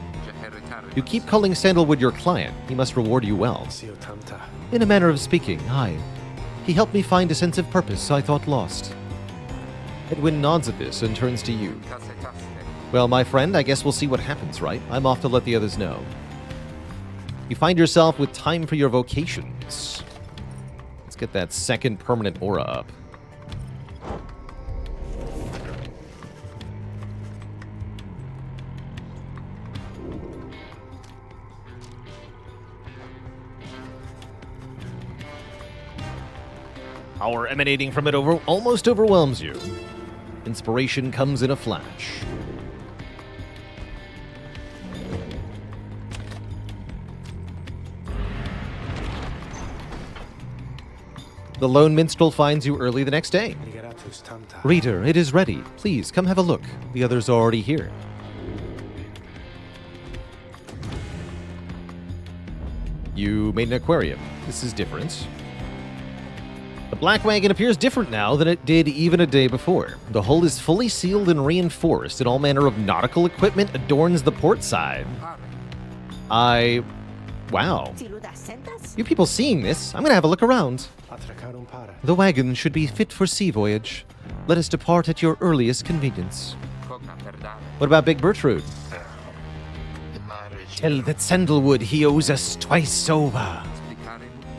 You keep calling Sandalwood your client, he must reward you well. Sio tamta. In a manner of speaking, aye. He helped me find a sense of purpose I thought lost. Edwin nods at this and turns to you. Well, my friend, I guess we'll see what happens, right? I'm off to let the others know. You find yourself with time for your vocations. Let's get that second permanent aura up. Power emanating from it almost overwhelms you. Inspiration comes in a flash. The lone minstrel finds you early the next day. Ligeratus tamta. Reader, it is ready. Please, come have a look. The others are already here. You made an aquarium. This is different. The black wagon appears different now than it did even a day before. The hull is fully sealed and reinforced, and all manner of nautical equipment adorns the port side. Wow. You people seeing this, I'm gonna have a look around. Atracarum para. The wagon should be fit for sea voyage. Let us depart at your earliest convenience. What about Big Bertrude? Tell that Sandalwood he owes us twice over.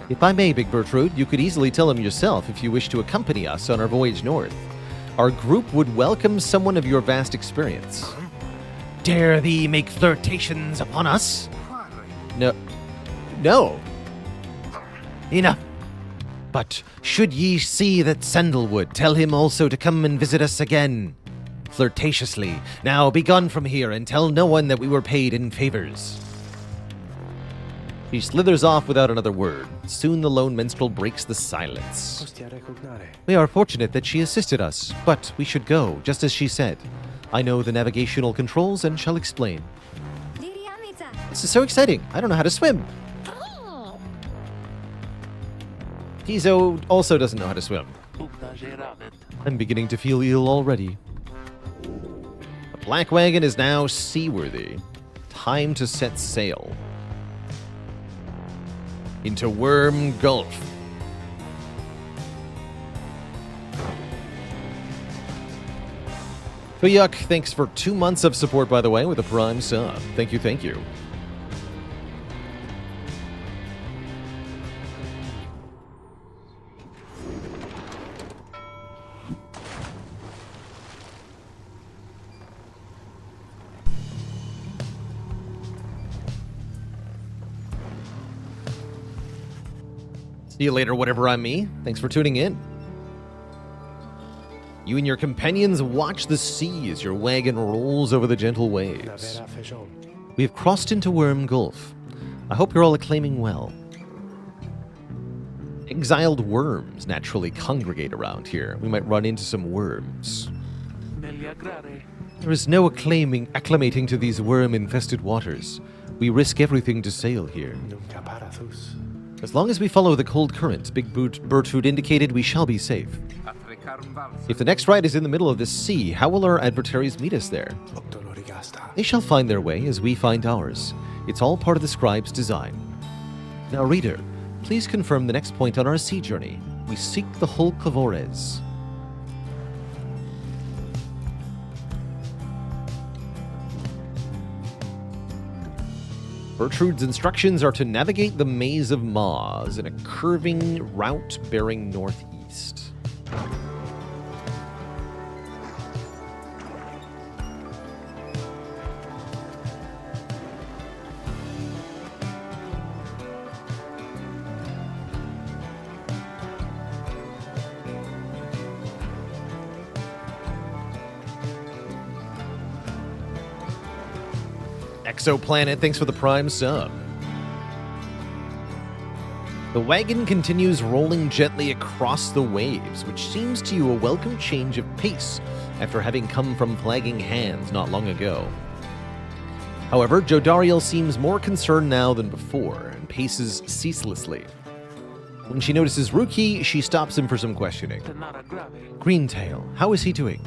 If I may, Big Bertrude, you could easily tell him yourself if you wish to accompany us on our voyage north. Our group would welcome someone of your vast experience. Dare thee make flirtations upon us? No. Enough. But should ye see that Sandalwood, tell him also to come and visit us again. Flirtatiously. Now begone from here and tell no one that we were paid in favors. He slithers off without another word. Soon the lone minstrel breaks the silence. Ostia recognare. We are fortunate that she assisted us, but we should go, just as she said. I know the navigational controls and shall explain. This is so exciting. I don't know how to swim. Tizo also doesn't know how to swim. I'm beginning to feel ill already. The black wagon is now seaworthy. Time to set sail. Into Worm Gulf. Fuyuk, thanks for 2 months of support, by the way, with a Prime sub. Thank you, thank you. See you later, whatever I'm me. Thanks for tuning in. You and your companions watch the sea as your wagon rolls over the gentle waves. Navera fejon. We have crossed into Worm Gulf. I hope you're all acclaiming well. Exiled worms naturally congregate around here. We might run into some worms. There is no acclimating to these worm-infested waters. We risk everything to sail here. Nunca parathus. As long as we follow the cold current, Big Bertrude indicated we shall be safe. If the next ride is in the middle of this sea, how will our adversaries meet us there? Octoloriga. Yasta. They shall find their way as we find ours. It's all part of the scribe's design. Now, reader, please confirm the next point on our sea journey. We seek the Hulk of Ores. Bertrude's instructions are to navigate the maze of Maz in a curving route bearing northeast. Exoplanet, thanks for the prime sub. The wagon continues rolling gently across the waves, which seems to you a welcome change of pace after having come from flagging hands not long ago. However, Jodariel seems more concerned now than before and paces ceaselessly. When she notices Ruki, she stops him for some questioning. Greentail, how is he doing?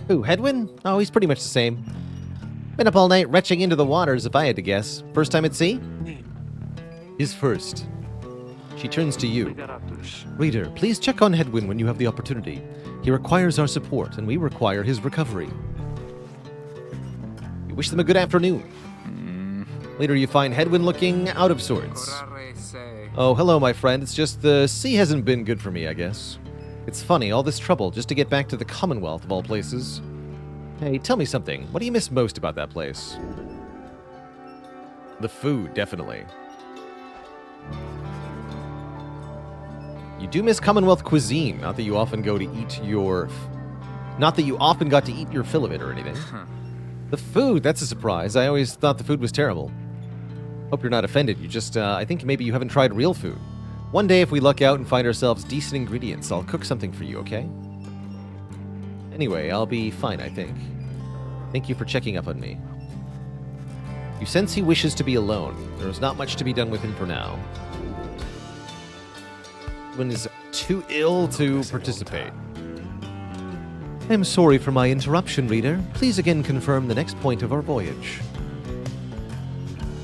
Who, Hedwin? Oh, he's pretty much the same. Been up all night retching into the waters, if I had to guess. First time at sea? His first. She turns to you. Reader, please check on Hedwin when you have the opportunity. He requires our support, and we require his recovery. We wish them a good afternoon. Later you find Hedwin looking out of sorts. Oh, hello, my friend. It's just the sea hasn't been good for me, I guess. It's funny, all this trouble just to get back to the Commonwealth of all places. Hey, tell me something. What do you miss most about that place? The food, definitely. You do miss Commonwealth cuisine, not that you often got to eat your fill of it or anything. The food, that's a surprise. I always thought the food was terrible. Hope you're not offended. You just, I think maybe you haven't tried real food. One day if we luck out and find ourselves decent ingredients, I'll cook something for you, okay? Anyway, I'll be fine, I think. Thank you for checking up on me. You sense he wishes to be alone. There is not much to be done with him for now. When is too ill to participate. I'm sorry for my interruption, reader. Please again confirm the next point of our voyage.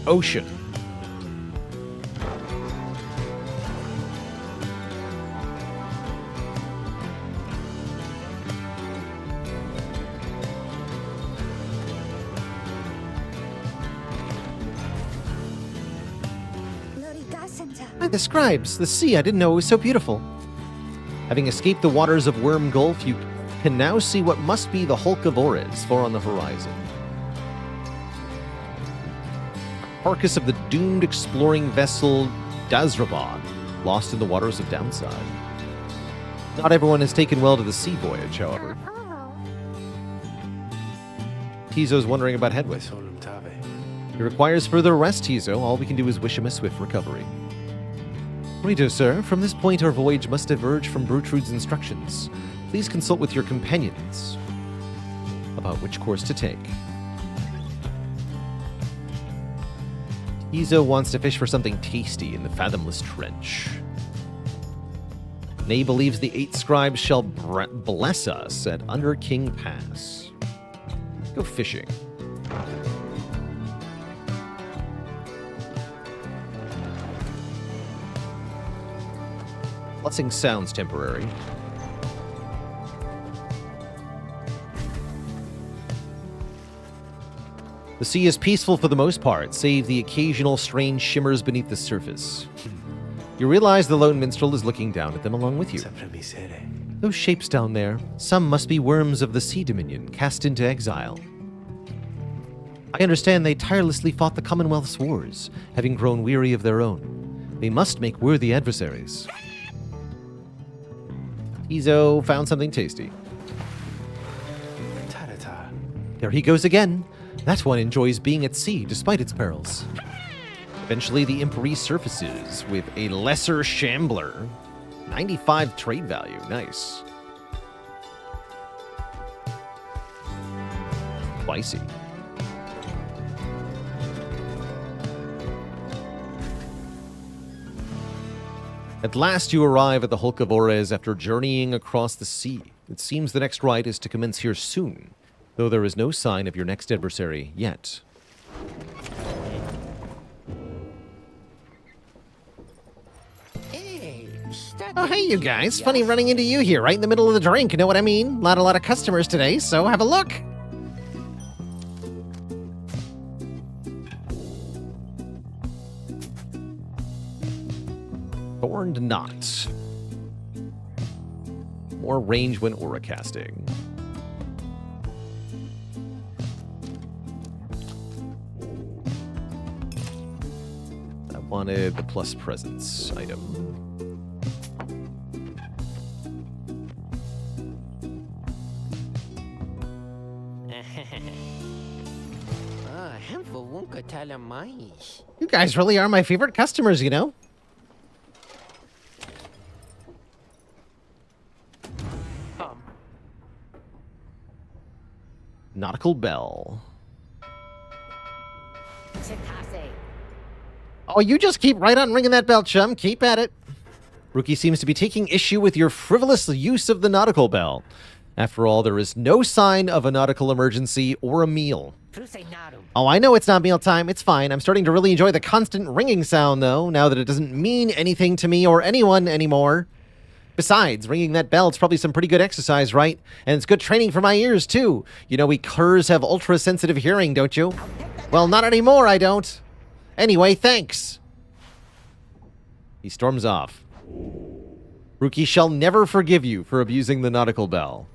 Ocean. The scribes, the sea, I didn't know it was so beautiful. Having escaped the waters of Worm Gulf, you can now see what must be the Hulk of Ores far on the horizon. Carcass of the doomed exploring vessel Dazraban, lost in the waters of Downside. Not everyone has taken well to the sea voyage, however. Tizo's wondering about Hedwig. He requires further rest, Tizo. All we can do is wish him a swift recovery. Reader, sir, from this point our voyage must diverge from Bertrude's instructions. Please consult with your companions about which course to take. Tizo wants to fish for something tasty in the fathomless trench. Nay believes the 8 scribes shall bless us at Under King Pass. Go fishing. Blessing sounds temporary. The sea is peaceful for the most part, save the occasional strange shimmers beneath the surface. You realize the lone minstrel is looking down at them along with you. Those shapes down there, some must be worms of the Sea Dominion, cast into exile. I understand they tirelessly fought the Commonwealth's wars, having grown weary of their own. They must make worthy adversaries. Tizo found something tasty. There he goes again. That one enjoys being at sea despite its perils. Eventually, the imp resurfaces with a lesser shambler. 95 trade value. Nice. Spicy. At last you arrive at the Hulk of Ores after journeying across the sea. It seems the next rite is to commence here soon. though there is no sign of your next adversary yet. Oh, hey, you guys. Funny running into you here, right in the middle of the drink. Know what I mean? Not a lot of customers today, so have a look. Thorned Knot. More range when aura casting. I wanted the plus presence item. You guys really are my favorite customers, you know? Nautical Bell. Chitase. Oh, you just keep right on ringing that bell, chum. Keep at it. Rookie seems to be taking issue with your frivolous use of the nautical bell. After all, there is no sign of a nautical emergency or a meal. Oh, I know it's not mealtime. It's fine. I'm starting to really enjoy the constant ringing sound, though, now that it doesn't mean anything to me or anyone anymore. Besides, ringing that bell, it's probably some pretty good exercise, right? And it's good training for my ears, too. You know, we curs have ultra-sensitive hearing, don't you? Well, not anymore, I don't. Anyway, thanks. He storms off. Rookie shall never forgive you for abusing the nautical bell.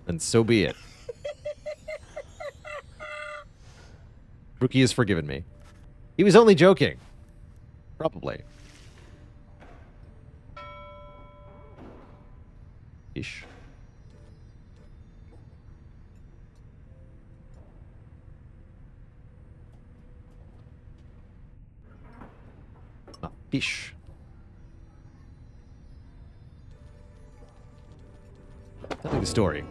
And so be it. Rookie has forgiven me. He was only joking. Probably. Ish. Fish. Tell me the story.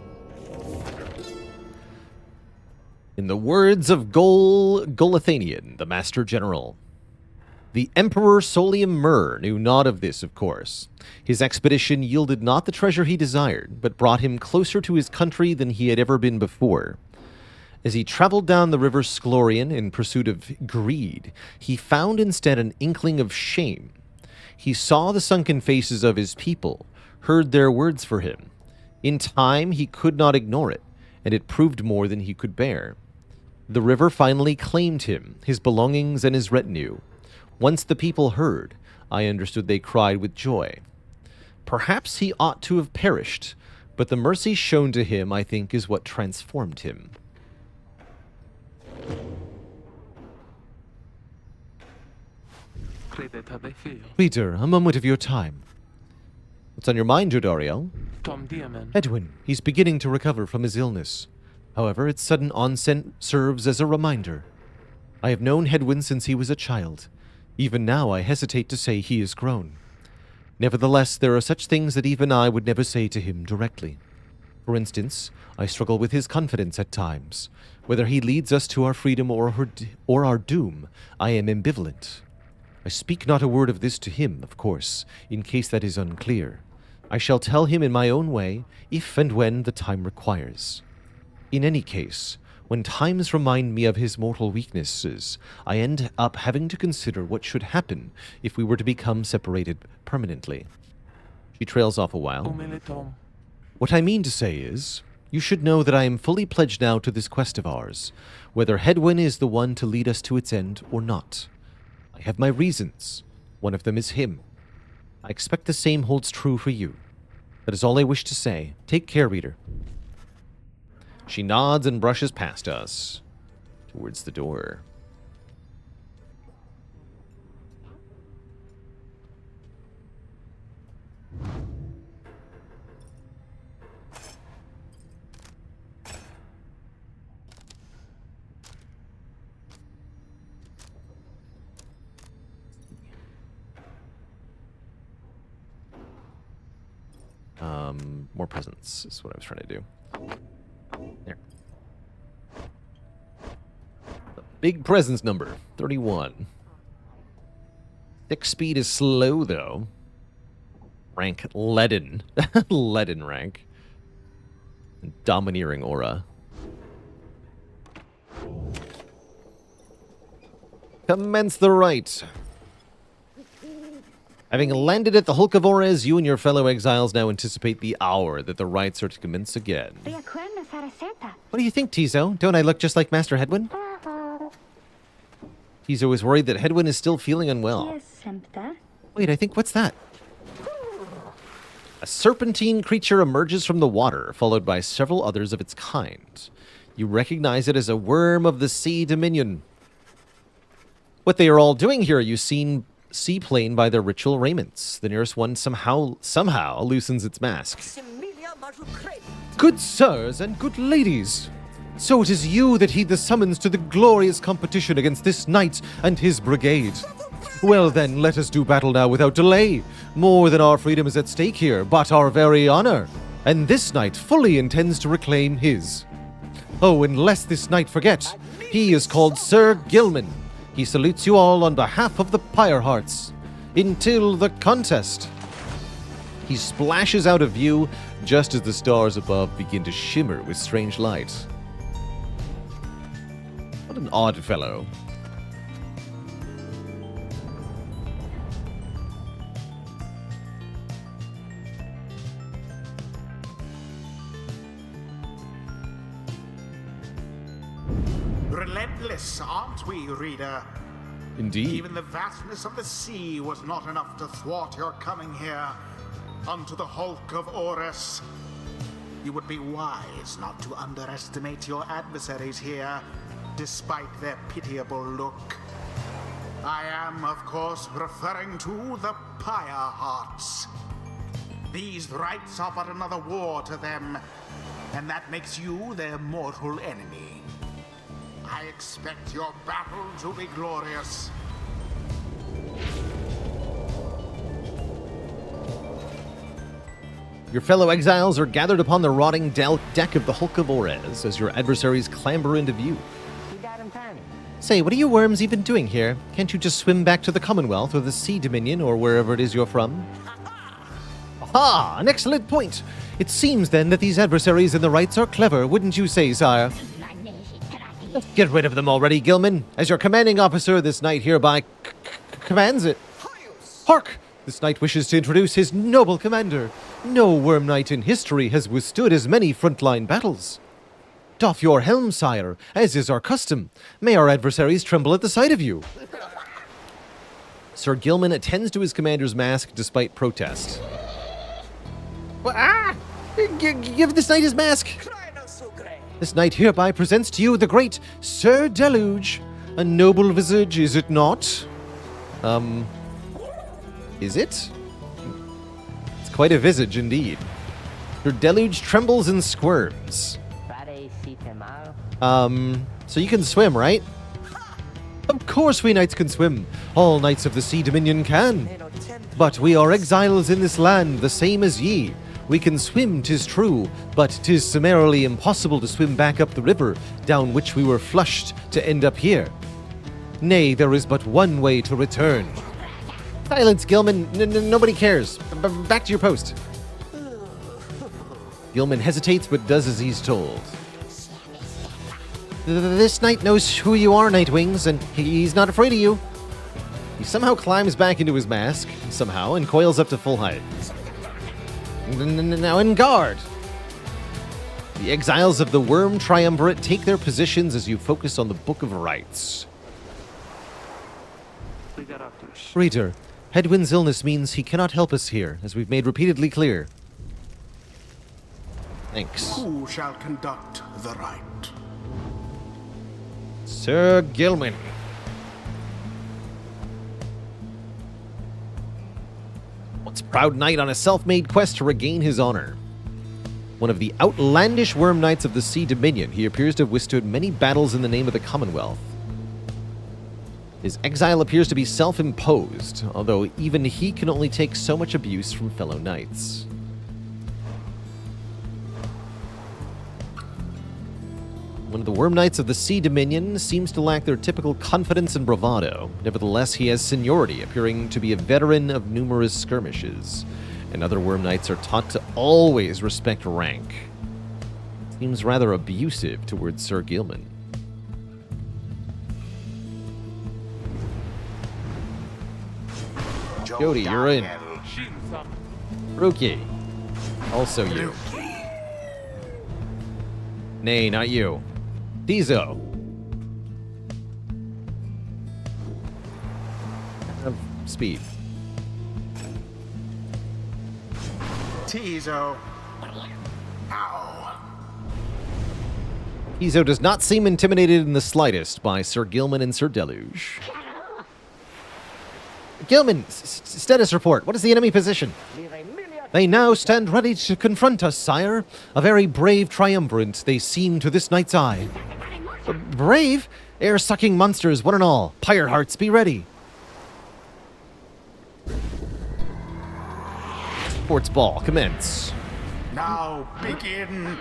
In the words of Golathanian, the Master General, the Emperor Solium Mur knew not of this, of course. His expedition yielded not the treasure he desired, but brought him closer to his country than he had ever been before. As he traveled down the river Sklorian in pursuit of greed, he found instead an inkling of shame. He saw the sunken faces of his people, heard their words for him. In time, he could not ignore it, and it proved more than he could bear. The river finally claimed him, his belongings, and his retinue. Once the people heard, I understood they cried with joy. Perhaps he ought to have perished, but the mercy shown to him, I think, is what transformed him. Reader, a moment of your time. What's on your mind, Jodariel? Edwin, he's beginning to recover from his illness. However, its sudden onset serves as a reminder. I have known Hedwin since he was a child. Even now, I hesitate to say he is grown. Nevertheless, there are such things that even I would never say to him directly. For instance, I struggle with his confidence at times. Whether he leads us to our freedom or our doom, I am ambivalent. I speak not a word of this to him, of course, in case that is unclear. I shall tell him in my own way, if and when the time requires. In any case, when times remind me of his mortal weaknesses, I end up having to consider what should happen if we were to become separated permanently. She trails off a while. What I mean to say is, you should know that I am fully pledged now to this quest of ours, whether Hedwin is the one to lead us to its end or not. I have my reasons. One of them is him. I expect the same holds true for you. That is all I wish to say. Take care, reader. She nods and brushes past us, towards the door. More presents is what I was trying to do. There. The big presents number, 31. Thick speed is slow, though. Rank leaden. Leaden rank. Domineering aura. Commence the rite. Having landed at the Hulk of Ores, you and your fellow exiles now anticipate the hour that the rites are to commence again. What do you think, Tizo? Don't I look just like Master Hedwyn? Tizo is worried that Hedwyn is still feeling unwell. Wait, I think, what's that? A serpentine creature emerges from the water, followed by several others of its kind. You recognize it as a worm of the sea dominion. What they are all doing here, you see seaplane by their ritual raiments. The nearest one somehow loosens its mask. Good sirs and good ladies, so it is you that heed the summons to the glorious competition against this knight and his brigade. Well then, let us do battle now without delay. More than our freedom is at stake here, but our very honor. And this knight fully intends to reclaim his. Oh, and lest this knight forget, he is called Sir Gilman. He salutes you all on behalf of the Pyre Hearts. Until the contest. He splashes out of view just as the stars above begin to shimmer with strange light. What an odd fellow. Relentless, aren't we, reader? Indeed. Even the vastness of the sea was not enough to thwart your coming here unto the Hulk of Ores. You would be wise not to underestimate your adversaries here, despite their pitiable look. I am, of course, referring to the Pyre Hearts. These rites are but another war to them, and that makes you their mortal enemy. I expect your battle to be glorious. Your fellow exiles are gathered upon the rotting deck of the Hulk of Ores as your adversaries clamber into view. Say, what are you worms even doing here? Can't you just swim back to the Commonwealth or the Sea Dominion or wherever it is you're from? Aha! An excellent point! It seems then that these adversaries in the rites are clever, wouldn't you say, sire? Let's get rid of them already, Gilman. As your commanding officer, this knight hereby commands it. Hark! This knight wishes to introduce his noble commander. No worm knight in history has withstood as many frontline battles. Doff your helm, sire, as is our custom. May our adversaries tremble at the sight of you. Sir Gilman attends to his commander's mask despite protest. Give this knight his mask. This knight hereby presents to you the great Sir Deluge. A noble visage, is it not? Is it? It's quite a visage indeed. Sir Deluge trembles and squirms. So you can swim, right? Of course we knights can swim. All knights of the Sea Dominion can. But we are exiles in this land, the same as ye. We can swim, 'tis true, but 'tis summarily impossible to swim back up the river, down which we were flushed to end up here. Nay, there is but one way to return. Silence, Gilman. Nobody cares. Back to your post. Gilman hesitates, but does as he's told. This knight knows who you are, Nightwings, and he's not afraid of you. He somehow climbs back into his mask, and coils up to full height. Now in guard! The exiles of the Worm Triumvirate take their positions as you focus on the Book of Rites. Reader, Hedwyn's illness means he cannot help us here, as we've made repeatedly clear. Thanks. Who shall conduct the rite? Sir Gilman. Once proud knight on a self-made quest to regain his honor. One of the outlandish worm knights of the Sea Dominion, he appears to have withstood many battles in the name of the Commonwealth. His exile appears to be self-imposed, although even he can only take so much abuse from fellow knights. One of the Worm Knights of the Sea Dominion seems to lack their typical confidence and bravado. Nevertheless, he has seniority, appearing to be a veteran of numerous skirmishes. And other Worm Knights are taught to always respect rank. Seems rather abusive towards Sir Gilman. Jody, you're in. Daniel. Rookie. Also you. Nay, not you. Tizo. Speed. Tizo. Ow. Tizo does not seem intimidated in the slightest by Sir Gilman and Sir Deluge. Gilman, status report. What is the enemy position? They now stand ready to confront us, sire. A very brave triumvirate they seem to this knight's eye. Brave? Air-sucking monsters, one and all. Pyre hearts, be ready. Sports ball, commence. Now begin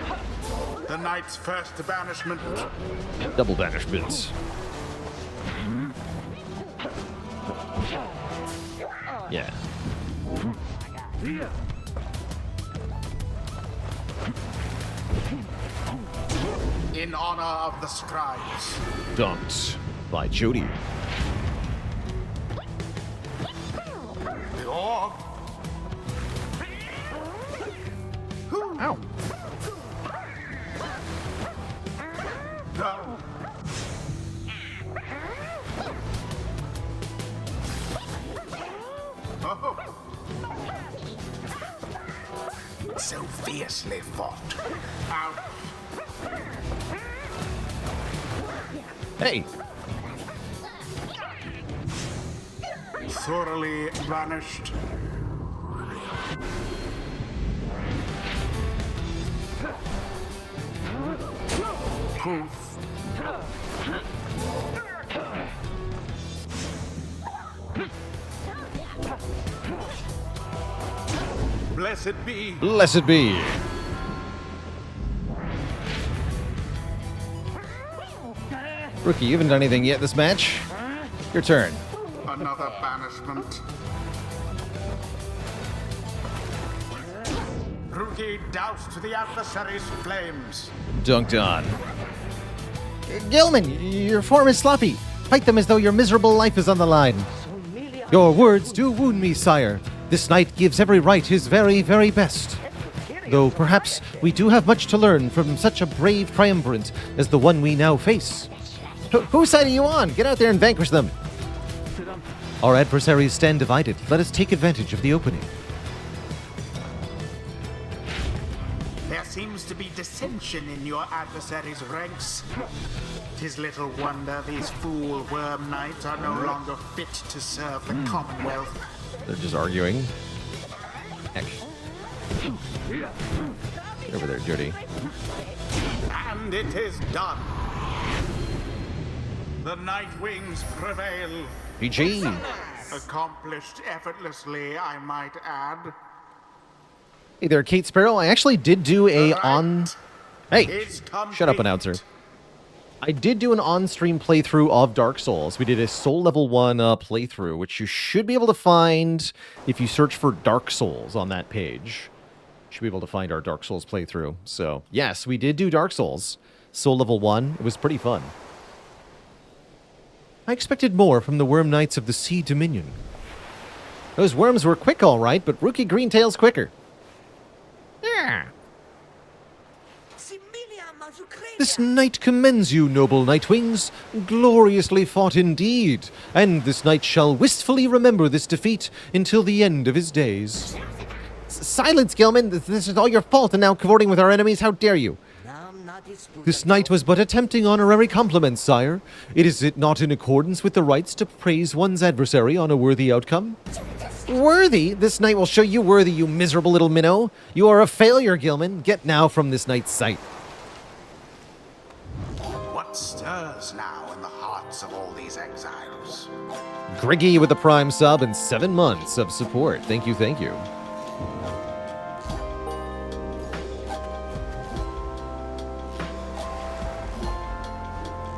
the knight's first banishment. Double banishment. Yeah. In honor of the scribes. Dunked by Jody. The orb. Ow. No. Oh. So fiercely fought. Out. Hey. Thoroughly banished. Poof. Blessed be. Blessed be. Rookie, you haven't done anything yet this match. Your turn. Another banishment. Rookie doused the adversary's flames. Dunked on. Gilman, your form is sloppy. Fight them as though your miserable life is on the line. Your words do wound me, sire. This knight gives every right his very, very best. Though perhaps we do have much to learn from such a brave triumvirate as the one we now face. Whose side are you on? Get out there and vanquish them. Our adversaries stand divided. Let us take advantage of the opening. There seems to be dissension in your adversary's ranks. 'Tis little wonder these fool worm knights are no longer fit to serve the Commonwealth. They're just arguing. Heck. Get over there, Jody. And it is done. The Nightwings prevail. PG. Accomplished effortlessly, I might add. Hey there, Kate Sparrow. I actually did do a on... Hey, It's shut up, complete. announcer. I did do an on-stream playthrough of Dark Souls. We did a Soul Level 1 playthrough, which you should be able to find if you search for Dark Souls on that page. You should be able to find our Dark Souls playthrough. So, yes, we did do Dark Souls. Soul Level 1. It was pretty fun. I expected more from the Worm Knights of the Sea Dominion. Those worms were quick, all right, but Rookie Greentail's quicker. Yeah. This knight commends you, noble Nightwings. Gloriously fought indeed. And this knight shall wistfully remember this defeat until the end of his days. Silence, Gilman. This is all your fault, and now cavorting with our enemies. How dare you? This knight was but attempting honorary compliments, sire. Is it not in accordance with the rights to praise one's adversary on a worthy outcome? Worthy? This knight will show you worthy, you miserable little minnow. You are a failure, Gilman. Get now from this knight's sight. What stirs now in the hearts of all these exiles? Griggy with a prime sub and 7 months of support. Thank you, thank you.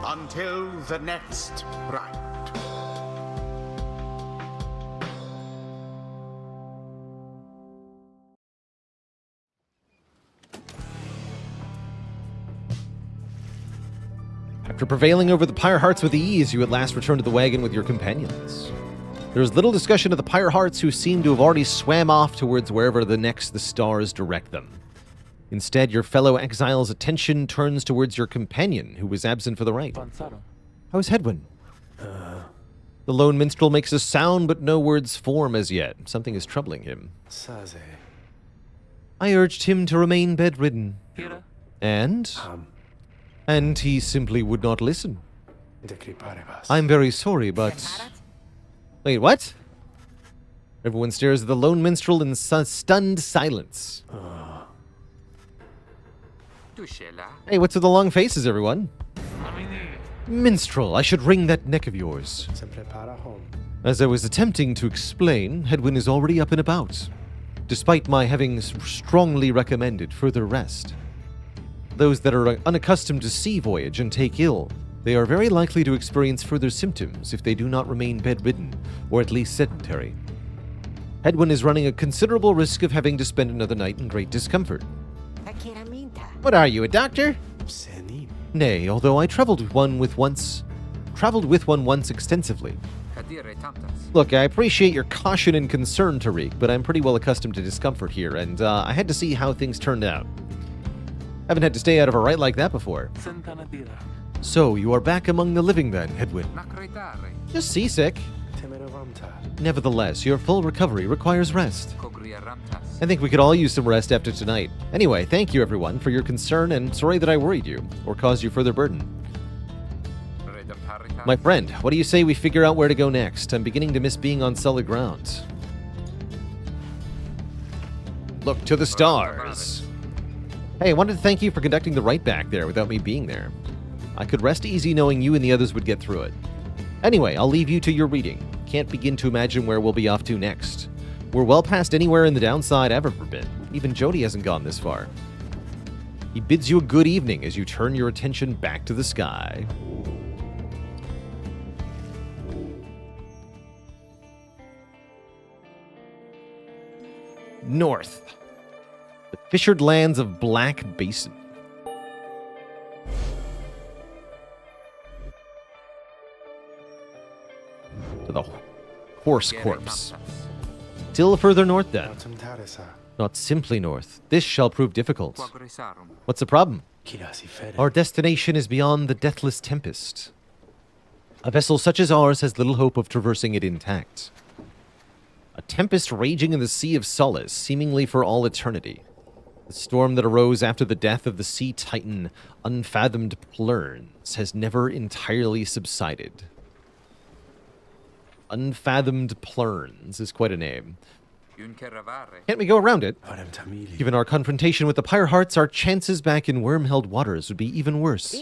Until the next rite. After prevailing over the Pyre Hearts with ease, you at last return to the wagon with your companions. There is little discussion of the Pyre Hearts, who seem to have already swam off towards wherever the stars direct them. Instead, your fellow exile's attention turns towards your companion, who was absent for the rite. Panzaro. How's Hedwyn? The lone minstrel makes a sound, but no words form as yet. Something is troubling him. Saze. I urged him to remain bedridden. Pyre. And he simply would not listen. Decryparibas. I'm very sorry, but... Wait, what? Everyone stares at the lone minstrel in stunned silence. Hey, what's with the long faces, everyone? Minstrel, I should wring that neck of yours. Se prepara home. As I was attempting to explain, Hedwyn is already up and about, despite my having strongly recommended further rest. Those that are unaccustomed to sea voyage and take ill, they are very likely to experience further symptoms if they do not remain bedridden, or at least sedentary. Hedwyn is running a considerable risk of having to spend another night in great discomfort. What are you, a doctor? Senin. Nay, although I traveled with one once extensively. Look, I appreciate your caution and concern, Tariq, but I'm pretty well accustomed to discomfort here, and I had to see how things turned out. Haven't had to stay out of a rite like that before. Sentanadira. So, you are back among the living then, Hedwyn. Just seasick. Temeravamta. Nevertheless, your full recovery requires rest. I think we could all use some rest after tonight. Anyway, thank you everyone for your concern, and sorry that I worried you, or caused you further burden. My friend, what do you say we figure out where to go next? I'm beginning to miss being on solid ground. Look to the stars. Hey, I wanted to thank you for conducting the rite back there without me being there. I could rest easy knowing you and the others would get through it. Anyway, I'll leave you to your reading. Can't begin to imagine where we'll be off to next. We're well past anywhere in the downside I've ever been. Even Jody hasn't gone this far. He bids you a good evening as you turn your attention back to the sky. North. The fissured lands of Black Basin. To the horse corpse. Still further north then. Autumn Tarisa. Not simply north. This shall prove difficult. What's the problem? Kirasi Fere. Our destination is beyond the deathless tempest. A vessel such as ours has little hope of traversing it intact. A tempest raging in the Sea of Solace, seemingly for all eternity. The storm that arose after the death of the sea titan, Unfathomed Plurns, has never entirely subsided. Unfathomed Plurns is quite a name. Can't we go around it? Varem Tamili. Given our confrontation with the Pyre Hearts, our chances back in worm-held waters would be even worse.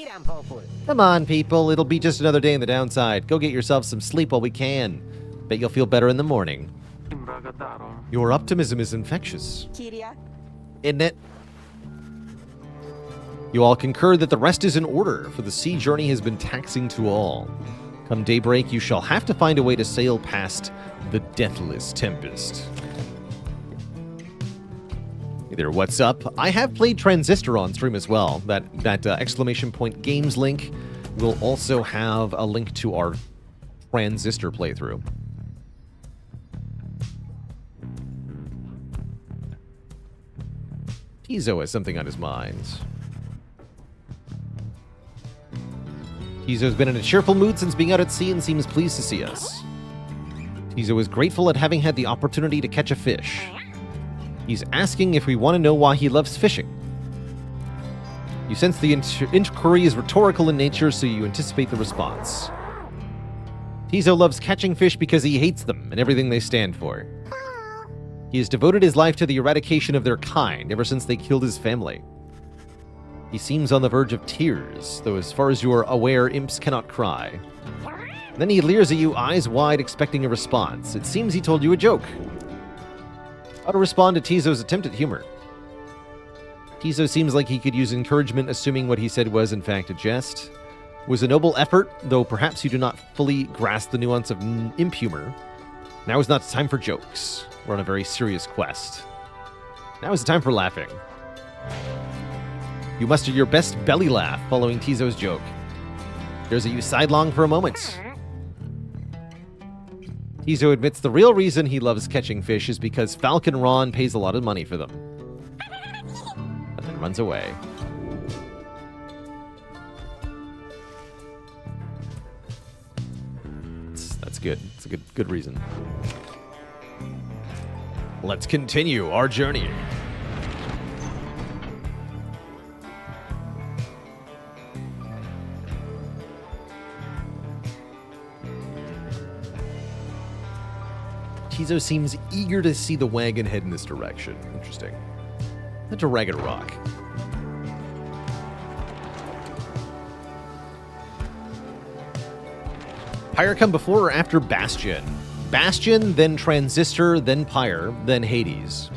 Come on, people. It'll be just another day in the downside. Go get yourself some sleep while we can. Bet you'll feel better in the morning. Imbragadarum. Your optimism is infectious, isn't it? You all concur that the rest is in order, for the sea journey has been taxing to all. Come daybreak, you shall have to find a way to sail past the deathless tempest. Hey there, what's up? I have played Transistor on stream as well. That exclamation point games link will also have a link to our Transistor playthrough. Tizo has something on his mind. Tizo's been in a cheerful mood since being out at sea and seems pleased to see us. Tizo is grateful at having had the opportunity to catch a fish. He's asking if we want to know why he loves fishing. You sense the inquiry is rhetorical in nature, so you anticipate the response. Tizo loves catching fish because he hates them and everything they stand for. He has devoted his life to the eradication of their kind ever since they killed his family. He seems on the verge of tears, though as far as you are aware, imps cannot cry. Then he leers at you, eyes wide, expecting a response. It seems he told you a joke. How to respond to Tizo's attempt at humor? Tizo seems like he could use encouragement, assuming what he said was in fact a jest. It was a noble effort, though perhaps you do not fully grasp the nuance of imp humor. Now is not the time for jokes. We're on a very serious quest. Now is the time for laughing. You muster your best belly laugh following Tizo's joke. There's a you sidelong for a moment. Tizo admits the real reason he loves catching fish is because Falcon Ron pays a lot of money for them. And then runs away. That's good. It's a good reason. Let's continue our journey. Tizo seems eager to see the wagon head in this direction. Interesting. That's a ragged rock. Pyre come before or after Bastion? Bastion, then Transistor, then Pyre, then Hades.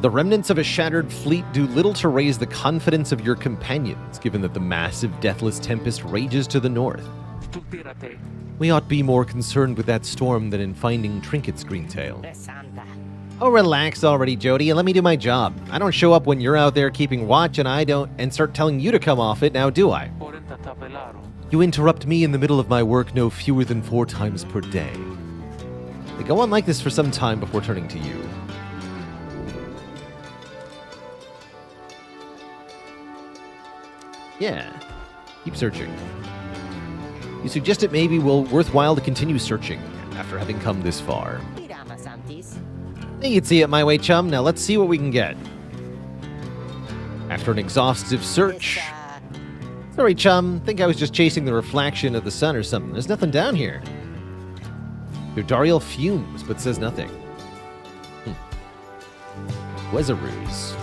The remnants of a shattered fleet do little to raise the confidence of your companions, given that the massive deathless tempest rages to the north. Stupirate. We ought be more concerned with that storm than in finding trinkets, Greentail. Resanta. Oh, relax already, Jody, and let me do my job. I don't show up when you're out there keeping watch, and start telling you to come off it, now do I? Porenta tabellaro. You interrupt me in the middle of my work no fewer than 4 times per day. They go on like this for some time before turning to you. Yeah, keep searching. You suggest it may be worthwhile to continue searching after having come this far. Pirama Santis. You'd see it my way, chum. Now let's see what we can get. After an exhaustive search, Sorry, chum. Think I was just chasing the reflection of the sun or something. There's nothing down here. Dariel fumes but says nothing. Was a ruse.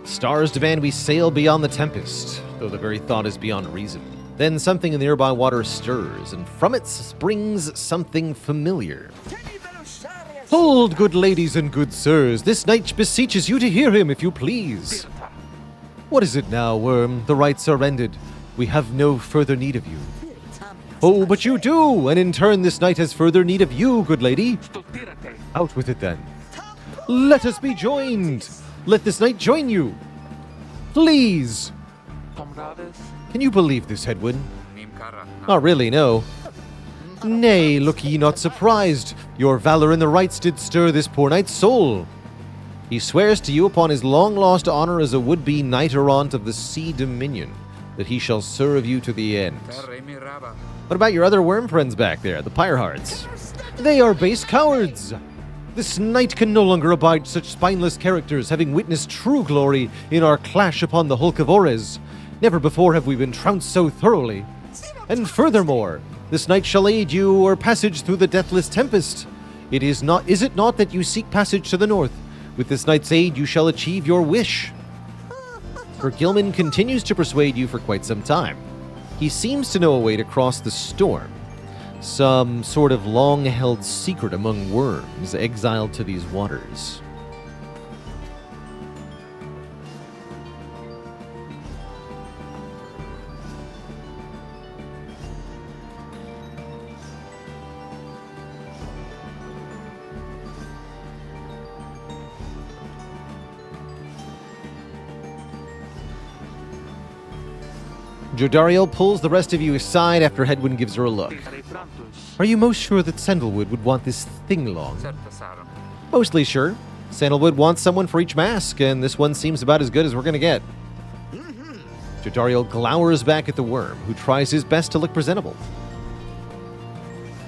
Stars demand we sail beyond the tempest, though the very thought is beyond reason. Then something in the nearby water stirs, and from it springs something familiar. Hold, good ladies and good sirs, this knight beseeches you to hear him, if you please. What is it now, worm? The rites are ended. We have no further need of you. Oh, but you do, and in turn this knight has further need of you, good lady. Stupirate. Out with it then. Let us be joined. Let this knight join you. Please. Comrades. Can you believe this, Hedwin? Not really, no. Nay, look ye not surprised. Your valor in the rights did stir this poor knight's soul. He swears to you upon his long-lost honor as a would-be knight-errant of the sea dominion, that he shall serve you to the end. What about your other worm friends back there, the Pyrehearts? They are base cowards! This knight can no longer abide such spineless characters, having witnessed true glory in our clash upon the hulk of Ores. Never before have we been trounced so thoroughly. And furthermore, this knight shall aid you or passage through the deathless tempest. Is it not that you seek passage to the north? With this knight's aid you shall achieve your wish. Sir Gilman continues to persuade you for quite some time. He seems to know a way to cross the storm. Some sort of long-held secret among worms exiled to these waters. Jodariel pulls the rest of you aside after Hedwin gives her a look. Are you most sure that Sandalwood would want this thing long? Mostly sure. Sandalwood wants someone for each mask, and this one seems about as good as we're gonna get. Jodariel glowers back at the worm, who tries his best to look presentable.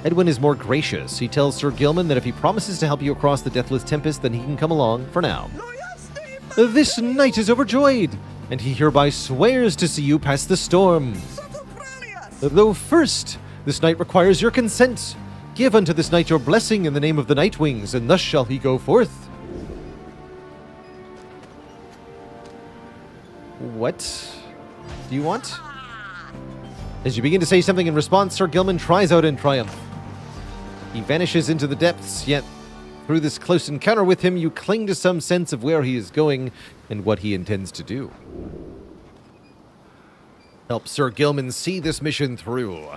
Edwin is more gracious. He tells Sir Gilman that if he promises to help you across the Deathless Tempest, then he can come along for now. This knight is overjoyed, and he hereby swears to see you pass the storm. Though first, this knight requires your consent. Give unto this knight your blessing in the name of the Nightwings, and thus shall he go forth. What do you want? As you begin to say something in response, Sir Gilman tries out in triumph. He vanishes into the depths, yet through this close encounter with him, you cling to some sense of where he is going and what he intends to do. Help Sir Gilman see this mission through.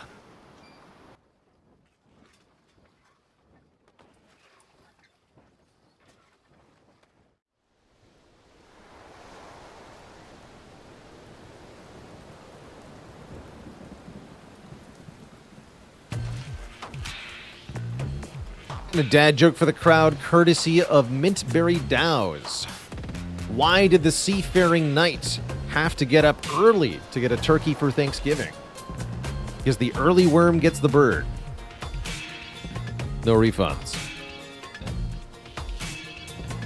And a dad joke for the crowd, courtesy of Mintberry Dows. Why did the seafaring knight have to get up early to get a turkey for Thanksgiving? Because the early worm gets the bird. No refunds.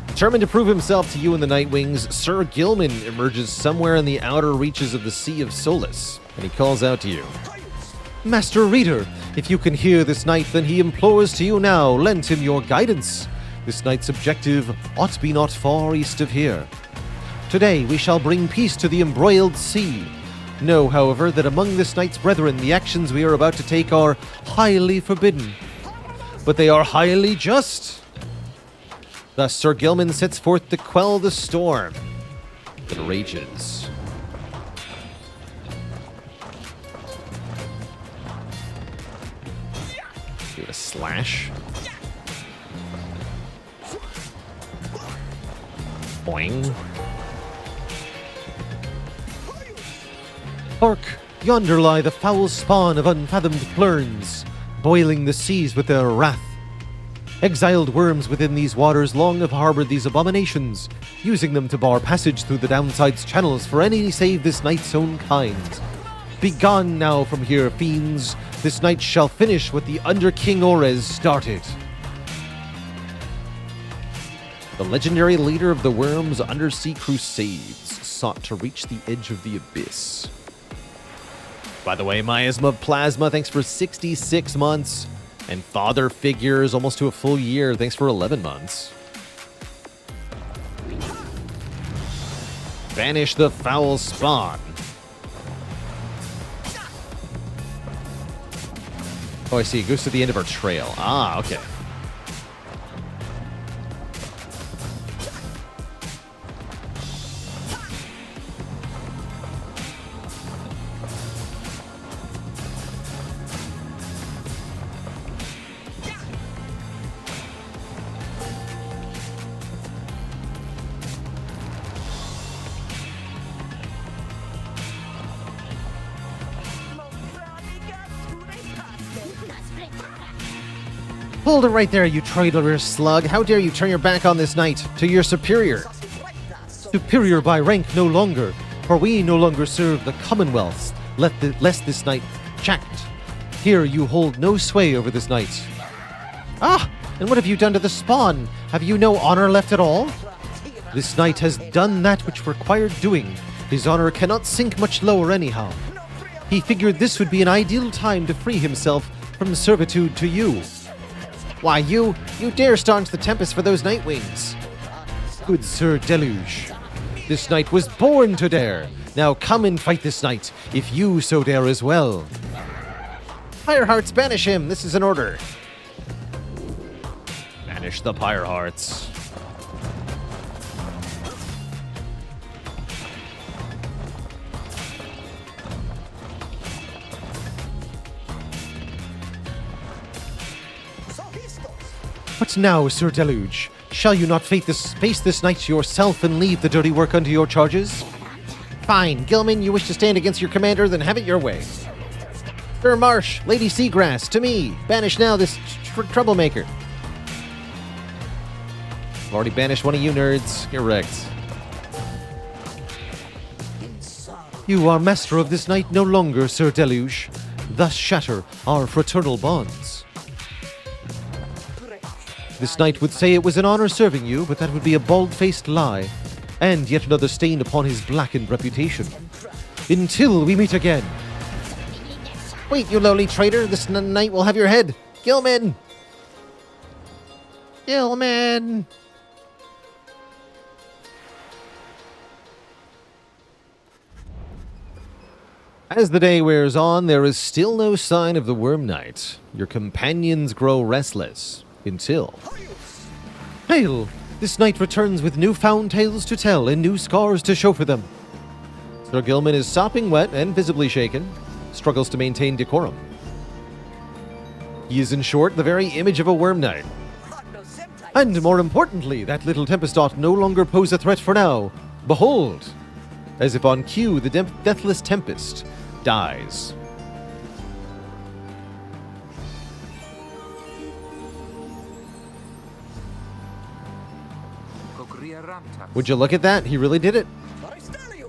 Determined to prove himself to you in the Nightwings, Sir Gilman emerges somewhere in the outer reaches of the Sea of Solace, and he calls out to you. Master Reader, if you can hear this knight, then he implores to you now, lend him your guidance. This knight's objective ought be not far east of here. Today we shall bring peace to the embroiled sea. Know, however, that among this knight's brethren, the actions we are about to take are highly forbidden. But they are highly just. Thus, Sir Gilman sets forth to quell the storm that rages. Give it a slash. Boing. Hark! Yonder lie the foul spawn of unfathomed plurns, boiling the seas with their wrath. Exiled worms within these waters long have harbored these abominations, using them to bar passage through the downside's channels for any save this knight's own kind. Begone now from here, fiends. This night shall finish what the Under King Orez started. The legendary leader of the Worm's undersea crusades sought to reach the edge of the abyss. By the way, Miasma Plasma, thanks for 66 months. And Father Figures, almost to a full year, thanks for 11 months. Banish the foul spawn. Oh, I see. It goes to the end of our trail. Ah, okay. Hold it right there, you traitorous slug. How dare you turn your back on this knight, to your superior? Superior by rank no longer, for we no longer serve the Commonwealths, lest this knight jacked. Here you hold no sway over this knight. Ah, and what have you done to the spawn? Have you no honor left at all? This knight has done that which required doing. His honor cannot sink much lower anyhow. He figured this would be an ideal time to free himself from servitude to you. Why, you dare staunch the Tempest for those Nightwings. Good Sir Deluge, this knight was born to dare. Now come and fight this knight, if you so dare as well. Pyrehearts, banish him. This is an order. Banish the Pyrehearts. What now, Sir Deluge? Shall you not face this knight yourself and leave the dirty work unto your charges? Fine, Gilman, you wish to stand against your commander, then have it your way. Sir Marsh, Lady Seagrass, to me. Banish now this troublemaker. I've already banished one of you nerds. You're wrecked. You are master of this knight no longer, Sir Deluge. Thus shatter our fraternal bonds. This knight would say it was an honor serving you, but that would be a bald-faced lie, and yet another stain upon his blackened reputation. Until we meet again. Wait, you lowly traitor, this knight will have your head. Gilman! Gilman! As the day wears on, there is still no sign of the Worm Knight. Your companions grow restless. Until... Hail! This knight returns with newfound tales to tell and new scars to show for them. Sir Gilman is sopping wet and visibly shaken, struggles to maintain decorum. He is, in short, the very image of a Worm Knight. And more importantly, that little Tempest ought no longer pose a threat for now. Behold! As if on cue, the deathless Tempest dies. Would you look at that? He really did it.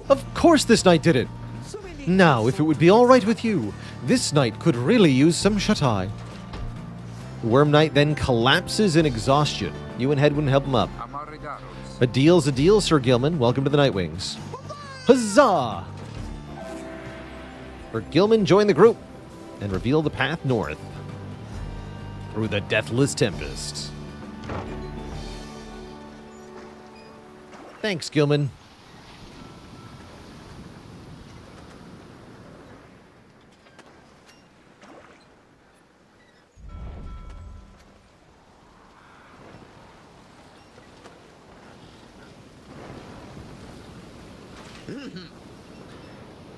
Of course this knight did it. Now, if it would be all right with you, this knight could really use some shut-eye. The Worm Knight then collapses in exhaustion. You and Hedwyn help him up. A deal's a deal, Sir Gilman. Welcome to the Nightwings. Huzzah! Sir Gilman joined the group and revealed the path north through the Deathless Tempest. Thanks, Gilman.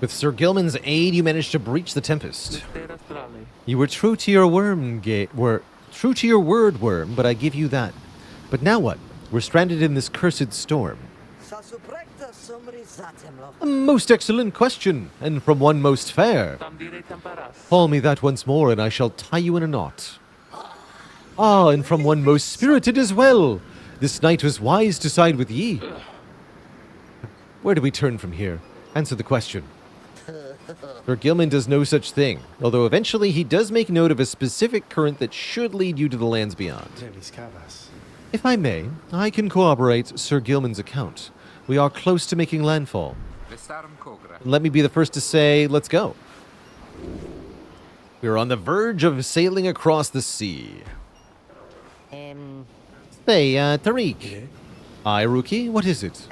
With Sir Gilman's aid, you managed to breach the Tempest. You were true to your true to your word, Worm, but I give you that. But now what? We're stranded in this cursed storm. A most excellent question, and from one most fair. Call me that once more, and I shall tie you in a knot. Ah, and from one most spirited as well. This knight was wise to side with ye. Where do we turn from here? Answer the question. Sir Gilman does no such thing, although eventually he does make note of a specific current that should lead you to the lands beyond. If I may, I can corroborate Sir Gilman's account. We are close to making landfall. Let me be the first to say, let's go. We're on the verge of sailing across the sea. Hey, Tariq. Aye, Rookie, what is it?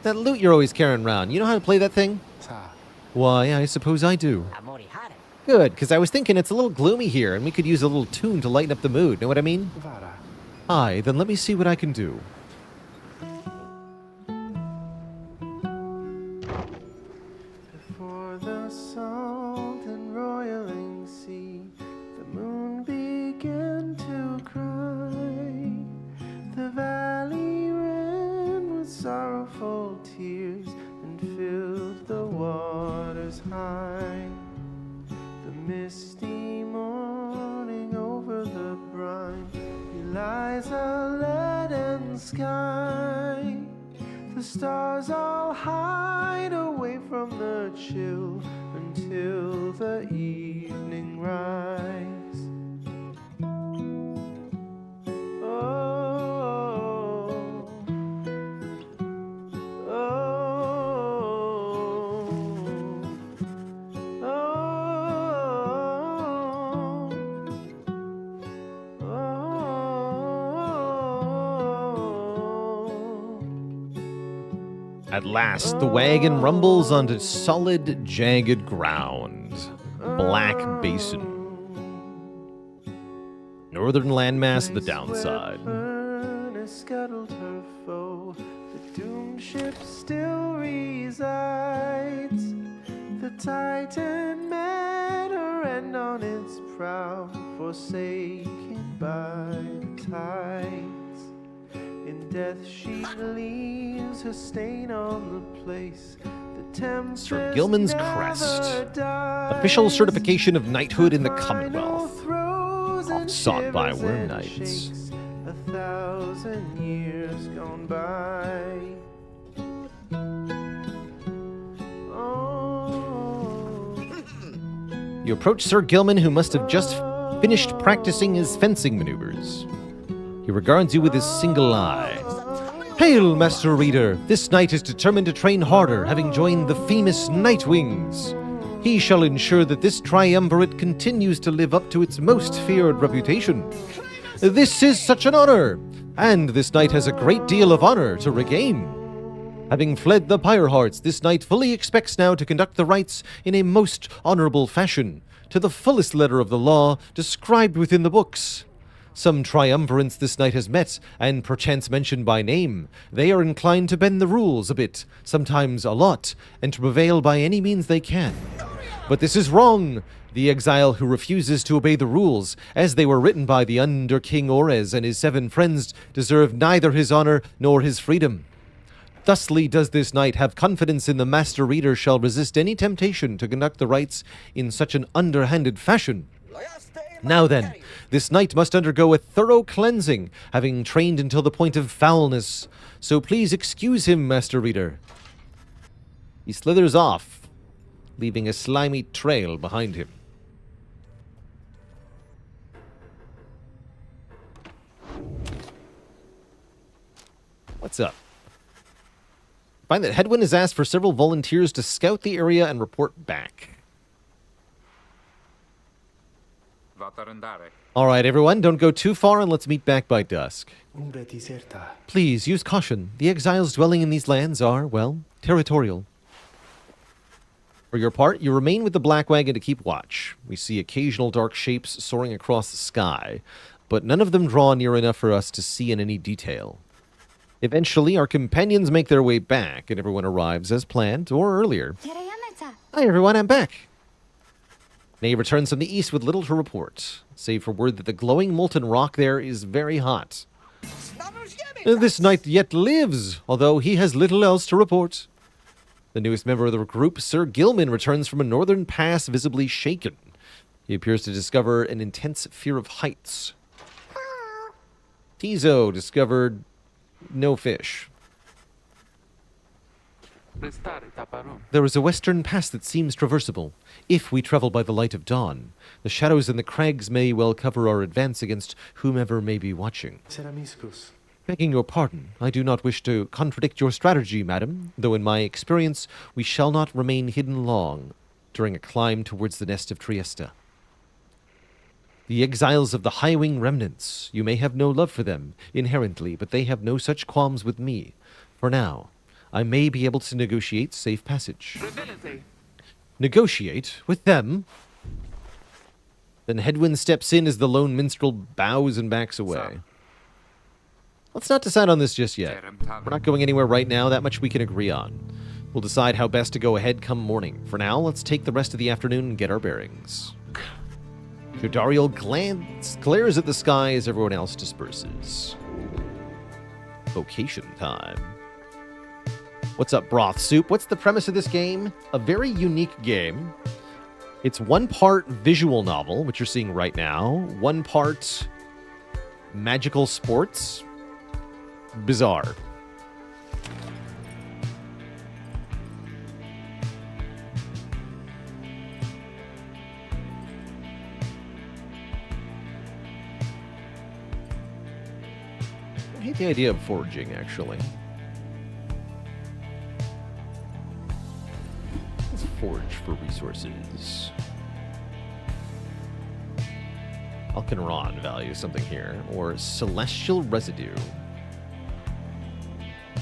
That lute you're always carrying around, you know how to play that thing? Why, I suppose I do. Good, because I was thinking it's a little gloomy here, and we could use a little tune to lighten up the mood, know what I mean? Aye, then let me see what I can do. Before the salt and roiling sea, the moon began to cry. The valley ran with sorrowful tears and filled the waters high. The misty morning over the brine belies a leaden sky. The stars all hide away from the chill until the evening rise. Oh, oh, oh, oh. At last, the wagon rumbles onto solid, jagged ground. Black Basin. Northern landmass of the downside. Scuttled her foe. The doomed ship still resides. The Titan met her end on its prow, forsaken by the tides. In death she leaves her stain on the place. The tempest Sir Gilman's crest. Official certification of knighthood in the Commonwealth. Sought by Worm Knights. 1,000 years gone by. Oh. You approach Sir Gilman, who must have just finished practicing his fencing maneuvers. He regards you with his single eye. Hail, Master Reader! This knight is determined to train harder, having joined the famous Nightwings. He shall ensure that this triumvirate continues to live up to its most feared reputation. This is such an honor, and this knight has a great deal of honor to regain. Having fled the Pyre hearts, this knight fully expects now to conduct the rites in a most honorable fashion, to the fullest letter of the law described within the books. Some triumvirates this knight has met, and perchance mentioned by name. They are inclined to bend the rules a bit, sometimes a lot, and to prevail by any means they can. But this is wrong. The exile who refuses to obey the rules, as they were written by the Under King Orez and his 7 friends, deserve neither his honor nor his freedom. Thusly does this knight have confidence in the Master Reader shall resist any temptation to conduct the rites in such an underhanded fashion. Now then, this knight must undergo a thorough cleansing, having trained until the point of foulness. So please excuse him, Master Reader. He slithers off, leaving a slimy trail behind him. What's up? Find that Hedwyn has asked for several volunteers to scout the area and report back. All right, everyone, don't go too far and let's meet back by dusk. Please use caution. The exiles dwelling in these lands are, well, territorial. For your part, you remain with the Black Wagon to keep watch. We see occasional dark shapes soaring across the sky, but none of them draw near enough for us to see in any detail. Eventually, our companions make their way back, and everyone arrives as planned, or earlier. Hi, everyone, I'm back. Nay returns from the east with little to report, save for word that the glowing molten rock there is very hot. This knight yet lives, although he has little else to report. The newest member of the group, Sir Gilman, returns from a northern pass visibly shaken. He appears to discover an intense fear of heights. Tizo discovered no fish. There is a western pass that seems traversable, if we travel by the light of dawn. The shadows in the crags may well cover our advance against whomever may be watching. Begging your pardon, I do not wish to contradict your strategy, madam, though in my experience we shall not remain hidden long during a climb towards the nest of Trieste. The exiles of the High-Wing remnants, you may have no love for them, inherently, but they have no such qualms with me. For now, I may be able to negotiate safe passage. Negotiate? With them? Then Hedwyn steps in as the lone minstrel bows and backs away. Let's not decide on this just yet. We're not going anywhere right now, that much we can agree on. We'll decide how best to go ahead come morning. For now, let's take the rest of the afternoon and get our bearings. Jodariel glares at the sky as everyone else disperses. Vocation time. What's up, Broth Soup? What's the premise of this game? A very unique game. It's one part visual novel, which you're seeing right now, one part magical sports. Bizarre. I hate the idea of foraging, actually. Let's forage for resources. Alkenron value something here. Or celestial residue.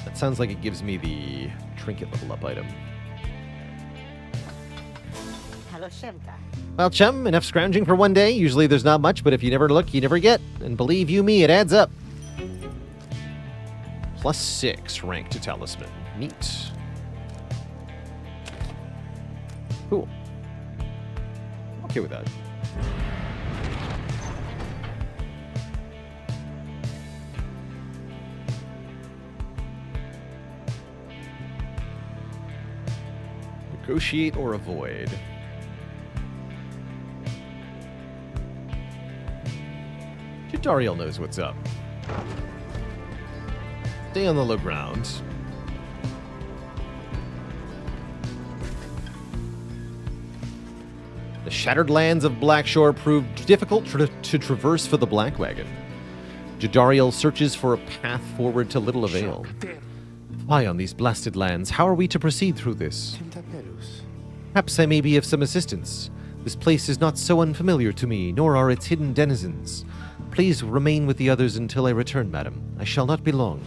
That sounds like it gives me the trinket level up item. Hello, Shemka. Well, chum, enough scrounging for one day. Usually there's not much, but if you never look, you never get. And believe you me, it adds up. +6 rank to talisman. Neat. Cool. Okay with that. Negotiate or avoid. Jodariel knows what's up. Stay on the low ground. The shattered lands of Blackshore proved difficult to traverse for the Black Wagon. Jodariel searches for a path forward to little avail. Why on these blasted lands? How are we to proceed through this? Perhaps I may be of some assistance. This place is not so unfamiliar to me, nor are its hidden denizens. Please remain with the others until I return, madam. I shall not be long.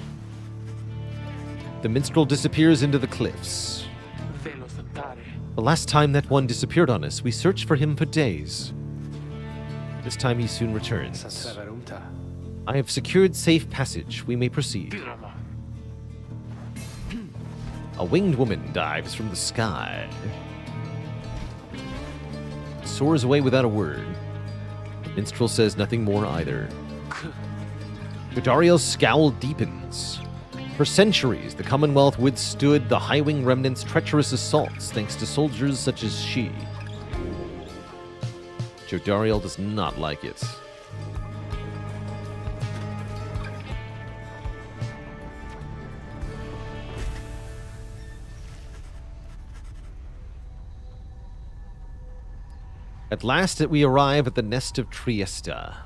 The minstrel disappears into the cliffs. The last time that one disappeared on us, we searched for him for days. This time he soon returns. I have secured safe passage. We may proceed. A winged woman dives from the sky. Soars away without a word. The minstrel says nothing more either. Jodariel's scowl deepens. For centuries, the Commonwealth withstood the High-Wing remnant's treacherous assaults thanks to soldiers such as she. Jodariel does not like it. At last we arrive at the nest of Triesta,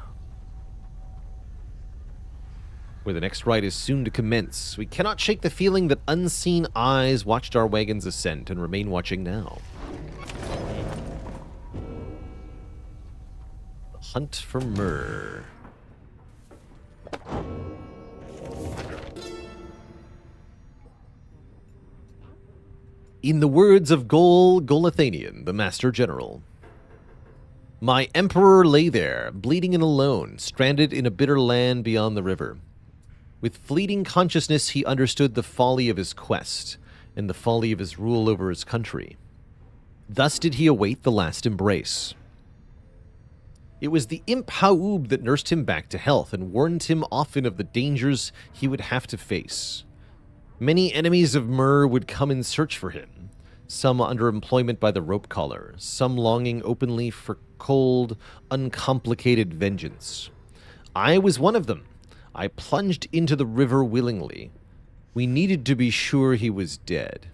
where the next rite is soon to commence. We cannot shake the feeling that unseen eyes watched our wagon's ascent and remain watching now. The hunt for myrrh. In the words of Golathanian, the Master General, my emperor lay there, bleeding and alone, stranded in a bitter land beyond the river. With fleeting consciousness, he understood the folly of his quest and the folly of his rule over his country. Thus did he await the last embrace. It was the imp Haub that nursed him back to health and warned him often of the dangers he would have to face. Many enemies of Myr would come in search for him, some under employment by the rope collar, some longing openly for cold, uncomplicated vengeance. I was one of them. I plunged into the river willingly. We needed to be sure he was dead.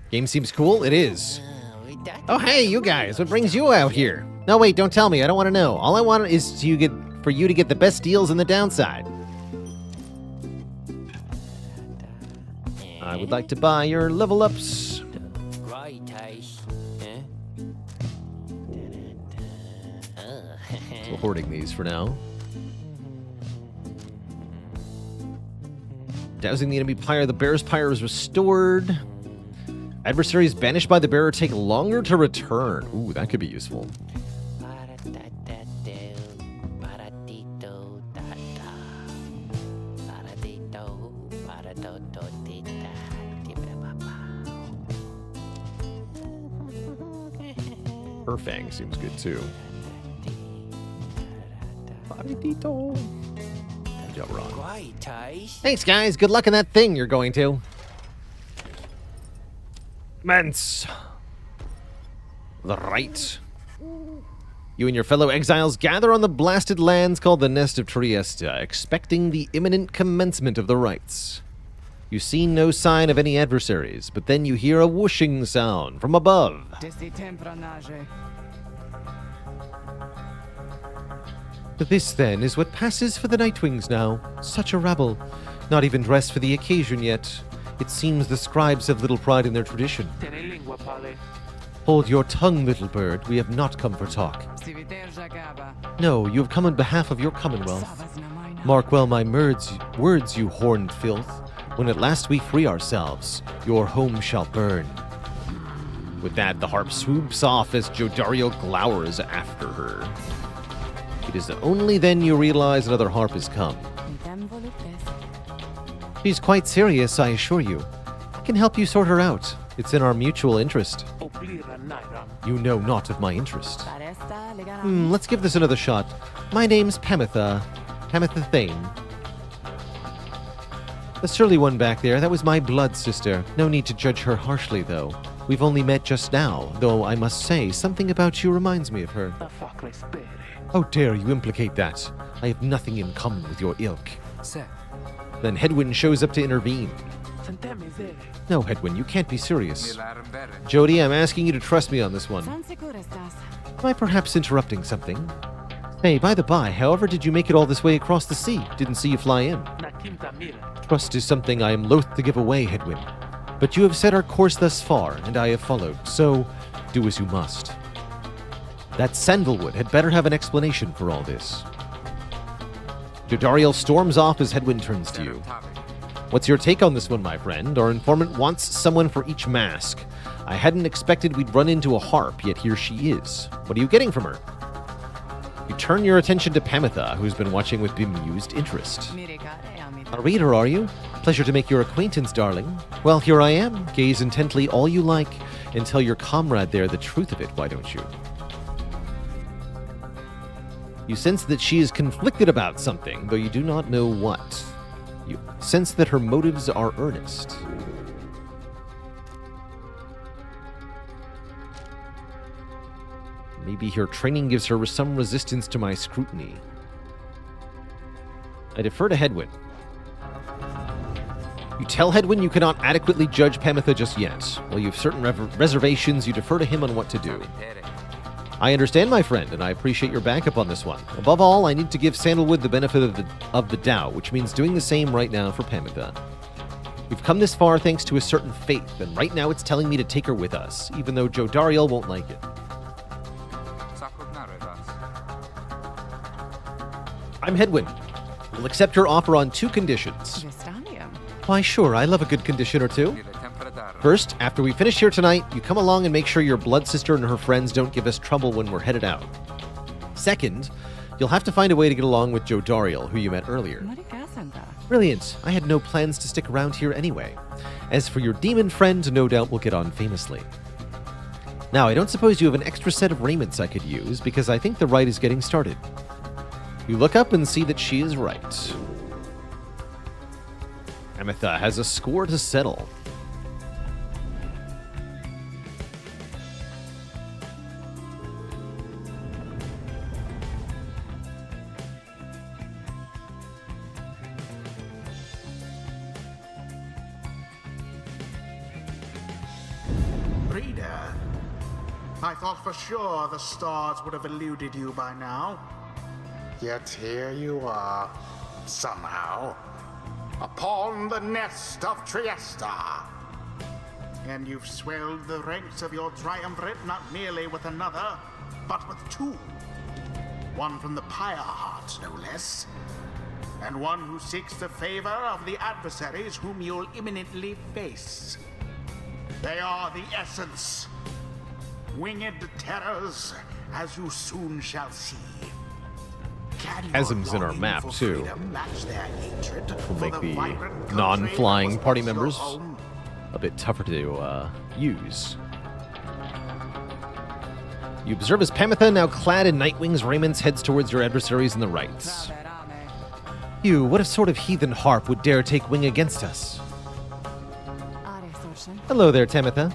Game seems cool. It is. Oh, hey, you guys. What brings you out here? No, wait, don't tell me. I don't want to know. All I want is for you to get the best deals in the downside. I would like to buy your level ups. So hoarding these for now. Dousing the enemy pyre. The bear's pyre is restored. Adversaries banished by the bearer take longer to return. Ooh, that could be useful. Fang seems good too. Good job, Ron. Thanks, guys. Good luck in that thing you're going to. Mance. The rite. You and your fellow exiles gather on the blasted lands called the Nest of Triesta, expecting the imminent commencement of the rites. You see no sign of any adversaries, but then you hear a whooshing sound from above. This, then, is what passes for the Nightwings now. Such a rabble. Not even dressed for the occasion yet. It seems the scribes have little pride in their tradition. Hold your tongue, little bird. We have not come for talk. No, you have come on behalf of your commonwealth. Mark well my words, you horned filth. When at last we free ourselves, your home shall burn. With that, the harp swoops off as Jodariel glowers after her. It is only then you realize another harp has come. She's quite serious, I assure you. I can help you sort her out. It's in our mutual interest. You know not of my interest. Let's give this another shot. My name's Pamitha Thane. The surly one back there, that was my blood sister. No need to judge her harshly, though. We've only met just now, though I must say, something about you reminds me of her. How dare you implicate that? I have nothing in common with your ilk. Then Hedwyn shows up to intervene. No, Hedwyn, you can't be serious. Jody, I'm asking you to trust me on this one. Am I perhaps interrupting something? Hey, by the by, however did you make it all this way across the sea? Didn't see you fly in. Trust is something I am loath to give away, Hedwyn. But you have set our course thus far, and I have followed, so do as you must. That Sandalwood had better have an explanation for all this. Jodariel storms off as Hedwyn turns to you. What's your take on this one, my friend? Our informant wants someone for each mask. I hadn't expected we'd run into a harp, yet here she is. What are you getting from her? You turn your attention to Pamitha, who's been watching with bemused interest. A reader, are you? Pleasure to make your acquaintance, darling. Well, here I am. Gaze intently all you like, and tell your comrade there the truth of it, why don't you? You sense that she is conflicted about something, though you do not know what. You sense that her motives are earnest. Maybe her training gives her some resistance to my scrutiny. I defer to Hedwyn. You tell Hedwyn you cannot adequately judge Pamitha just yet. While you have certain reservations, you defer to him on what to do. I understand, my friend, and I appreciate your backup on this one. Above all, I need to give Sandalwood the benefit of the doubt, which means doing the same right now for Pamitha. We've come this far thanks to a certain faith, and right now it's telling me to take her with us, even though Jodariel won't like it. I'm Hedwyn. We'll accept your offer on 2 conditions. Why, sure, I love a good condition or 2. First, after we finish here tonight, you come along and make sure your blood sister and her friends don't give us trouble when we're headed out. Second, you'll have to find a way to get along with Jodariel, who you met earlier. Brilliant. I had no plans to stick around here anyway. As for your demon friend, no doubt we'll get on famously. Now, I don't suppose you have an extra set of raiments I could use, because I think the rite is getting started. You look up and see that she is right. Pamitha has a score to settle. Reader, I thought for sure the stars would have eluded you by now. Yet here you are, somehow, upon the nest of Trieste. And you've swelled the ranks of your triumvirate not merely with another, but with 2. One from the Pyre heart, no less. And one who seeks the favor of the adversaries whom you'll imminently face. They are the essence. Winged terrors, as you soon shall see. Chasms in our map, too. Will make the non-flying party members a bit tougher to use. You observe as Pamitha, now clad in Nightwing's raiments, heads towards your adversaries in the right. You, what sort of heathen harp would dare take wing against us? Hello there, Tamitha.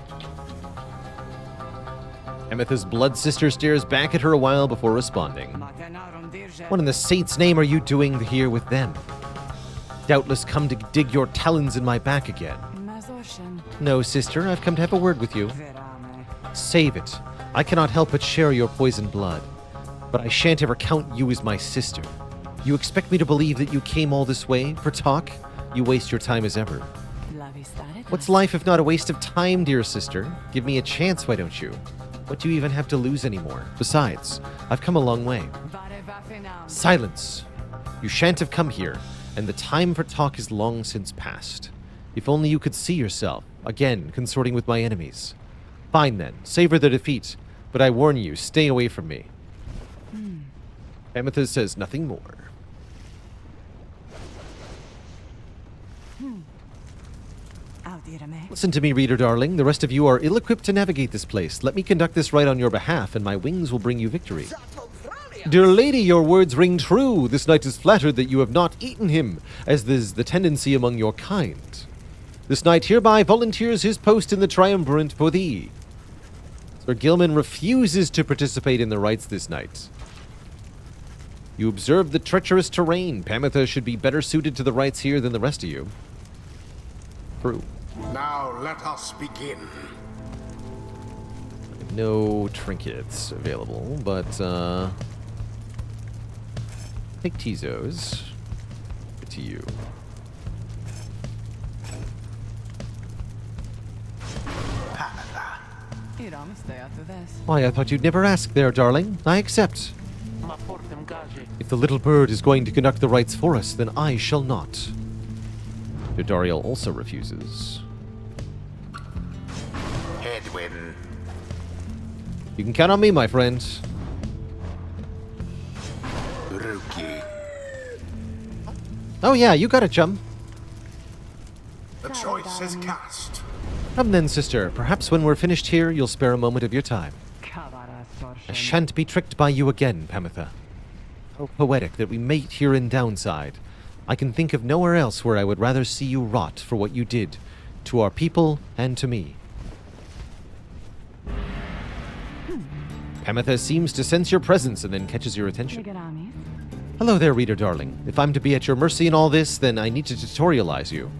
Tamitha's blood sister stares back at her a while before responding. What in the saint's name are you doing here with them? Doubtless come to dig your talons in my back again. No, sister, I've come to have a word with you. Save it. I cannot help but share your poisoned blood. But I shan't ever count you as my sister. You expect me to believe that you came all this way for talk? You waste your time as ever. What's life if not a waste of time, dear sister? Give me a chance, why don't you? What do you even have to lose anymore? Besides, I've come a long way. Silence. You shan't have come here, and the time for talk is long since past. If only you could see yourself, again, consorting with my enemies. Fine then, savor the defeat, but I warn you, stay away from me. Amethyst says nothing more. Listen to me, reader darling. The rest of you are ill-equipped to navigate this place. Let me conduct this right on your behalf, and my wings will bring you victory. Dear lady, your words ring true. This knight is flattered that you have not eaten him, as is the tendency among your kind. This knight hereby volunteers his post in the triumvirate for thee. Sir Gilman refuses to participate in the rites this night. You observe the treacherous terrain. Pamitha should be better suited to the rites here than the rest of you. True. Now let us begin. No trinkets available, but take Tizos. Get to you. Why, I thought you'd never ask there, darling. I accept. If the little bird is going to conduct the rites for us, then I shall not. Dariel also refuses. Hedwyn. You can count on me, my friend. Ruki. Oh yeah, you got it, chum. The choice is cast. Come then, sister. Perhaps when we're finished here, you'll spare a moment of your time. I shan't be tricked by you again, Pamitha. How poetic that we mate here in Downside. I can think of nowhere else where I would rather see you rot for what you did to our people and to me. Pamitha seems to sense your presence and then catches your attention. Hello there, reader darling. If I'm to be at your mercy in all this, then I need to tutorialize you.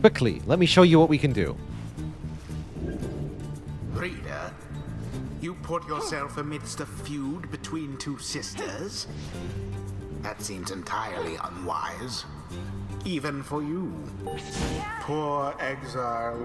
Quickly, let me show you what we can do. Reader, you put yourself amidst a feud between two sisters? That seems entirely unwise. Even for you. Poor exile.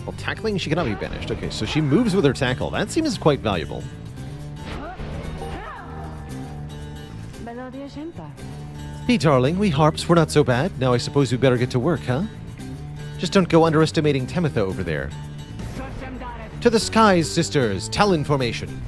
Well, tackling, she cannot be banished. Okay, so she moves with her tackle. That seems quite valuable. Hey, darling, we harps were not so bad. Now I suppose we better get to work, huh? Just don't go underestimating Temitha over there. To the skies, sisters! Talon formation!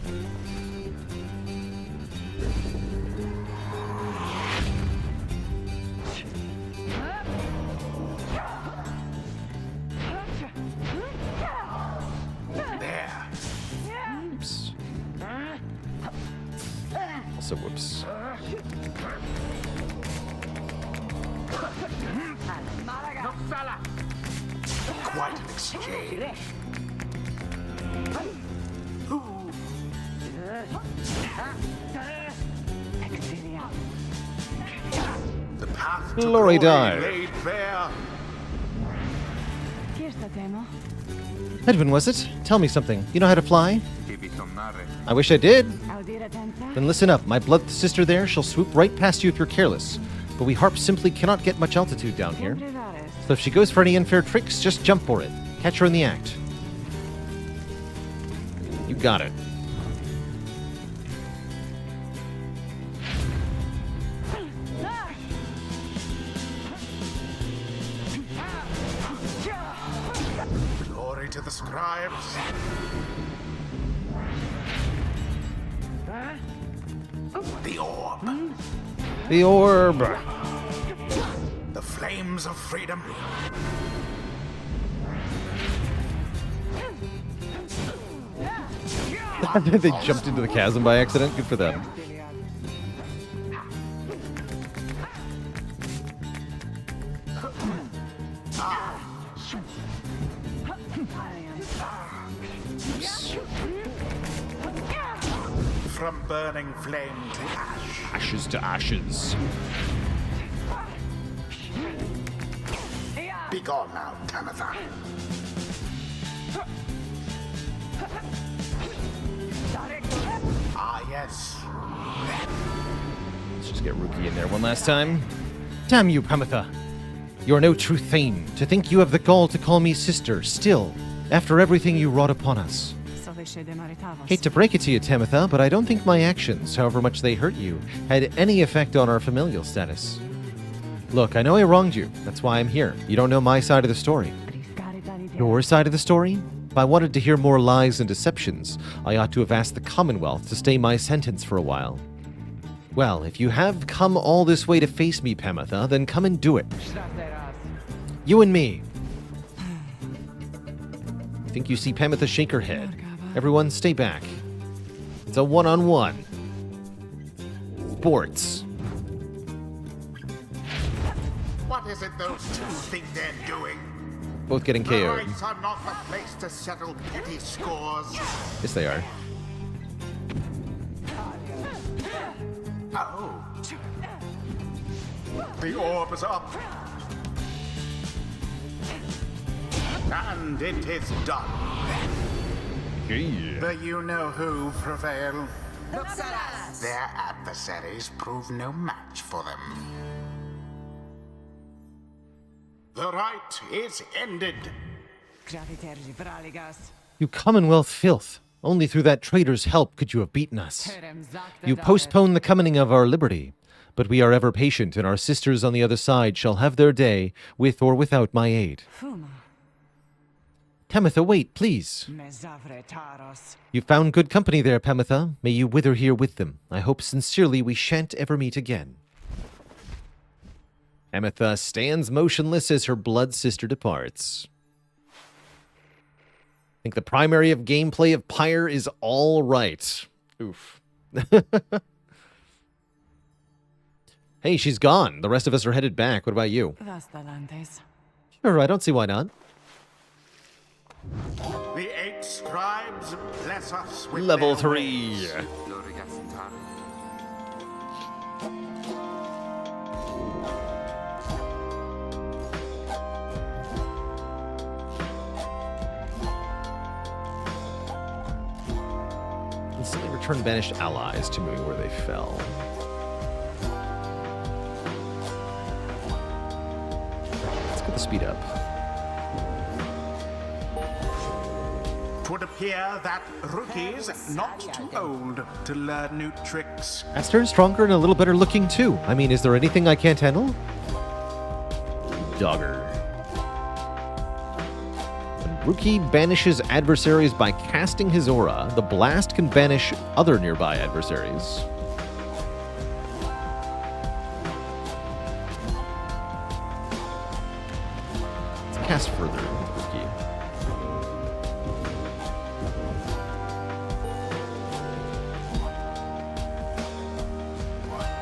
There. Oops. Also, whoops. Quite an exchange. The path to Glory glory dive. laid bare. Edwin, was it? Tell me something. You know how to fly? I wish I did. Then listen up. My blood sister there shall swoop right past you if you're careless. But we harps simply cannot get much altitude down here. So if she goes for any unfair tricks, just jump for it. Catch her in the act. You got it. Glory to the scribes. The orb. The orb. The flames of freedom. They jumped into the chasm by accident. Good for them. From burning flame to ash. Ashes to ashes. Be gone now, Tamitha. Ah, yes. Let's just get Rookie in there one last time. Damn you, Pamitha. You are no true Thane, to think you have the gall to call me sister, still, after everything you wrought upon us. Hate to break it to you, Tamitha, but I don't think my actions, however much they hurt you, had any effect on our familial status. Look, I know I wronged you. That's why I'm here. You don't know my side of the story. Your side of the story? If I wanted to hear more lies and deceptions, I ought to have asked the Commonwealth to stay my sentence for a while. Well, if you have come all this way to face me, Pamitha, then come and do it. You and me. I think you see Pamitha shake her head. Everyone stay back. It's a one-on-one. Sports. What is it those two think they're doing? Both getting The KO'd. rights are not the place to settle petty scores. Yes, they are. Oh. The orb is up. And it is done. Yeah. The you-know-who prevail. Their adversaries prove no match for them. The right is ended. You Commonwealth filth. Only through that traitor's help could you have beaten us. You postpone the coming of our liberty, but we are ever patient, and our sisters on the other side shall have their day, with or without my aid. Pamitha, wait, please. You found good company there, Pamitha. May you wither here with them. I hope sincerely we shan't ever meet again. Ametha stands motionless as her blood sister departs. I think the primary of gameplay of Pyre is all right. Oof. Hey, she's gone. The rest of us are headed back. What about you? Sure, I don't see why not. The 8 scribes bless us with Level their 3. ways. Instantly return banished allies to moving where they fell. Let's get the speed up. Twould appear that rookies not too old to learn new tricks. Faster and stronger and a little better looking too. I mean, is there anything I can't handle? Dogger. When Rookie banishes adversaries by casting his aura, the blast can banish other nearby adversaries. Let's cast further with Rookie.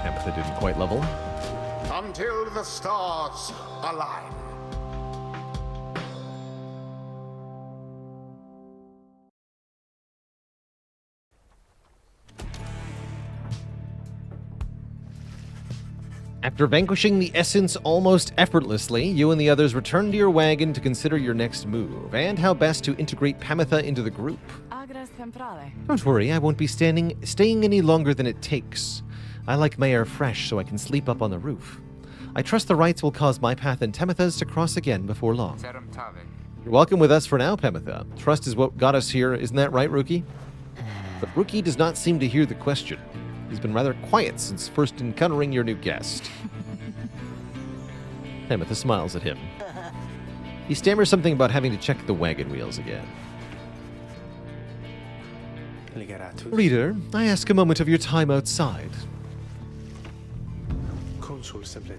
Ametha didn't quite level. Until the stars align. After vanquishing the Essence almost effortlessly, you and the others return to your wagon to consider your next move, and how best to integrate Pamitha into the group. Don't worry, I won't be staying any longer than it takes. I like my air fresh so I can sleep up on the roof. I trust the rites will cause my path and Temitha's to cross again before long. You're welcome with us for now, Pamitha. Trust is what got us here, isn't that right, Rookie? But Rookie does not seem to hear the question. He's been rather quiet since first encountering your new guest. Ametha smiles at him. He stammers something about having to check the wagon wheels again. Reader, I ask a moment of your time outside.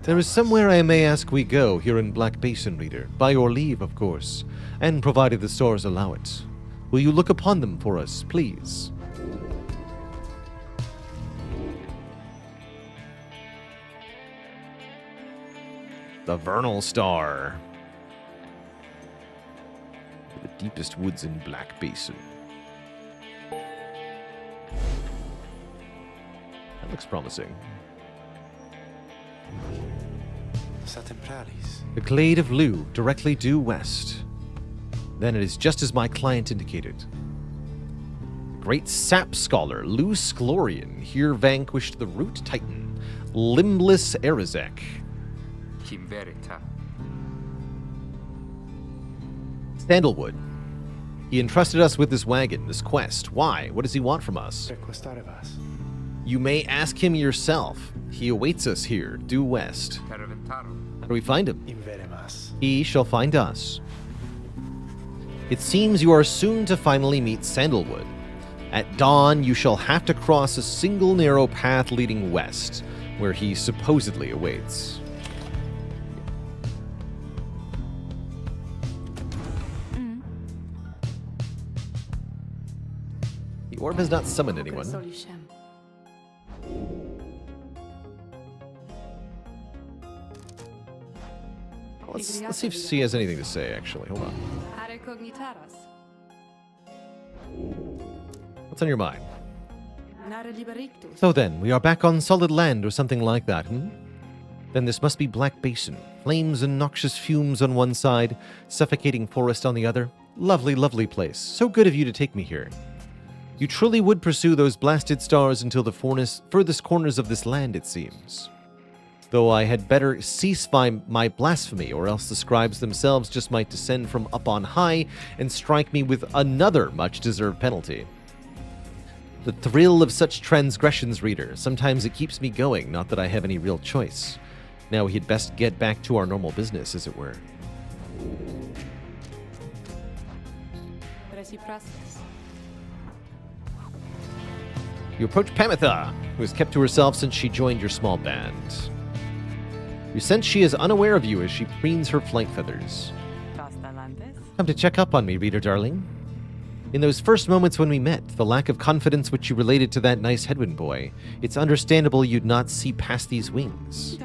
There is somewhere I may ask we go here in Black Basin, Reader. By your leave, of course, and provided the stars allow it. Will you look upon them for us, please? The Vernal Star. The deepest woods in Black Basin. That looks promising. The Glade of Lu, directly due west. Then it is just as my client indicated. Great sap scholar Lu Sclorian here vanquished the root titan, Limbless Erizek. Sandalwood. He entrusted us with this wagon, this quest. Why? What does he want from us? You may ask him yourself. He awaits us here, due west. How do we find him? He shall find us. It seems you are soon to finally meet Sandalwood. At dawn, you shall have to cross a single narrow path leading west, where he supposedly awaits. The orb has not summoned anyone. Let's see if she has anything to say, actually. Hold on. What's on your mind? So then, we are back on solid land or something like that, hmm? Then this must be Black Basin. Flames and noxious fumes on one side, suffocating forest on the other. Lovely, lovely place. So good of you to take me here. You truly would pursue those blasted stars until the furthest corners of this land, it seems. Though I had better cease my blasphemy, or else the scribes themselves just might descend from up on high and strike me with another much-deserved penalty. The thrill of such transgressions, reader, sometimes it keeps me going, not that I have any real choice. Now we had best get back to our normal business, as it were. You approach Pamitha, who has kept to herself since she joined your small band. You sense she is unaware of you as she preens her flight feathers. Come to check up on me, reader darling. In those first moments when we met, the lack of confidence which you related to that nice Headwind boy, it's understandable you'd not see past these wings.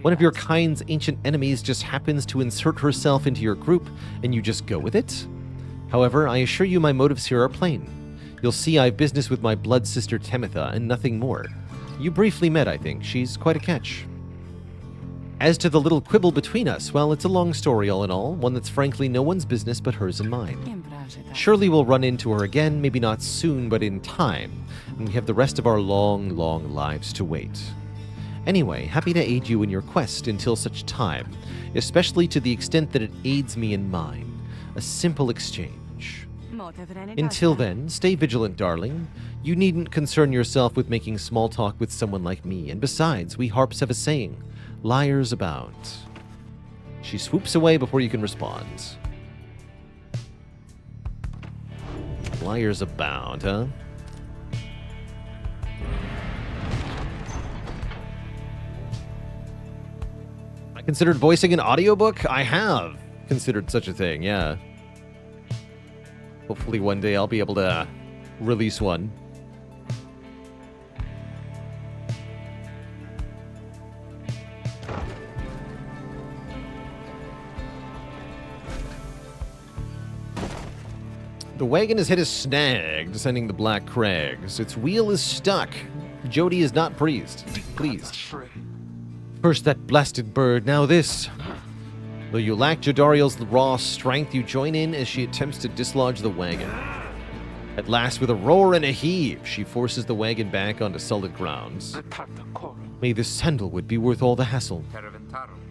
One of your kind's ancient enemies just happens to insert herself into your group, and you just go with it? However, I assure you my motives here are plain. You'll see I've business with my blood sister Temitha, and nothing more. You briefly met, I think. She's quite a catch. As to the little quibble between us, well, it's a long story all in all, one that's frankly no one's business but hers and mine. Surely we'll run into her again, maybe not soon, but in time, and we have the rest of our long, long lives to wait. Anyway, happy to aid you in your quest until such time, especially to the extent that it aids me in mine. A simple exchange. Until then, stay vigilant, darling. You needn't concern yourself with making small talk with someone like me, and besides, we harps have a saying, liars abound. She swoops away before you can respond. Liars abound, huh? I considered voicing an audiobook? I have considered such a thing, yeah. Hopefully one day I'll be able to release one. The wagon has hit a snag, descending the Black Crags. Its wheel is stuck. Jody is not pleased. First that blasted bird, now this. Though you lack Jodariel's raw strength, you join in as she attempts to dislodge the wagon. At last, with a roar and a heave, she forces the wagon back onto solid grounds. May this sandalwood be worth all the hassle.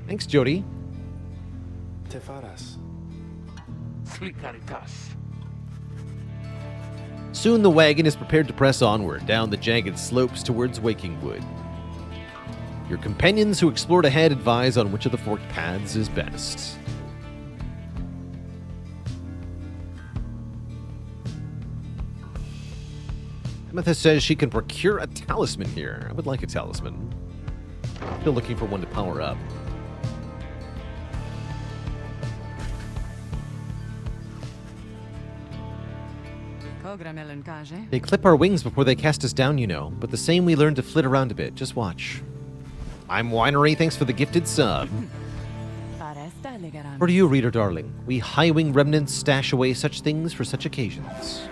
Thanks, Jody. Tefaras. Soon the wagon is prepared to press onward down the jagged slopes towards Wakingwood. Your companions who explored ahead advise on which of the forked paths is best. Temitha says she can procure a talisman here. I would like a talisman. Still looking for one to power up. They clip our wings before they cast us down, you know, but the same we learn to flit around a bit. Just watch. I'm Winery, thanks for the gifted sub. For you, reader darling, we high-wing remnants stash away such things for such occasions.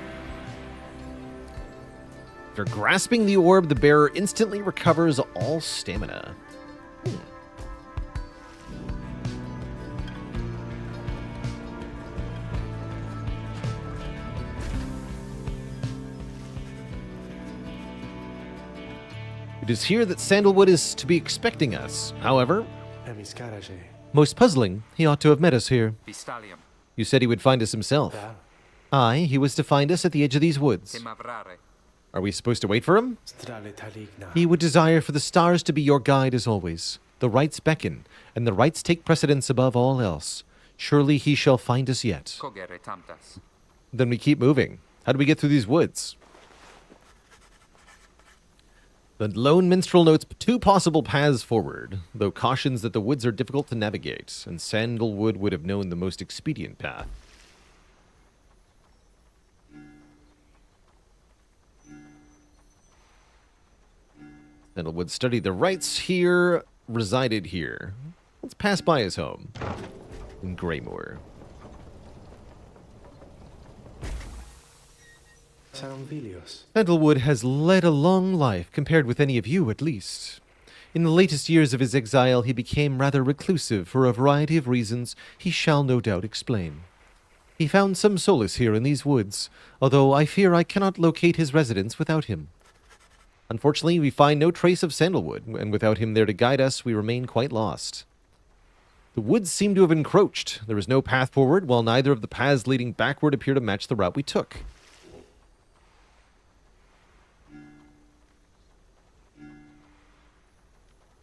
After grasping the orb, the bearer instantly recovers all stamina. It is here that Sandalwood is to be expecting us. However, most puzzling, he ought to have met us here. You said he would find us himself. Aye, he was to find us at the edge of these woods. Are we supposed to wait for him? He would desire for the stars to be your guide as always. The rites beckon, and the rites take precedence above all else. Surely he shall find us yet. Then we keep moving. How do we get through these woods? The lone minstrel notes two possible paths forward, though cautions that the woods are difficult to navigate, and Sandalwood would have known the most expedient path. Sandalwood studied the rites here, resided here. Let's pass by his home in Greymoor. Sandalwood has led a long life, compared with any of you at least. In the latest years of his exile, he became rather reclusive for a variety of reasons he shall no doubt explain. He found some solace here in these woods, although I fear I cannot locate his residence without him. Unfortunately, we find no trace of Sandalwood, and without him there to guide us, we remain quite lost. The woods seem to have encroached. There is no path forward, while neither of the paths leading backward appear to match the route we took.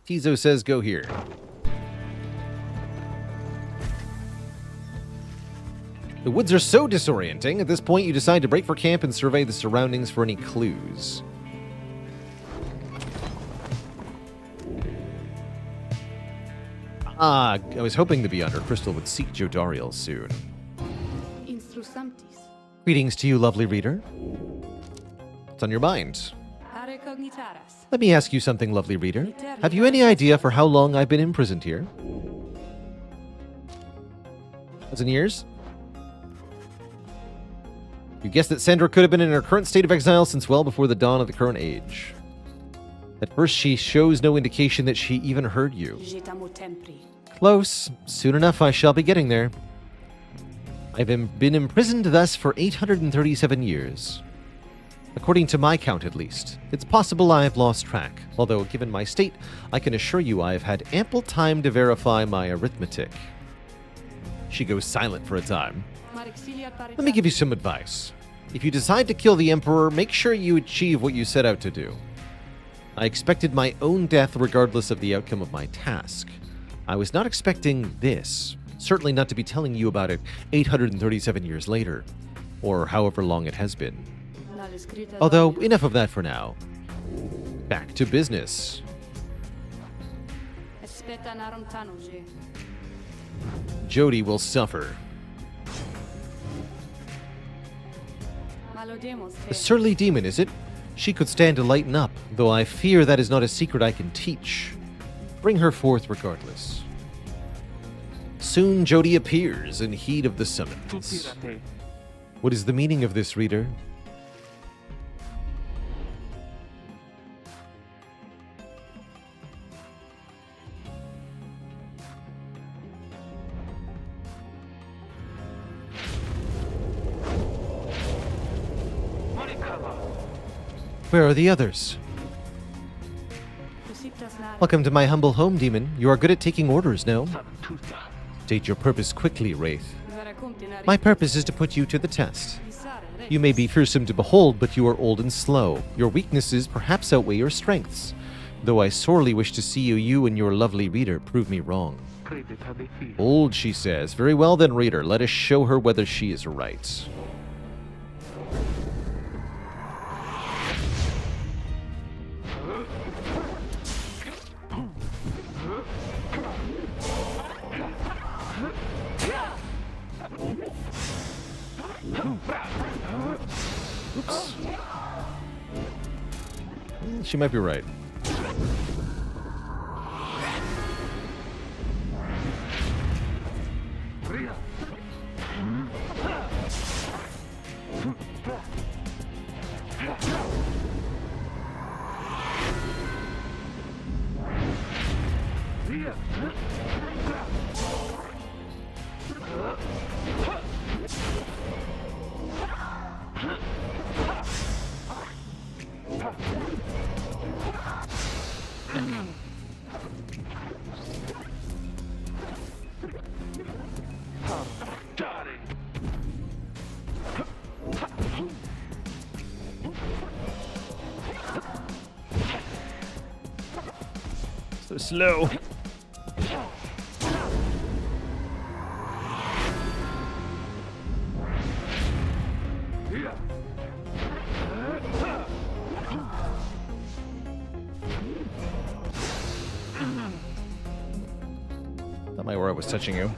Tizo says go here. The woods are so disorienting, at this point you decide to break for camp and survey the surroundings for any clues. Ah, I was hoping the Beyonder Crystal would seek Jodariel soon. Instrusantis. Greetings to you, lovely reader. What's on your mind? Are cognitaras. Let me ask you something, lovely reader. Have you any idea for how long I've been imprisoned here? 1,000 years? You guessed that Sandra could have been in her current state of exile since well before the dawn of the current age. At first, she shows no indication that she even heard you. Jetamo tempri. Close. Soon enough, I shall be getting there. I've been imprisoned thus for 837 years. According to my count, at least. It's possible I have lost track, although, given my state, I can assure you I have had ample time to verify my arithmetic. She goes silent for a time. Let me give you some advice. If you decide to kill the Emperor, make sure you achieve what you set out to do. I expected my own death regardless of the outcome of my task. I was not expecting this. Certainly not to be telling you about it 837 years later, or however long it has been. Although, enough of that for now. Back to business. Jody will suffer. A surly demon, is it? She could stand to lighten up, though I fear that is not a secret I can teach. Bring her forth regardless. Soon Jody appears in heat of the summons. Tutirate. What is the meaning of this, reader? Where are the others? Welcome to my humble home, demon. You are good at taking orders, no? State your purpose quickly, Wraith. My purpose is to put you to the test. You may be fearsome to behold, but you are old and slow. Your weaknesses perhaps outweigh your strengths. Though I sorely wish to see you and your lovely reader prove me wrong. Old, she says. Very well then, reader. Let us show her whether she is right. Oops. She might be right. So slow. That might where I was touching you.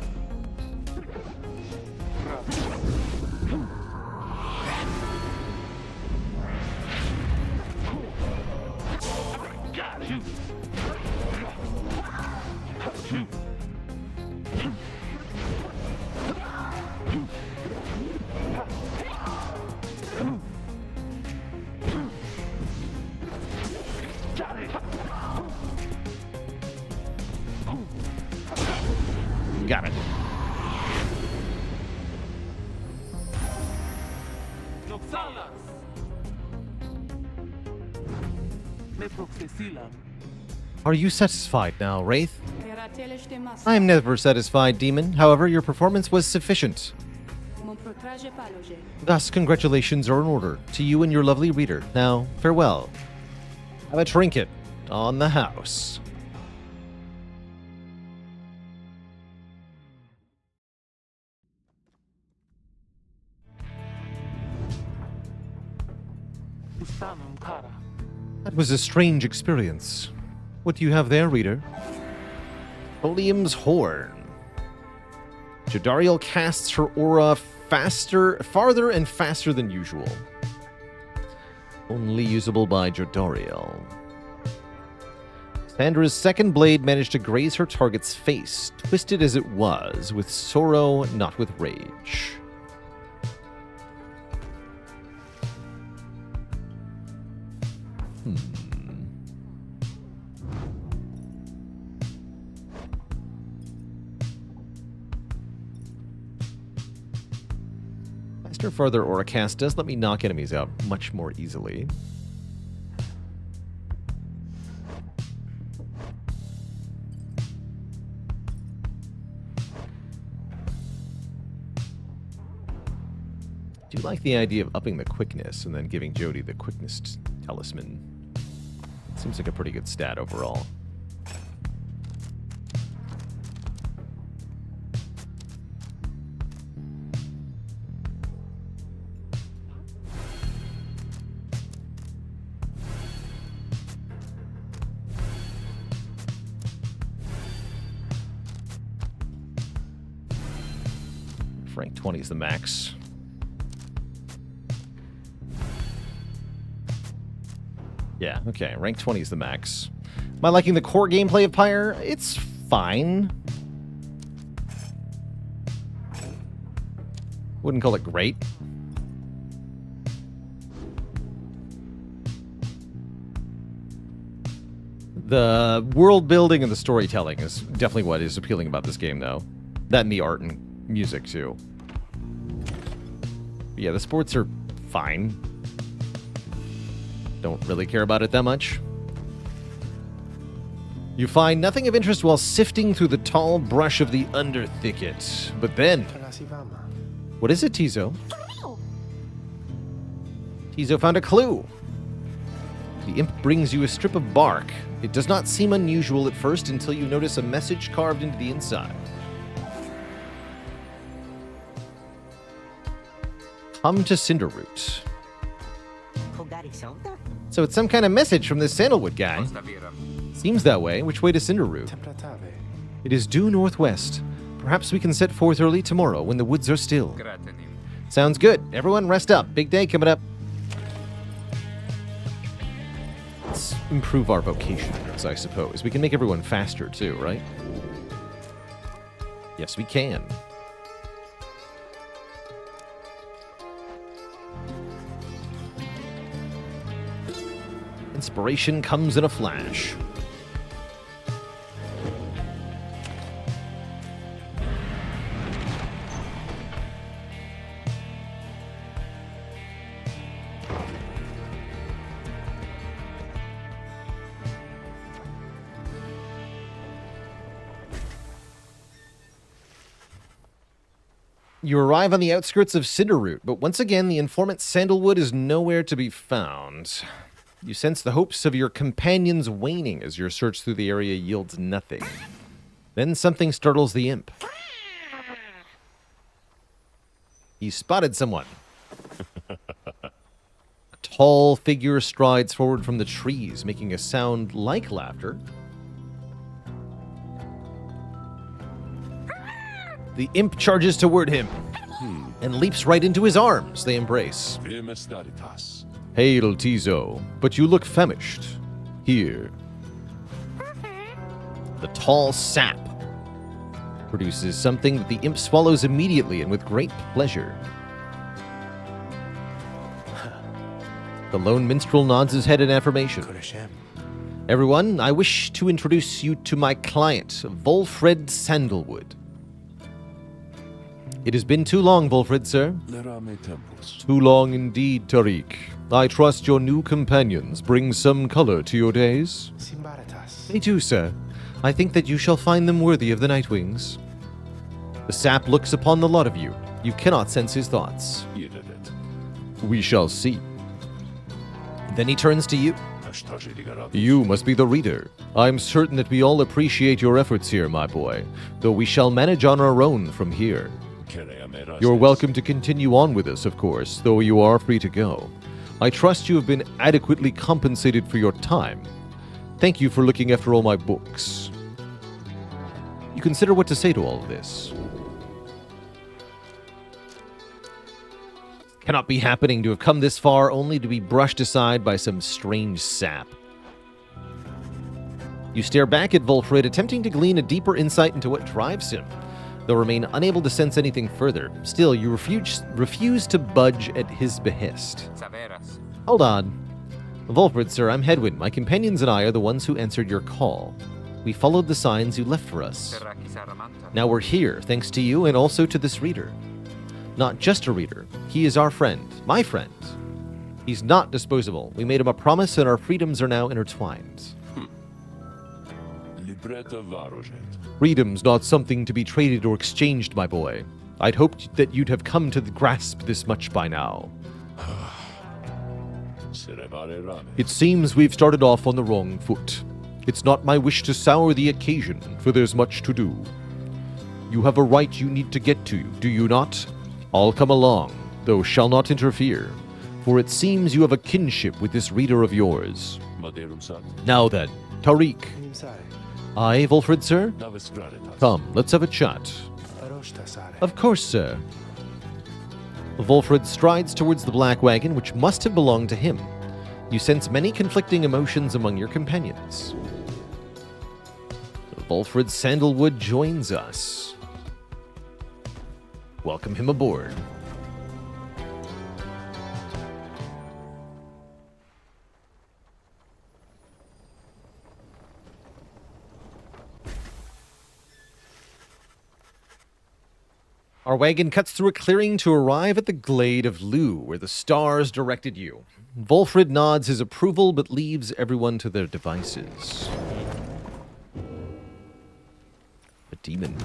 Got it. Are you satisfied now, Wraith? I am never satisfied, demon. However, your performance was sufficient. Thus, congratulations are in order to you and your lovely reader. Now, farewell. Have a trinket on the house. That was a strange experience. What do you have there, reader? Olium's Horn. Jodariel casts her aura farther and faster than usual. Only usable by Jodariel. Sandra's second blade managed to graze her target's face, twisted as it was, with sorrow, not with rage. Faster, farther aura cast does let me knock enemies out much more easily. Do you like the idea of upping the quickness and then giving Jody the quickness talisman? Seems like a pretty good stat overall. Rank 20 is the max. Yeah, okay. Rank 20 is the max. Am I liking the core gameplay of Pyre? It's fine. Wouldn't call it great. The world building and the storytelling is definitely what is appealing about this game, though. That and the art and music, too. But yeah, the sports are fine. Don't really care about it that much. You find nothing of interest while sifting through the tall brush of the underthicket. But then... What is it, Tizo? Tizo found a clue. The imp brings you a strip of bark. It does not seem unusual at first until you notice a message carved into the inside. Come to Cinderroot. So it's some kind of message from this sandalwood guy. Seems that way. Which way to Cinderroot? It is due northwest. Perhaps we can set forth early tomorrow when the woods are still. Sounds good. Everyone rest up. Big day coming up. Let's improve our vocations, I suppose. We can make everyone faster too, right? Yes, we can. Inspiration comes in a flash. You arrive on the outskirts of Cinderroot, but once again, the informant Sandalwood is nowhere to be found. You sense the hopes of your companions waning as your search through the area yields nothing. Then something startles the imp. He spotted someone. A tall figure strides forward from the trees, making a sound like laughter. The imp charges toward him and leaps right into his arms. They embrace. Hail, Tizo, but you look famished. Here. The tall sap produces something that the imp swallows immediately and with great pleasure. The lone minstrel nods his head in affirmation. Everyone, I wish to introduce you to my client, Volfred Sandalwood. It has been too long, Volfred, sir. Too long indeed, Tariq. I trust your new companions bring some color to your days. They do, sir. I think that you shall find them worthy of the Nightwings. The sap looks upon the lot of you. You cannot sense his thoughts. We shall see. Then he turns to you. You must be the reader. I'm certain that we all appreciate your efforts here, my boy, though we shall manage on our own from here. You're welcome to continue on with us, of course, though you are free to go. I trust you have been adequately compensated for your time. Thank you for looking after all my books. You consider what to say to all of this. Cannot be happening to have come this far only to be brushed aside by some strange sap. You stare back at Volfred, attempting to glean a deeper insight into what drives him, though remain unable to sense anything further. Still, you refuse to budge at his behest. Hold on. Volfred, sir, I'm Hedwyn. My companions and I are the ones who answered your call. We followed the signs you left for us. Now we're here, thanks to you and also to this reader. Not just a reader. He is our friend. My friend. He's not disposable. We made him a promise and our freedoms are now intertwined. Freedom's not something to be traded or exchanged, my boy. I'd hoped that you'd have come to grasp this much by now. It seems we've started off on the wrong foot. It's not my wish to sour the occasion, for there's much to do. You have a right you need to get to, do you not? I'll come along, though shall not interfere, for it seems you have a kinship with this reader of yours. Now then, Tariq. Aye, Volfred, sir? Come, let's have a chat. Of course, sir. Volfred strides towards the black wagon, which must have belonged to him. You sense many conflicting emotions among your companions. Volfred Sandalwood joins us. Welcome him aboard. Our wagon cuts through a clearing to arrive at the glade of Lu, where the stars directed you. Volfred nods his approval, but leaves everyone to their devices. A demon.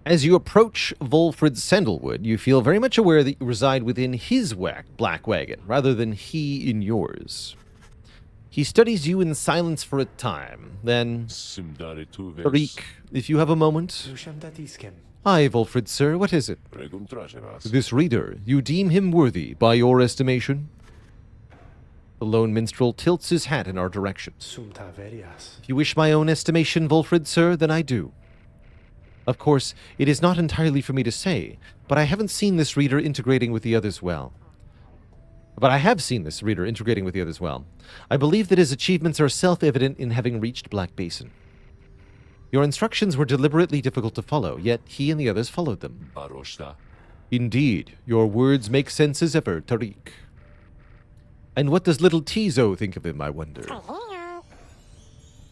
As you approach Volfred Sandalwood, you feel very much aware that you reside within his black wagon, rather than he in yours. He studies you in silence for a time, then... Tariq, if you have a moment... Aye, Volfred, sir, what is it? This reader, you deem him worthy, by your estimation? The lone minstrel tilts his hat in our direction. If you wish my own estimation, Volfred, sir, then I do. Of course, it is not entirely for me to say, but I haven't seen this reader integrating with the others well. I believe that his achievements are self-evident in having reached Black Basin. Your instructions were deliberately difficult to follow, yet he and the others followed them. Indeed, your words make sense as ever, Tariq. And what does little Tizo think of him, I wonder?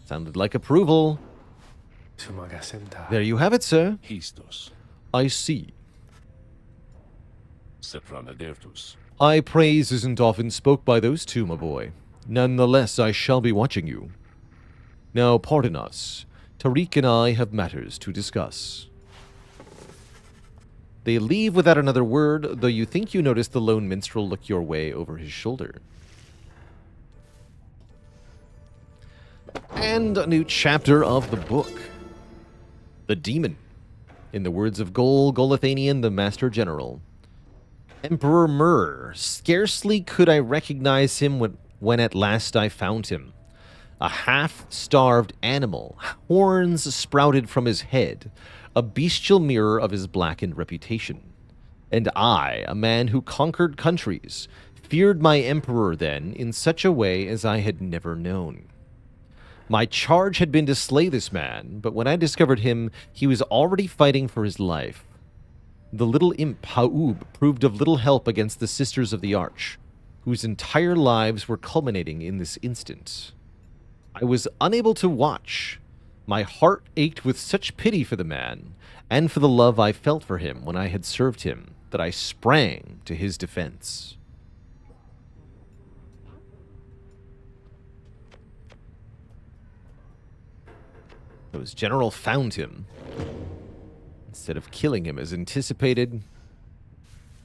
Sounded like approval. There you have it, sir. I see. High praise isn't often spoke by those two, my boy. Nonetheless, I shall be watching you. Now, pardon us. Tariq and I have matters to discuss. They leave without another word, though you think you notice the lone minstrel look your way over his shoulder. And a new chapter of the book. The Demon. In the words of Golathanian, the Master General. Emperor Myrrh, scarcely could I recognize him when at last I found him. A half-starved animal, horns sprouted from his head, a bestial mirror of his blackened reputation. And I, a man who conquered countries, feared my emperor then in such a way as I had never known. My charge had been to slay this man, but when I discovered him, he was already fighting for his life. The little imp, Haub, proved of little help against the Sisters of the Arch, whose entire lives were culminating in this instant. I was unable to watch. My heart ached with such pity for the man, and for the love I felt for him when I had served him, that I sprang to his defense. His general found him. Instead of killing him as anticipated,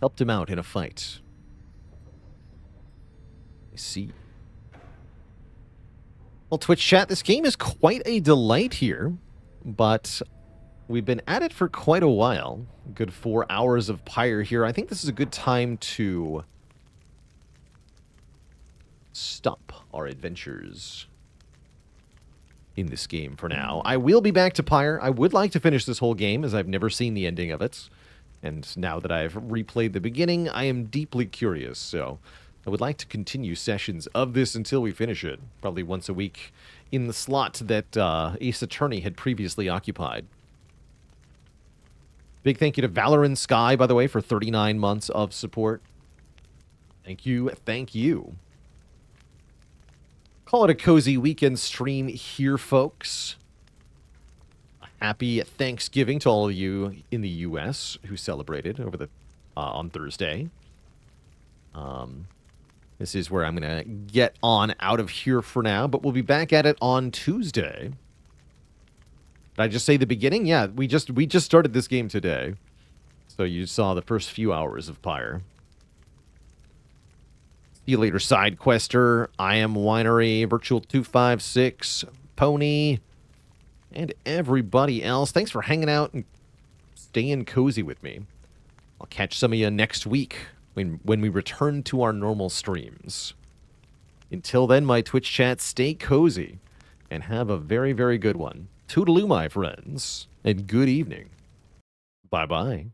helped him out in a fight. I see. Well, Twitch chat, this game is quite a delight here, but we've been at it for quite a while. A good 4 hours of Pyre here. I think this is a good time to stop our adventures in this game for now. I will be back to Pyre. I would like to finish this whole game, as I've never seen the ending of it. And now that I've replayed the beginning, I am deeply curious, so I would like to continue sessions of this until we finish it, probably once a week in the slot that Ace Attorney had previously occupied. Big thank you to Valorant Sky, by the way, for 39 months of support. Thank you, thank you. Call it a cozy weekend stream here, folks. Happy Thanksgiving to all of you in the U.S. who celebrated over the on Thursday. This is where I'm going to get on out of here for now, but we'll be back at it on Tuesday. Did I just say the beginning? Yeah, we just started this game today. So you saw the first few hours of Pyre. See you later, Side Quester, I Am Winery, Virtual256, Pony, and everybody else. Thanks for hanging out and staying cozy with me. I'll catch some of you next week when we return to our normal streams. Until then, my Twitch chat, stay cozy and have a very, very good one. Toodaloo, my friends, and good evening. Bye-bye.